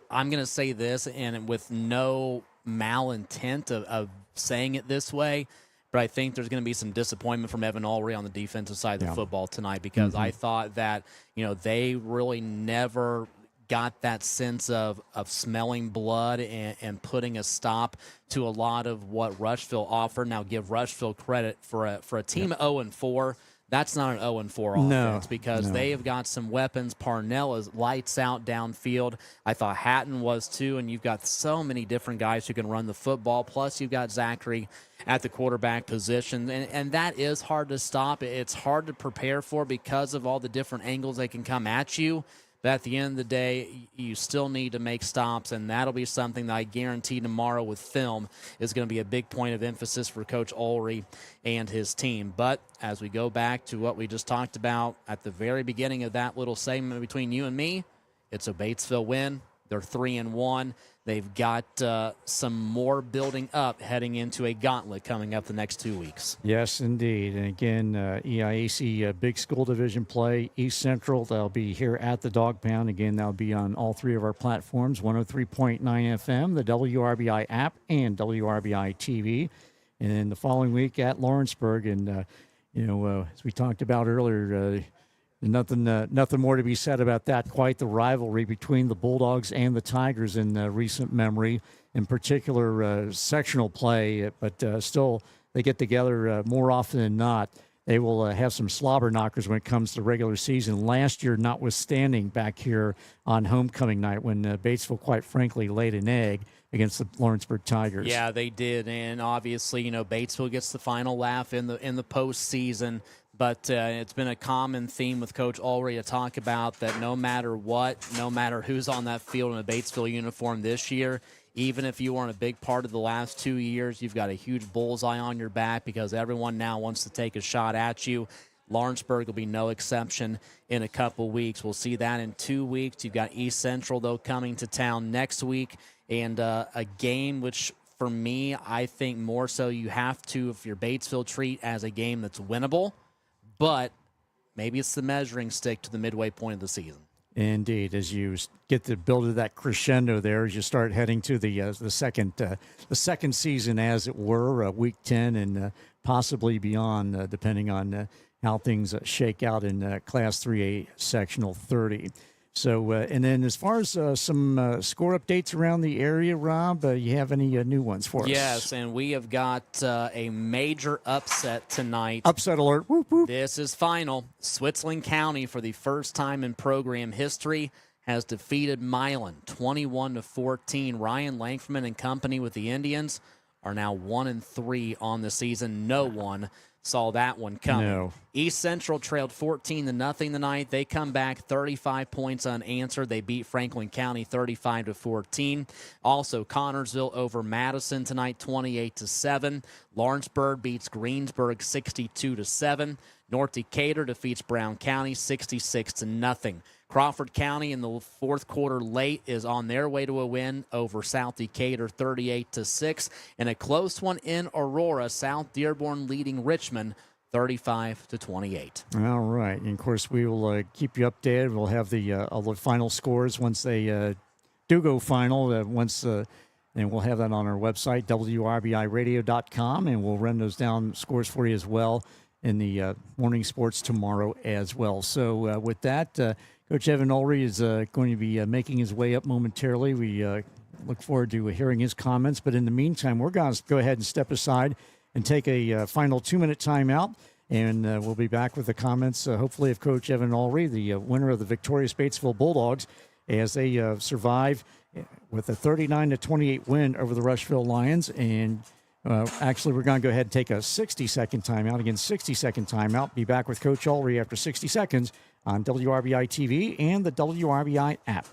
I'm going to say this, and with no malintent of saying it this way, but I think there's going to be some disappointment from Evan Ulrey on the defensive side of the football tonight, because I thought that, they really never got that sense of smelling blood and putting a stop to a lot of what Rushville offered. Now, give Rushville credit for a team 0-4. That's not an 0-4 offense, because they have got some weapons. Parnell is lights out downfield. I thought Hatton was too, and you've got so many different guys who can run the football. Plus, you've got Zachary at the quarterback position, and that is hard to stop. It's hard to prepare for because of all the different angles they can come at you. But at the end of the day, you still need to make stops, and that'll be something that I guarantee tomorrow with film is going to be a big point of emphasis for Coach Ulrey and his team. But as we go back to what we just talked about at the very beginning of that little segment between you and me, it's a Batesville win. They're 3-1. They've got some more building up heading into a gauntlet coming up the next 2 weeks. Yes, indeed. And again, EIAC Big School Division play, East Central. They'll be here at the Dog Pound. Again, that'll be on all 3 of our platforms, 103.9 FM, the WRBI app, and WRBI-TV. And then the following week at Lawrenceburg. And, as we talked about earlier, nothing more to be said about that. Quite the rivalry between the Bulldogs and the Tigers in recent memory, in particular sectional play. But still, they get together more often than not. They will have some slobber knockers when it comes to regular season. Last year, notwithstanding, back here on homecoming night when Batesville, quite frankly, laid an egg against the Lawrenceburg Tigers. Yeah, they did, and obviously, Batesville gets the final laugh in the postseason. But it's been a common theme with Coach Ulrey to talk about that no matter what, no matter who's on that field in a Batesville uniform this year, even if you weren't a big part of the last 2 years, you've got a huge bullseye on your back because everyone now wants to take a shot at you. Lawrenceburg will be no exception in a couple weeks. We'll see that in 2 weeks. You've got East Central, though, coming to town next week, and a game which, for me, I think more so you have to, if you're Batesville, treat as a game that's winnable, but maybe it's the measuring stick to the midway point of the season. Indeed, as you get to build to that crescendo there, as you start heading to the second season, as it were, week 10 and possibly beyond, depending on how things shake out in Class 3A Sectional 30. So, and then as far as some score updates around the area, Rob, you have any new ones for us? Yes, and we have got a major upset tonight. Upset alert. Whoop, whoop. This is final. Switzerland County, for the first time in program history, has defeated Milan 21-14. Ryan Lankford and company with the Indians are now 1-3 on the season. No one saw that one coming. No. East Central trailed 14-0 tonight. They come back 35 points unanswered. They beat Franklin County 35-14. Also, Connorsville over Madison tonight, 28-7. Lawrenceburg beats Greensburg 62-7. North Decatur defeats Brown County 66-0. Crawford County in the fourth quarter late is on their way to a win over South Decatur 38-6. And a close one in Aurora, South Dearborn leading Richmond 35-28. All right. And of course, we will keep you updated. We'll have all the final scores once they do go final. And we'll have that on our website, WRBIRadio.com, and we'll run those down scores for you as well in the morning sports tomorrow as well. So with that, Coach Evan Ulrey is going to be making his way up momentarily. We look forward to hearing his comments. But in the meantime, we're going to go ahead and step aside and take a final 2-minute timeout. And we'll be back with the comments, hopefully, of Coach Evan Ulrey, the winner of the victorious Batesville Bulldogs, as they survive with a 39-28 win over the Rushville Lions. And actually, we're going to go ahead and take a 60-second timeout. Again, 60-second timeout. Be back with Coach Ulrey after 60 seconds on WRBI-TV and the WRBI app.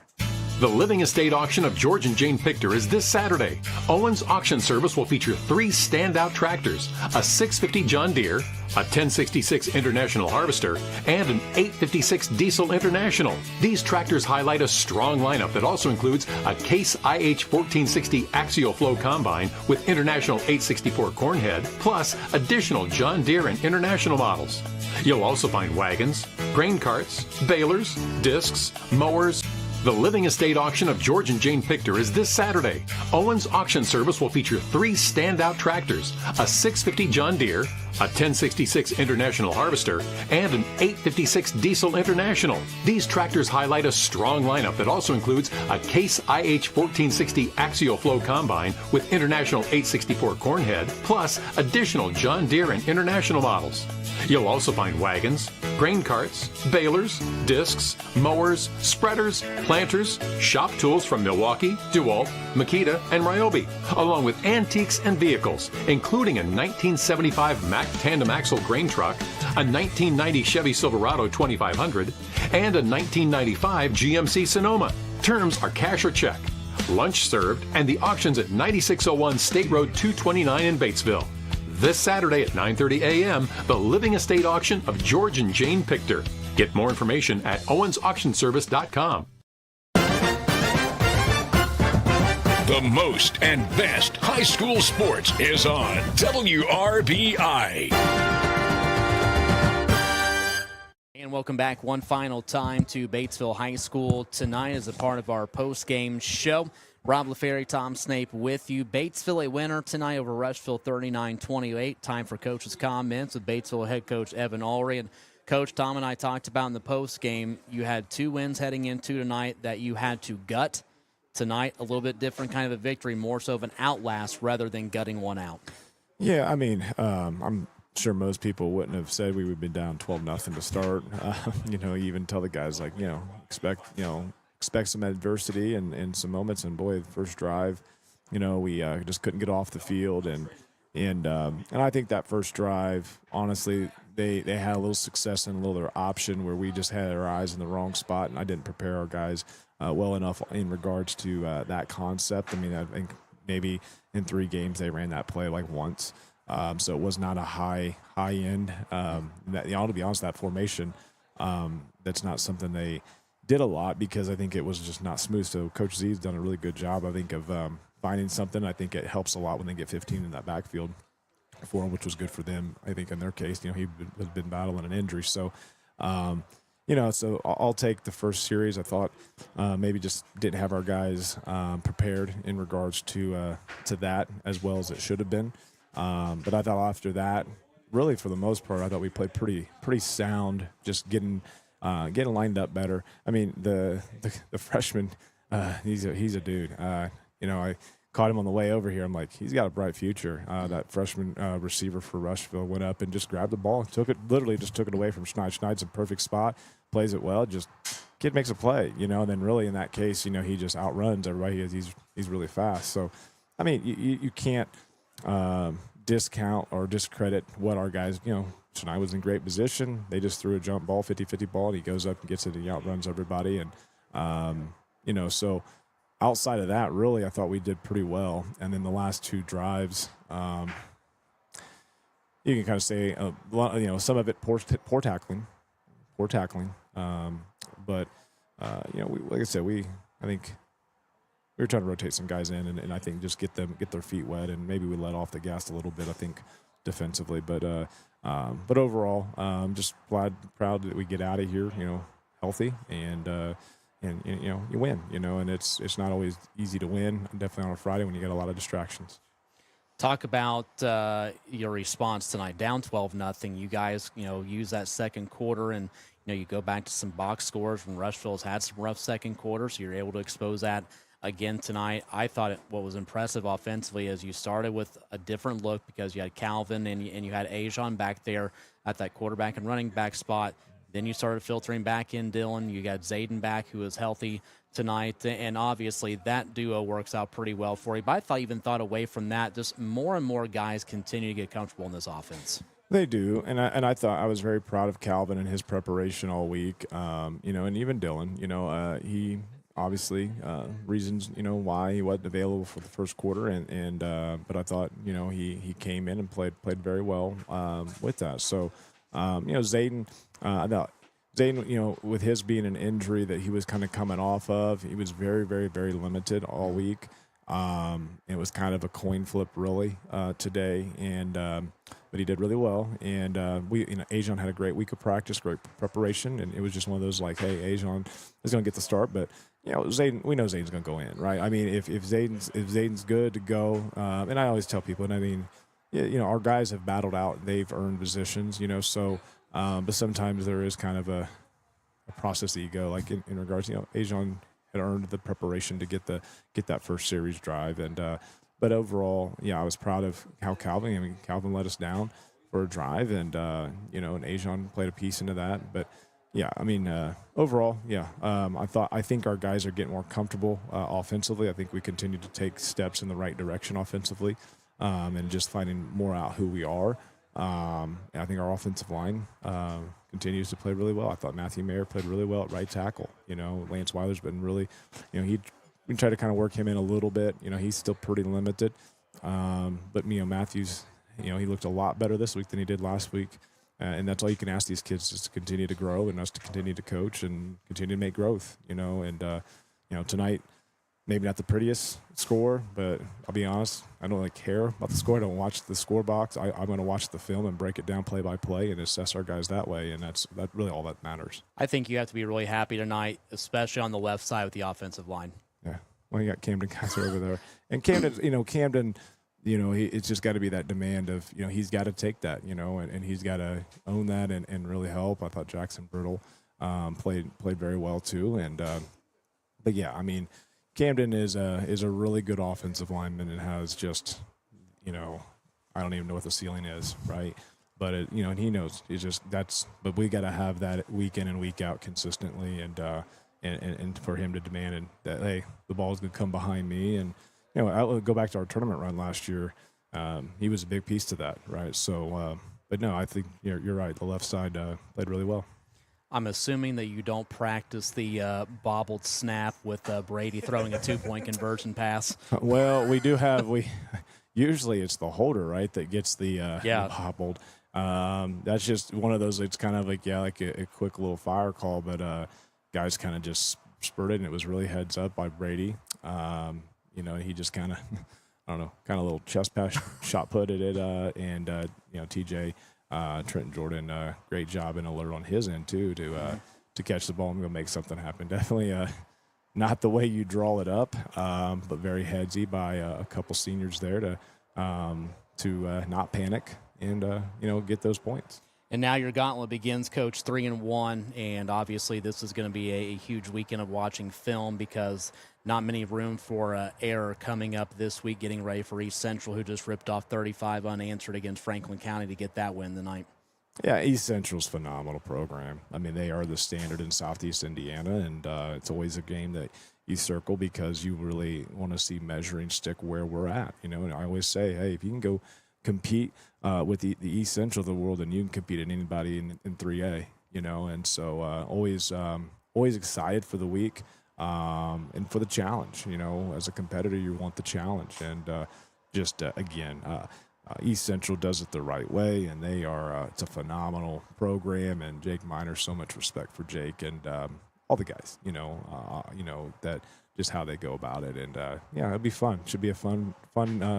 The Living Estate Auction of George and Jane Pichter is this Saturday. Owens Auction Service will feature 3 standout tractors, a 650 John Deere, a 1066 International Harvester, and an 856 Diesel International. These tractors highlight a strong lineup that also includes a Case IH 1460 Axial Flow Combine with International 864 Cornhead, plus additional John Deere and International models. You'll also find wagons, grain carts, balers, discs, mowers. The Living Estate Auction of George and Jane Pichter is this Saturday. Owens Auction Service will feature 3 standout tractors, a 650 John Deere, a 1066 International Harvester, and an 856 Diesel International. These tractors highlight a strong lineup that also includes a Case IH 1460 Axial Flow Combine with International 864 Cornhead, plus additional John Deere and International models. You'll also find wagons, grain carts, balers, discs, mowers, spreaders, planters, shop tools from Milwaukee, DeWalt, Makita, and Ryobi, along with antiques and vehicles, including a 1975 Mack tandem axle grain truck, a 1990 Chevy Silverado 2500, and a 1995 GMC Sonoma. Terms are cash or check. Lunch served, and the auction's at 9601 State Road 229 in Batesville. This Saturday at 9:30 a.m., the Living Estate Auction of George and Jane Pichter. Get more information at owensauctionservice.com. The most and best high school sports is on WRBI. And welcome back one final time to Batesville High School tonight as a part of our post-game show. Rob LaFerry, Tom Snape with you. Batesville a winner tonight over Rushville 39-28. Time for coach's comments with Batesville head coach Evan Ulrey. And Coach, Tom and I talked about in the post game, you had 2 wins heading into tonight that you had to gut. Tonight, a little bit different kind of a victory, more so of an outlast rather than gutting one out. Yeah, I mean, I'm sure most people wouldn't have said we would have been down 12-0 to start. You even tell the guys, expect some adversity and some moments. And boy, the first drive, we just couldn't get off the field. And I think that first drive, honestly, they had a little success and a little option where we just had our eyes in the wrong spot, and I didn't prepare our guys well enough in regards to that concept. I mean, I think maybe in 3 games they ran that play like once. So it was not a high end. To be honest, that formation, that's not something they did a lot because I think it was just not smooth. So Coach Z's done a really good job, I think, of finding something. I think it helps a lot when they get 15 in that backfield for him, which was good for them. I think in their case, he had been battling an injury. So, so I'll take the first series. I thought maybe just didn't have our guys prepared in regards to that as well as it should have been. But I thought after that, really for the most part, I thought we played pretty sound, just getting lined up better. I mean, the freshman, he's a dude. I caught him on the way over here. I'm like, he's got a bright future. That freshman receiver for Rushville went up and just grabbed the ball, took it away from Schneid. Schneid's a perfect spot, plays it well. Just kid makes a play, and then really in that case, he just outruns everybody. He's really fast. So, I mean, you can't discount or discredit what our guys, Schneid was in great position. They just threw a jump ball, 50-50 ball, and he goes up and gets it and he outruns everybody. And, so outside of that, really, I thought we did pretty well. And then the last two drives, you can kind of say, some of it poor tackling. But like I said, I think we were trying to rotate some guys in, and I think just get their feet wet, and maybe we let off the gas a little bit, I think, defensively. But overall, just proud that we get out of here, healthy, and you win, and it's not always easy to win, definitely on a Friday when you get a lot of distractions. Talk about your response tonight, down 12-0. You guys, use that second quarter, and you go back to some box scores when Rushville's had some rough second quarter, so you're able to expose that again tonight. I thought what was impressive offensively is you started with a different look because you had Calvin and you had Ajon back there at that quarterback and running back spot. Then you started filtering back in Dylan. You got Zayden back, who is healthy tonight, and obviously that duo works out pretty well for you. But I thought away from that, just more and more guys continue to get comfortable in this offense. They do, and I thought I was very proud of Calvin and his preparation all week. And even Dylan, he obviously reasons why he wasn't available for the first quarter, but I thought he came in and played very well with that. So Zayden, I thought Zayden, with his being an injury that he was kind of coming off of, he was very, very, very limited all week. It was kind of a coin flip really today, but he did really well. And Ajon had a great week of practice, great preparation, and it was just one of those like, hey, Ajon is going to get the start, but Zayden, we know Zayden's going to go in, right? I mean, if Zayden's good to go, and I always tell people, and I mean, our guys have battled out, they've earned positions, so. But sometimes there is kind of a process that you go, like in regards, Ajon had earned the preparation to get that first series drive, and but overall, I was proud of how Calvin let us down for a drive, and and Ajon played a piece into that, but overall, I think our guys are getting more comfortable offensively. I think we continue to take steps in the right direction offensively, and just finding more out who we are. I think our offensive line continues to play really well. I thought Matthew Mayer played really well at right tackle. Lance Weiler's been really, we tried to kind of work him in a little bit. He's still pretty limited. But Matthews, he looked a lot better this week than he did last week. And that's all you can ask these kids, is to continue to grow and us to continue to coach and continue to make growth, tonight, maybe not the prettiest score, but I'll be honest, I don't really care about the score. I don't watch the score box. I'm going to watch the film and break it down play by play and assess our guys that way, and that's really all that matters. I think you have to be really happy tonight, especially on the left side with the offensive line. Yeah, well, you got Camden guys over there, and Camden, it's just got to be that demand of he's got to take that, and he's got to own that and really help. I thought Jackson Brittle played very well too, and but yeah, I mean. Camden is a really good offensive lineman and has just, I don't even know what the ceiling is, right? But and he knows. But we got to have that week in and week out consistently, and for him to demand and that, hey, the ball's gonna come behind me, and I'll go back to our tournament run last year. He was a big piece to that, right? So, but no, I think you're right. The left side played really well. I'm assuming that you don't practice the bobbled snap with Brady throwing a 2-point conversion pass. Well, we do have usually it's the holder, right, that gets the hobbled. That's just one of those. It's kind of like a quick little fire call, but guys kind of just spurted, and it was really heads up by Brady. He just kind of, I don't know, kind of a little chest pass shot put at it, and TJ Trenton Jordan, great job and alert on his end too to catch the ball and go make something happen. Definitely not the way you draw it up, but very headsy by a couple seniors there to not panic and get those points. And now your gauntlet begins, Coach, 3-1, and obviously this is going to be a huge weekend of watching film because not many room for error coming up this week, getting ready for East Central, who just ripped off 35 unanswered against Franklin County to get that win tonight. Yeah, East Central's a phenomenal program. I mean, they are the standard in Southeast Indiana, and it's always a game that you circle because you really want to see measuring stick where we're at. And I always say, hey, if you can go compete with the East Central of the world, and you can compete at anybody in 3A, and so always excited for the week and for the challenge. As a competitor, you want the challenge, and again, East Central does it the right way, and they are it's a phenomenal program, and Jake Miner, so much respect for Jake and all the guys, that just how they go about it, and it'll be fun. Should be a fun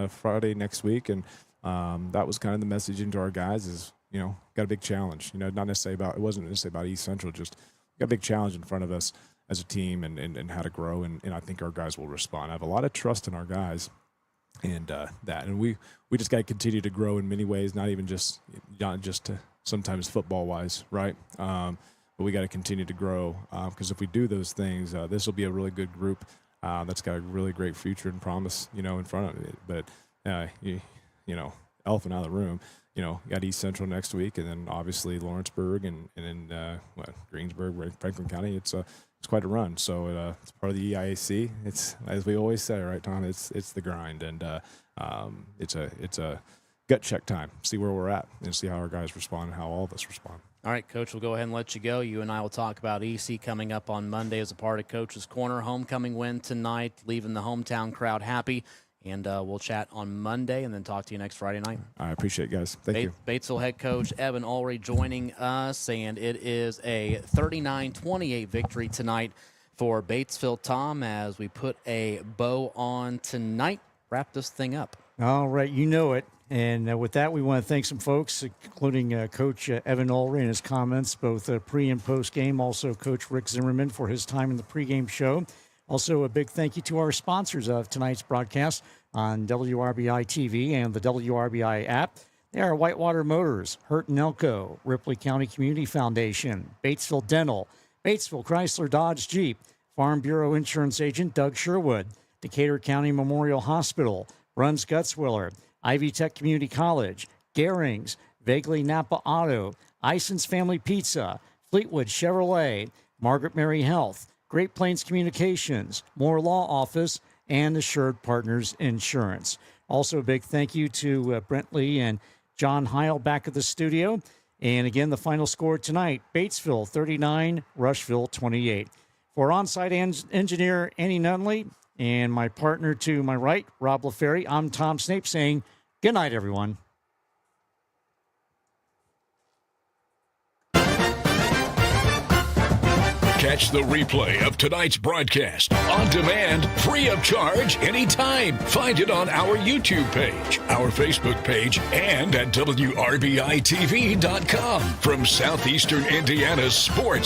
Friday next week, and that was kind of the message into our guys is, got a big challenge. It wasn't necessarily about East Central, just got a big challenge in front of us as a team and how to grow, and I think our guys will respond. I have a lot of trust in our guys and and we just got to continue to grow in many ways, not just sometimes football-wise, right? But we got to continue to grow because if we do those things, this will be a really good group that's got a really great future and promise, in front of it. But elephant out of the room, got East Central next week, and then obviously Lawrenceburg and then Greensburg, Franklin County. It's quite a run. So it's part of the EIAC. It's, as we always say, right, Tom? It's the grind, and it's a gut check time. See where we're at and see how our guys respond and how all of us respond. All right, Coach, we'll go ahead and let you go. You and I will talk about EC coming up on Monday as a part of Coach's Corner. Homecoming win tonight, leaving the hometown crowd happy. And we'll chat on Monday and then talk to you next Friday night. I appreciate it, guys. Thank you. Batesville head coach Evan Ulrey joining us, and it is a 39-28 victory tonight for Batesville. Tom, as we put a bow on tonight, wrap this thing up. All right, you know it. And with that, we want to thank some folks, including Coach Evan Ulrey and his comments, both pre- and post-game. Also, Coach Rick Zimmerman for his time in the pregame show. Also, a big thank you to our sponsors of tonight's broadcast on WRBI-TV and the WRBI app. They are Whitewater Motors, Hurt and Elko, Ripley County Community Foundation, Batesville Dental, Batesville Chrysler Dodge Jeep, Farm Bureau Insurance Agent Doug Sherwood, Decatur County Memorial Hospital, Bruns Gutzwiller, Ivy Tech Community College, Garings, Vaguely Napa Auto, Ison's Family Pizza, Fleetwood Chevrolet, Margaret Mary Health, Great Plains Communications, Moore Law Office, and Assured Partners Insurance. Also, a big thank you to Brent Lee and John Heil back at the studio. And again, the final score tonight, Batesville 39, Rushville 28. For on-site engineer Annie Nunley and my partner to my right, Rob LaFerry, I'm Tom Snape saying good night, everyone. Catch the replay of tonight's broadcast on demand, free of charge, anytime. Find it on our YouTube page, our Facebook page, and at WRBI-TV.com. From Southeastern Indiana's sports